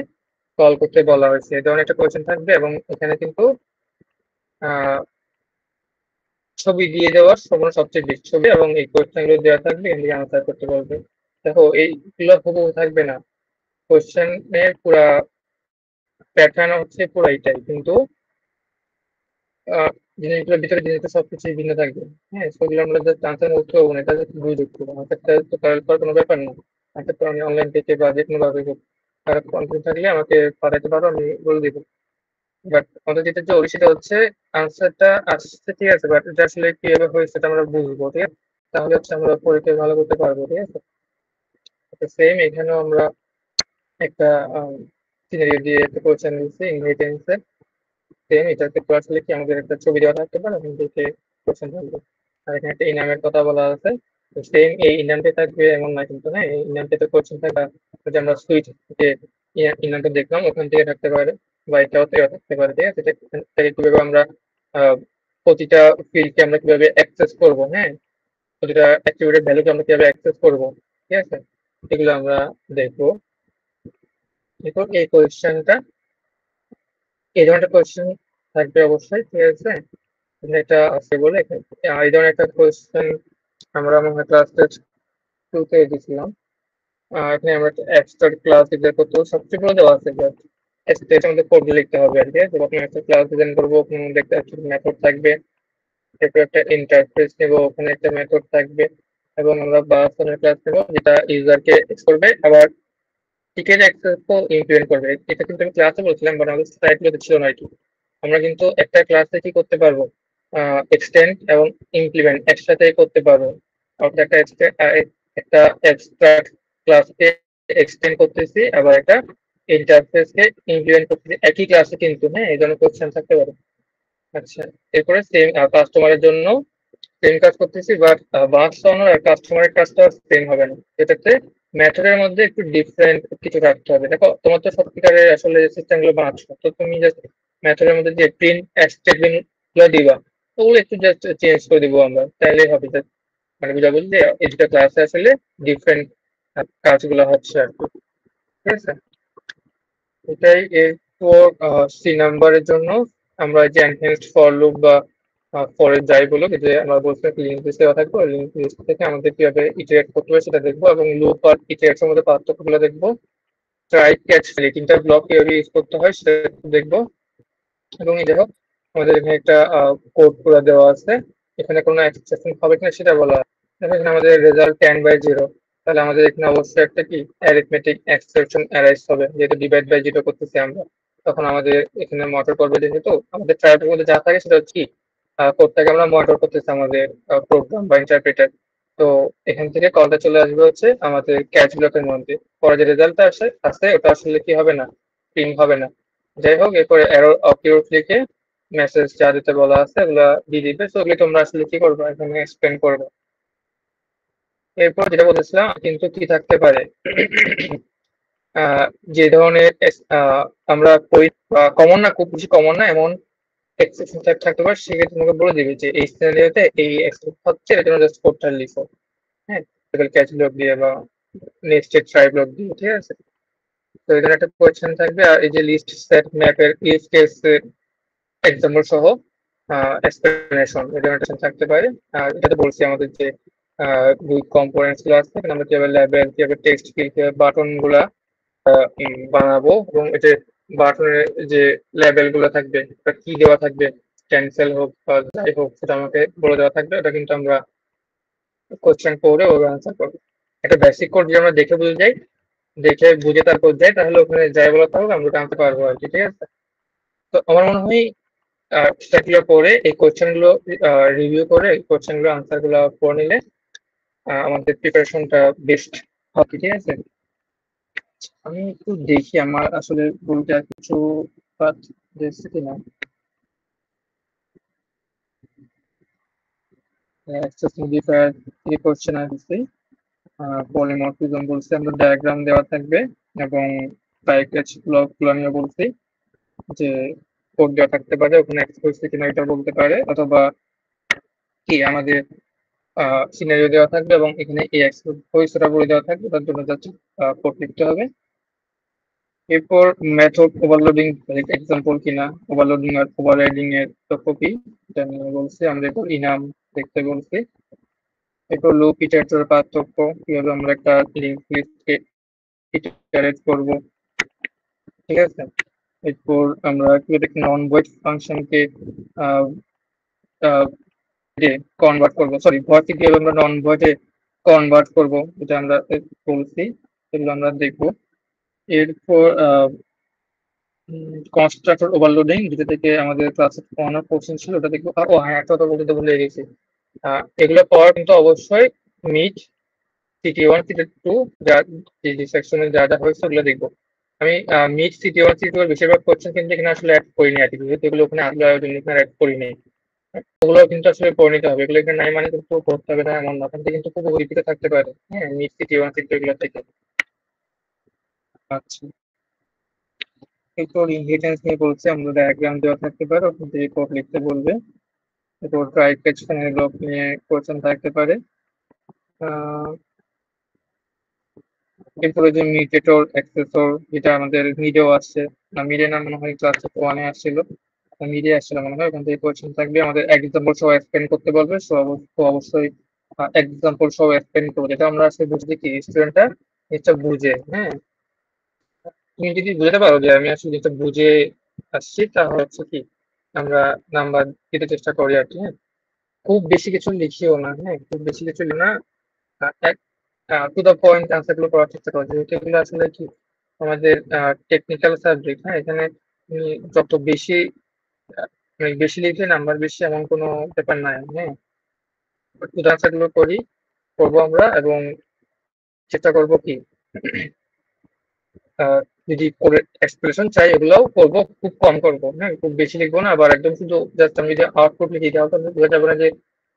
Speaker 1: কল করতে বলা হয়েছে, এই ধরনের একটা কোয়েশ্চেন থাকবে এবং এখানে কিন্তু ছবি দিয়ে দেওয়ার সম্ভাবনা সবচেয়ে বেশি, ছবি এবং এই কোয়েশ্চেন গুলো দেওয়া থাকবে, এখান থেকে আনসার করতে পারবে। দেখো এইগুলো হুবহু থাকবে না, কোয়েশ্চেনের পুরা প্যাটার্ন হচ্ছে পুরো এইটাই, কিন্তু জিনিসগুলোর ভিতরে জিনিসটা সবকিছু ভিন্ন থাকবে। হ্যাঁ, সেগুলো আমরা জাস্ট আনসার করতে পারবো না, এটা জাস্ট বুঝে দেখতে পারবো, আনসারটা তো কারেক্ট করার কোনো ব্যাপার না, আনসার তো আমি অনলাইন থেকে বা যে কোনো ভাবে হোক কারেক্ট কনফিউজ থাকলে আমাকে পাঠাতে পারো, আমি বলে দেবো। বাট আমাদের যেটা জরুরি সেটা হচ্ছে আনসারটা আসছে, ঠিক আছে, বাট এটা আসলে কিভাবে হয়েছে সেটা আমরা বুঝবো, ঠিক আছে? তাহলে হচ্ছে আমরা পরীক্ষায় ভালো করতে পারবো, ঠিক আছে? সেম এখানেও আমরা একটা সিনারিও দিয়ে একটা কোয়েশ্চেন দিচ্ছি ইনহেরিটেন্সের, সেম এটাকে তো আসলে কি আমাদের একটা ছবি দেওয়া থাকতে পারে, আমি দেখে কোয়েশ্চেন থাকবে। আর এখানে একটা ইনামের কথা বলা আছে, তো সেম এই ইনামটা থাকবে এমন না কিন্তু, হ্যাঁ এই ইনামটা তো কোয়েশ্চেন থাকবে, যে আমরা সুইচ যে ইনামটা দেখলাম ওখান থেকে থাকতে পারে বা এটাও থেকে থাকতে পারে, ঠিক আছে? এটা কিভাবে আমরা প্রতিটা ফিল্ডকে আমরা কিভাবে অ্যাক্সেস করবো, হ্যাঁ প্রতিটা অ্যাক্টিভিটির ভ্যালুকে আমরা কিভাবে অ্যাক্সেস করবো, ঠিক আছে? এগুলো আমরা দেখবো। দেখো এই কোয়েশ্চেনটা এই ধরনের কোয়েশ্চেন থাকবে অবশ্যই, ঠিক আছে? এটা আছে বলে এই ধরনের একটা কোয়েশ্চেন আমরা মনে হয় ক্লাস টেস্ট 2-তে দিয়েছিলাম। এখানে আমরা এক্সট্রা ক্লাস ডিজাইন করতে সবচেয়ে বড় দেওয়া আছে, এর মধ্যে কোড লিখতে হবে আর কি, প্রথমে একটা ক্লাস ডিজাইন করবো, ওখানে দেখতে একটা মেথড থাকবে, এরপর একটা ইন্টারফেস নেবো, ওখানে একটা মেথড থাকবে এবং আমরা বাসনের ক্লাস নেবো যেটা ইউজারকে করবে, আবার টিকেট অ্যাক্সেস ইমপ্লিমেন্ট করবে। এটা কিন্তু আমি ক্লাসে বলছিলাম বাট আমাদের স্লাইডগুলোতে ছিল না আর কি। আমরা কিন্তু একটা ক্লাসে কি করতে পারবো, এক্সটেন্ড এবং ইমপ্লিমেন্ট একসাথে করতে পারবো। অর্থাৎ একটা এক্সট্রাক্ট ক্লাসকে এক্সটেন্ড করতেছি, আবার একটা ইন্টারফেসকে ইমপ্লিমেন্ট করতেছি একই ক্লাসে কিন্তু, হ্যাঁ এই ধরনের কোয়েশ্চেন থাকতে পারে। আচ্ছা, এরপরে সেম কাস্টমারের জন্য সেম কাজ করতেছি, বাট বাস ওনার আর কাস্টমারের কাজটা সেম হবে না, এটাতে মেথডের মধ্যে একটু ডিফারেন্ট কিছু রাখতে হবে। দেখো তোমার তো সত্যিকারের আসলে সিস্টেম গুলো বানাচ্ছো, তো তুমি জাস্ট মেথডের মধ্যে যে প্রিন্ট স্টেটমেন্ট গুলো দিবা ওগুলো একটু জাস্ট চেঞ্জ করে দিব আমরা, তাহলেই হবে। মানে বুঝাবুঝি যে এই দুটো ক্লাসে আসলে ডিফারেন্ট কাজগুলো হচ্ছে আর কি। ঠিক আছে, এটাই। এরপর সি নাম্বারের জন্য আমরা যে এনহ্যান্সড ফর লুপ বা ফরে যাই বলো, যে আমরা বলছি লিঙ্ক লিস্ট দেওয়া থাকবো, লিঙ্ক লিস্ট থেকে আমাদের কিভাবে ইটারেট করতে হবে সেটা দেখবো, এবং লুপ আর ইটারেটসের মধ্যে পার্থক্যগুলো দেখবো। ট্রাই ক্যাচ ফেল এই তিনটা ব্লক কিভাবে ইউজ করতে হয় সেটা দেখবো। এবং এই দেখো আমাদের এখানে একটা কোড পুরো দেওয়া আছে, এখানে কোনো এক্সেপশন হবে কিনা সেটা বলা আছে। দেখো এখানে আমাদের রেজাল্ট 10/0, তাহলে আমাদের এখানে অবশ্যই একটা কি অ্যারিথমেটিক এক্সেপশন অ্যারাইজ হবে, যেহেতু ডিভাইড বাই 0 করতেছি আমরা। তখন আমাদের এখানে মডেল করবে, যেহেতু আমাদের ট্রাইবের মধ্যে যা থাকে সেটা হচ্ছে কি কোডটাকে আমরা মডেল করতেছি আমাদের প্রোগ্রাম বা ইন্টারপ্রেটার। তো এখান থেকে কলটা চলে আসবে হচ্ছে আমাদের ক্যাচ ব্লকের মধ্যে, পরে যে রেজাল্টটা আসে ওটা আসলে কি হবে না, প্রিন্ট হবে না। যাই হোক, এরপরে অ্যারো অকিউট লিখে মেসেজ যা দিতে বলা আছে ওগুলা দিয়ে দিবে। তো ওগুলি তোমরা আসলে কি করবে, এখানে এক্সপ্লেন করবে। এরপর যেটা বলেছিলাম কিন্তু কি থাকতে পারে, যে ধরনের আমরা কমন না, খুব বেশি কমন না এমন এক্সেপশন থাকতে পারে, সেক্ষেত্রে তোমাকে বলে দিবে যে এই সিনারিওতে এই এক্সেপশন হচ্ছে, এর জন্য জাস্ট কোডটা লিখো। হ্যাঁ, ক্যাচ ব্লক দিয়ে বা নেক্সটেড ট্রাই ব্লক দিয়ে। ঠিক আছে, তো এখানে একটা কোয়েশ্চেন থাকবে, আর এই যে লিস্ট সেট ম্যাপের ইউজ কেস এক্সাম্পল সহ এক্সপ্লেনেশন এই ধরনের থাকতে পারে। আর এটাতে বলছি আমাদের যে দুই কম্পোনেন্টস গুলো আছে, আমরা কিভাবে লেবেল, কিভাবে টেক্সট ফিল, কিভাবে বাটন গুলা বানাবো, এবং এই যে বাটনের যে লেবেল গুলো থাকবে কি দেওয়া থাকবে, ক্যান্সেল হোক বা যাই হোক সেটা আমাকে বলে দেওয়া থাকবে। এটা কিন্তু আমরা কোশ্চেন পড়ে ওর আনসার করবো। একটা বেসিক কোড যদি আমরা দেখে বুঝে যাই, দেখে বুঝে তারপর যাই, তাহলে ওখানে যাই বলা থাকবে আমরা আনতে পারবো আর কি। ঠিক আছে, তো আমার মনে হয় সেগুলো পরে এই কোশ্চেন গুলো রিভিউ করে কোশ্চেন গুলো আনসার গুলো পড়ে নিলে আমাদের প্রিপারেশনটা বেস্ট হবে। ঠিক আছে, আমি একটু দেখি আমার আসলে বলতে আর কিছু বাদ দিয়েছে কিনা। অ্যাক্সেস মডিফায়ার এই কোশ্চেন আসছে, পলিমরফিজম বলছি, আমরা ডায়াগ্রাম দেওয়া থাকবে, এবং প্যাকেজ ব্লকগুলো নিয়ে বলছি যে কোড দেওয়া থাকতে পারে, ওখানে এক্সপোজ কিনা এটা বলতে পারে, অথবা কি আমাদের সিনারিও দেওয়া থাকবে এবং এখানে এই এক্সপোজটা বলে দেওয়া থাকবে, তার জন্য জাস্ট কোড লিখতে হবে। এরপর মেথড ওভারলোডিং এক্সাম্পল কিনা, ওভারলোডিং আর ওভাররাইডিং এর তথ্য কি এটা নিয়ে বলছি, আমরা এরপর ইনাম দেখতে বলছি। এরপর লুপ ইটারেটরের পার্থক্য, কিভাবে আমরা একটা লিঙ্ক লিস্টকে ইটারেট করব। ঠিক আছে, এরপর আমরা কিভাবে নন ভয়েড ফাংশনকে কনভার্ট করবো, সরি ভয়েড থেকে কিভাবে আমরা নন ভয়েডে কনভার্ট করব, এটা আমরা বলছি, এগুলো আমরা দেখবো। এরপর কনস্ট্রাক্টর ওভারলোডিং, যেটা থেকে আমাদের ক্লাসে পড়ানো কোশ্চেন ছিল ওটা দেখবো। ও হ্যাঁ, একটা কথা বলতে ভুলে গেছি, এগুলো পাওয়ার কিন্তু অবশ্যই মিট CT1 CT2 যা যে সেকশনে যা যা হয়েছে ওগুলো দেখবো। আমি মিট CT1 CT2 এর বেশিরভাগ কোশ্চেন কিন্তু এখানে আসলে অ্যাড করিনি আর কি, যেহেতু এগুলো ওখানে আসলে এখানে অ্যাড করিনি। ওগুলো কিন্তু আসলে পড়ে নিতে হবে, এগুলো এখানে নাই মানে কিন্তু পড়তে হবে না এমন না, ওখান থেকে কিন্তু খুব রিপিটে থাকতে পারে। হ্যাঁ, মিট CT1 CT2 এগুলো থেকে। আচ্ছা, এরপর ইনহেরিটেন্স নিয়ে বলছে, আমরা ডায়াগ্রাম দেওয়া থাকতে পারে, ওখান থেকে কোড লিখতে বলবে। এরপর ট্রাই ক্যাচ ব্লক নিয়ে কোশ্চেন থাকতে পারে। এরপরে যে মিউটেটর অ্যাক্সেসর, যেটা আমাদের মিডেও আসছে, না মিডে না মনে হয় ক্লাস 1-এ আসছিল, মিডে আসছিল মনে হয়, ওখান থেকে কোশ্চেন থাকবে, আমাদের এক্সাম্পল সহ এক্সপ্লেন করতে বলবে। সো অবশ্যই এক্সাম্পল সহ এক্সপ্লেন করবো, যেটা আমরা আসলে বুঝতে কি স্টুডেন্টটা এটা বুঝে। হ্যাঁ, তুমি যদি বুঝতে পারো যে আমি আসলে যেটা বুঝে আসছি, তাহলে হচ্ছে কি আমরা নাম্বার দিতে চেষ্টা করি আর কি। হ্যাঁ, খুব বেশি কিছু লিখিও না, হ্যাঁ খুব বেশি কিছু লিখো না, টু দ্য পয়েন্ট আনসার গুলো করার চেষ্টা করো, যেহেতু এগুলো আসলে কি আমাদের টেকনিক্যাল সাবজেক্ট। হ্যাঁ, এখানে তুমি যত বেশি বেশি লিখে নাম্বার বেশি এমন কোনো ব্যাপার নাই। হ্যাঁ, টু দ্য আনসার গুলো করবো আমরা, এবং চেষ্টা করবো কি যদি করে এক্সপ্রেশন চাই এগুলোও করবো, খুব কম করবো। হ্যাঁ, খুব বেশি লিখবো না, আবার একদম শুধু জাস্ট আমি যদি আউটপুট লিখি তাহলে বোঝা যাবে না যে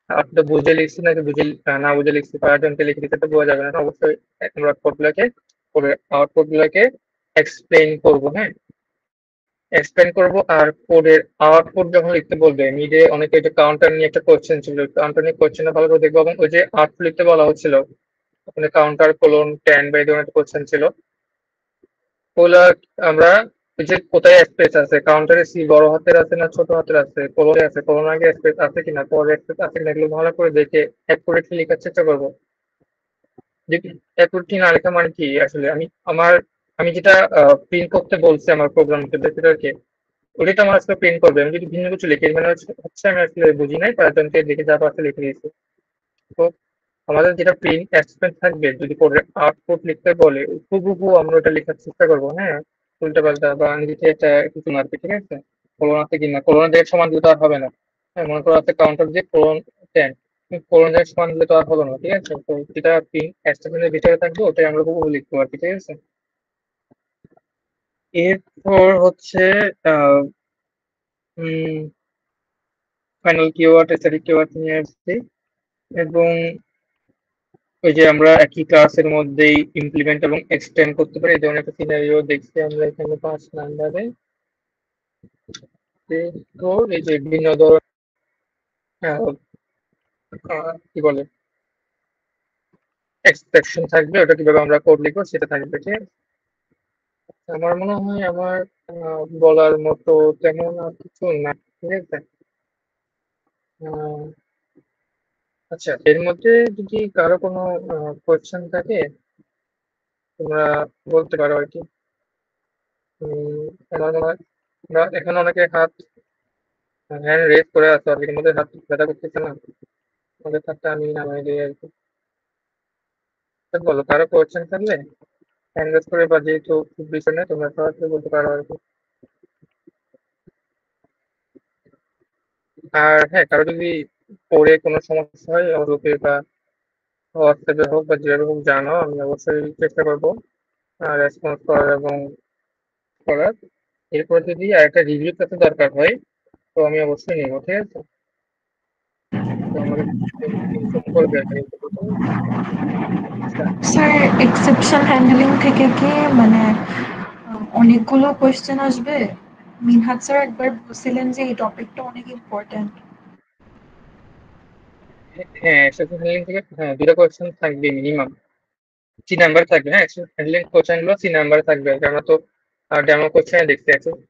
Speaker 1: আপনি বুঝে লিখছি নাকি বুঝে না বুঝে লিখছি, প্যারাগ্রাফে লিখে দিতে তো বোঝা যাবে না। অবশ্যই আমরা কোডগুলোকে করে আউটপুট গুলোকে এক্সপ্লেইন করবো। হ্যাঁ, এক্সপ্লেন করব আর কোডের আউটপুট যখন লিখতে বলবে মিডে অনেকে এটা কাউন্টার নিয়ে একটা কোশ্চেন ছিল কাউন্টার নিয়ে কোশ্চেনটা ভালো করে দেখবো এবং ওই যে আউটপুট লিখতে বলা হচ্ছিল ওখানে কাউন্টার কোলন 10 বা এই ধরনের কোশ্চেন ছিল ওগুলা আমরা ওই যে কোথায় স্পেস আছে কাউন্টারে সি বড় হাতের আছে না ছোট হাতের আছে কোলনে আছে কোলন আগে স্পেস আছে কিনা পরে স্পেস আছে কিনা এগুলো ভালো করে দেখে অ্যাকুরেটলি লেখার চেষ্টা করবো যে অ্যাকুরেটলি না লেখা মানে কি আসলে আমি যেটা প্রিন্ট করতে বলছি আমার প্রোগ্রামকে বেসিক্যালি ওটা আমার আসলে প্রিন্ট করবে আমি যদি ভিন্ন কিছু লিখি মানে হচ্ছে আমি আসলে বুঝি নাই তার জন্য দেখে যা পারছে লিখে দিয়েছি তো আমাদের যেটা প্রিন্ট স্টেটমেন্ট থাকবে যদি পরে আউটপুট লিখতে বলে হুবহু আমরা ওটা লেখার চেষ্টা করবো হ্যাঁ উল্টা পাল্টা বা নিজে এটা কিছু মারবে ঠিক আছে কোলন আছে কিনা কোলনের জায়গায় সমান দিলে তো আর হবে না হ্যাঁ মনে করো আছে কাউন্টার দিয়ে কোলন 10 কোলন জায়গায় সমান দিলে তো আর হলো না ঠিক আছে তো যেটা প্রিন্ট স্টেটমেন্টের ভিতরে থাকবে ওটাই আমরা হুবহু লিখবো আর কি ঠিক আছে এরপর হচ্ছে আহ ফাইনাল কিওয়ার্ড স্ট্যাটিক কিওয়ার্ড নিয়ে আসছি এবং ওই যে আমরা একই ক্লাসের মধ্যেই ইমপ্লিমেন্ট এবং এক্সটেন্ড করতে পারি এই ধরনের একটা সিনারিও দেখছি আমরা এখানে 5 নাম্বারে তো এই যে বিভিন্ন ধরনের কি বলে এক্সপ্রেশন থাকবে ওটা কিভাবে আমরা কোড লিখবো সেটা থাকবে ঠিক আছে আমার মনে হয় আমার বলার মতো তেমন আর কিছু না ঠিক আছে আচ্ছা এর মধ্যে যদি কারো কোনো কোয়েশ্চেন থাকে তোমরা বলতে পারো আর কি আমার মনে হয় এখানে অনেকে হাত হ্যান্ড রেজ করে আছে আর এর মধ্যে হাত ব্যথা করতেছে না ওদের হাতটা আমি নামাই দিই আর কি বলো কারো কোয়েশ্চেন থাকলে হ্যান্ড রেজ করে বা যেহেতু খুব বিষয় নেই তোমরা সরাসরি বলতে পারো আর কি আর হ্যাঁ কারো যদি পড়ে কোনো সমস্যা হয় গ্রুপে বা হোয়াটসঅ্যাপে হোক বা যেভাবে হোক জানো আমি অবশ্যই চেষ্টা করবো রেসপন্স করার এবং করার এরপর যদি আরেকটা রিভিউ করতে দরকার হয় তো আমি অবশ্যই নেবো ঠিক আছে তো আমাকে ইনফর্ম করবে আর কি
Speaker 2: স্যার এক্সেপশন হ্যান্ডলিং থেকে কি মানে অনেকগুলো কোয়েশ্চেন আসবে মিনহাজ স্যার একবার বলছিলেন যে এই টপিকটা অনেক ইম্পর্ট্যান্ট
Speaker 1: হ্যাঁ এক্সেপশন হ্যান্ডলিং থেকে হ্যাঁ দুটো কোয়েশ্চেন থাকবে মিনিমাম সি নাম্বার থাকবে হ্যাঁ এক্সেপশন হ্যান্ডলিং কোয়েশ্চেন গুলো সি নাম্বারে থাকবে আর কি। আমরা তো ডেমো কোয়েশ্চেনে দেখছি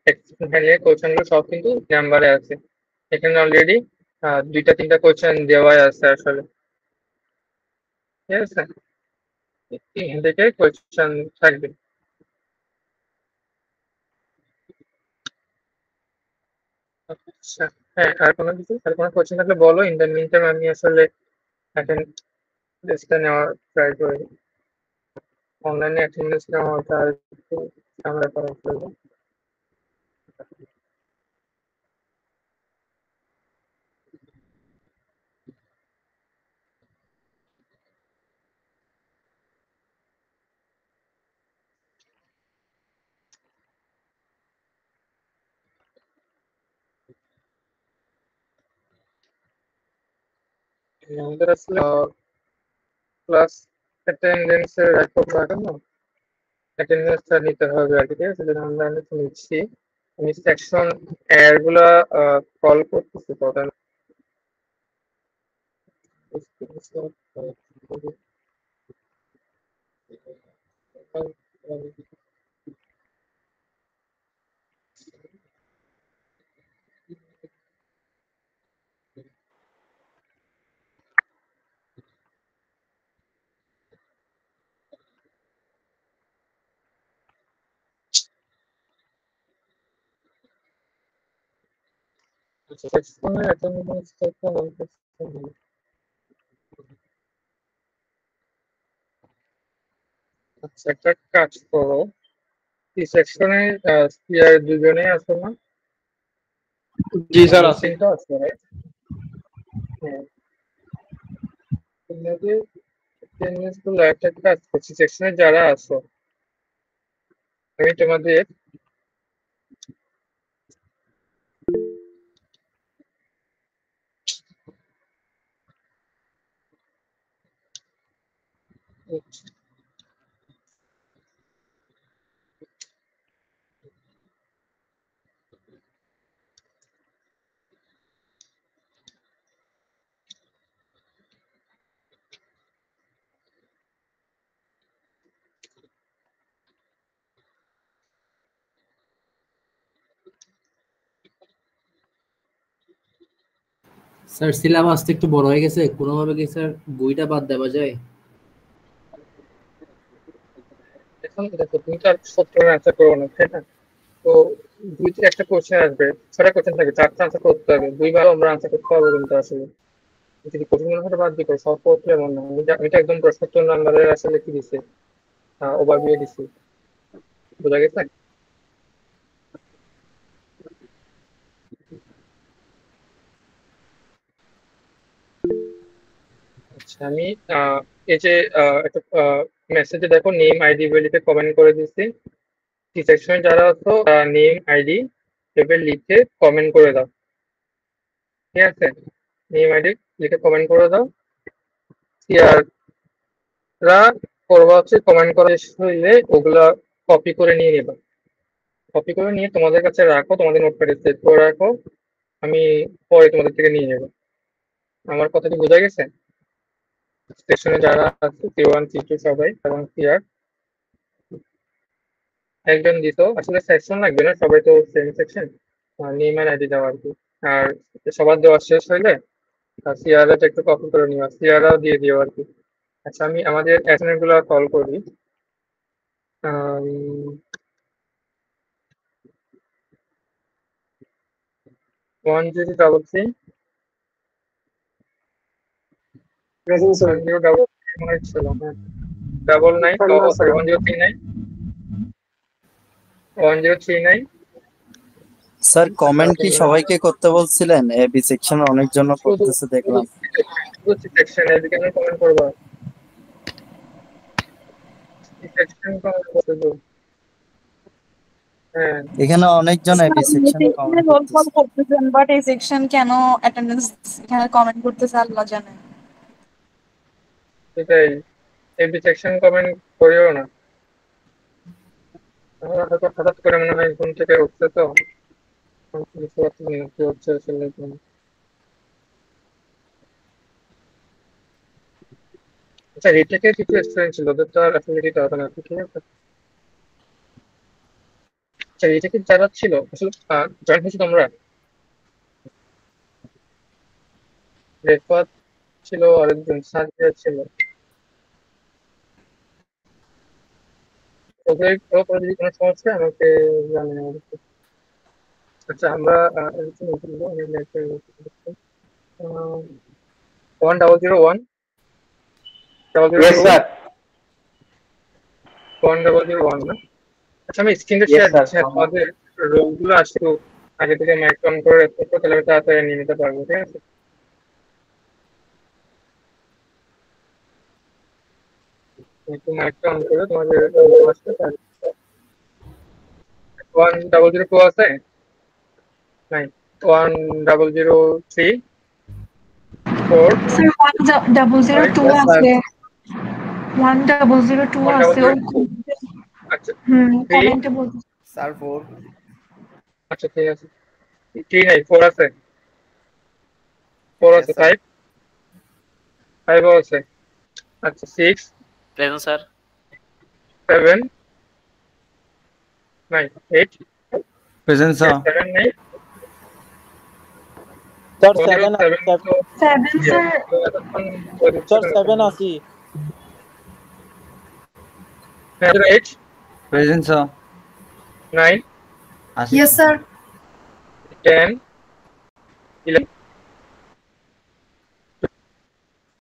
Speaker 1: এক্সেপশন হ্যান্ডলিং কোয়েশ্চেন গুলো সব কিন্তু নাম্বারে আছে এখানে অলরেডি দুইটা তিনটা কোয়েশ্চেন দেওয়াই আছে আসলে ঠিক আছে এখান থেকে কোয়েশ্চেন থাকবে আচ্ছা হ্যাঁ আর কোনো কিছু আর কোনো কোয়েশ্চেন থাকলে বলো ইন দ্য মিন টাইম আমি আসলে অ্যাটেন্ডেন্সটা নেওয়ার ট্রাই করি অনলাইনে অ্যাটেন্ডেন্স নেওয়াটা একটু ঝামেলা করা ফেলবো আমাদের আসলে ক্লাস অ্যাটেন্ডেন্সের রেকর্ড লাগানো অ্যাটেন্ডেন্সটা নিতে হবে আর কি ঠিক আছে যেটা আমরা নিচ্ছি আমি সেকশন এর গুলা কল করতেছি টোটাল সেকশনের অ্যাটেন্ডেন্সটা আচ্ছা একটা কাজ করো এই সেকশনে সিআর দুজনেই আছে না
Speaker 15: জি স্যার আছে
Speaker 1: তিনটা আছে right? হ্যাঁ তোমাদের অ্যাটেন্ডেন্স গুলো একটা কাজ করছি সেকশনে যারা আছো আমি তোমাদের
Speaker 9: স্যার সিলেবাস তো একটু বড় হয়ে গেছে, কোনোভাবে কি স্যার বইটা বাদ দেওয়া যায়?
Speaker 1: এখন দেখো তুমি তো আর 70 আনসার করো না, তাই না? তো 2 থেকে একটা কোশ্চেন আসবে, 6টা কোশ্চেন থাকবে, 4টা আনসার করতে হবে, 2 বার আমরা আনসার করতে পারবো কিন্তু আসলে যদি কঠিন মনে হয় বাদ দিয়ে করো, সব করতে এমন না। আমি তো একদম 70 নাম্বারের আসলে কি দিছি, ওভারভিউ দিছি, বোঝা গেছে? আচ্ছা আমি এই যে একটা মেসেজে দেখো নেম আইডি লিখে কমেন্ট করে দিচ্ছি। সি সেকশনে যারা আছো নেম আইডি ভেবে লিখে কমেন্ট করে দাও, ঠিক আছে? নেম আইডি লিখে কমেন্ট করে দাও। সিআররা করবা হচ্ছে কমেন্ট করা শেষ হইলে ওগুলা কপি করে নিয়ে নেবা, কপি করে নিয়ে তোমাদের কাছে রাখো, তোমাদের নোটপ্যাডে সেভ করে রাখো, আমি পরে তোমাদের থেকে নিয়ে নেবো। আমার কথা কি বোঝা গেছে? স্টেশনে যারা আছে C1 C2 সবাই এবং সিআর একজন দিত, আসলে সেকশন লাগবে না, সবাই তো সেম সেকশন, নেম আর আইডি দাও আর কি। আর সবার দেওয়া শেষ হইলে সিআররা একটু কপি করে নিও, সিআররাও দিয়ে দিও আর কি। আচ্ছা আমি আমাদের অ্যাসাইনমেন্ট গুলো কল করি। 1033 1033 ছিল, হ্যাঁ 1039
Speaker 4: স্যার কমেন্ট কি সবাইকে করতে বলছিলেন? এ বি সেকশন অনেক জন করতেছে দেখলাম।
Speaker 1: সেকশন এদিকে কমেন্ট করবা, সেকশন কমেন্ট করতে দাও। হ্যাঁ
Speaker 4: এখানে অনেকজন A B section comment
Speaker 2: roll call
Speaker 4: করতেছে।
Speaker 2: করতেছেন, বাট এই সেকশন কেন অ্যাটেন্ডেন্স এখানে কমেন্ট করতেছে আল্লাহ জানে।
Speaker 1: সেটাই, এবি সেকশন কমেন্ট করিও না, আমার হয়তো হঠাৎ করে মনে হয় ঘুম থেকে উঠছে তো বুঝতে পারছি না কি হচ্ছে আসলে। আচ্ছা রিটেকের কিছু স্টুডেন্ট ছিল, ওদের তো আর আসলে দিতে হবে না, ঠিক আছে? আচ্ছা রিটেকের যারা ছিল আসলে জয়েন হয়েছে তোমরা? রেফাত ছিল, আরেকজন সাজিয়া ছিল, ওদের ওপরে যদি কোনো সমস্যা আমাকে জানাই অবশ্যই। আচ্ছা আমরা 1001
Speaker 5: Yes, sir.
Speaker 1: 1001 না? আচ্ছা আমি স্ক্রিনটা
Speaker 5: Yes,
Speaker 1: শেয়ার
Speaker 5: sir.
Speaker 1: দিচ্ছি, তোমাদের রোলগুলো আসছে তো আগে থেকে মাইক অন করে রাখতে, তাহলে আমি তাড়াতাড়ি নিয়ে নিতে পারবো, ঠিক আছে? একটু মাইকটা অন করে তোমাদের আসতে 1002 আছে, নাই 1003 4
Speaker 2: স্যার 1002 আছে, 1002 আছে।
Speaker 1: আচ্ছা
Speaker 2: কমেন্টে বলতে
Speaker 1: স্যার 4, আচ্ছা ঠিক আছে। 3 নাই 4 আছে, 4 আছে, 5 আছে, আচ্ছা 6
Speaker 17: প্রেজেন্ট স্যার,
Speaker 1: 7 নাই, 8
Speaker 13: প্রেজেন্ট স্যার,
Speaker 1: 7 নাই
Speaker 15: স্যার 7 আছে,
Speaker 2: 7 স্যার,
Speaker 15: স্যার 7 আছে,
Speaker 1: 8
Speaker 13: প্রেজেন্ট স্যার,
Speaker 1: 9
Speaker 16: Yes, sir.
Speaker 1: 10 11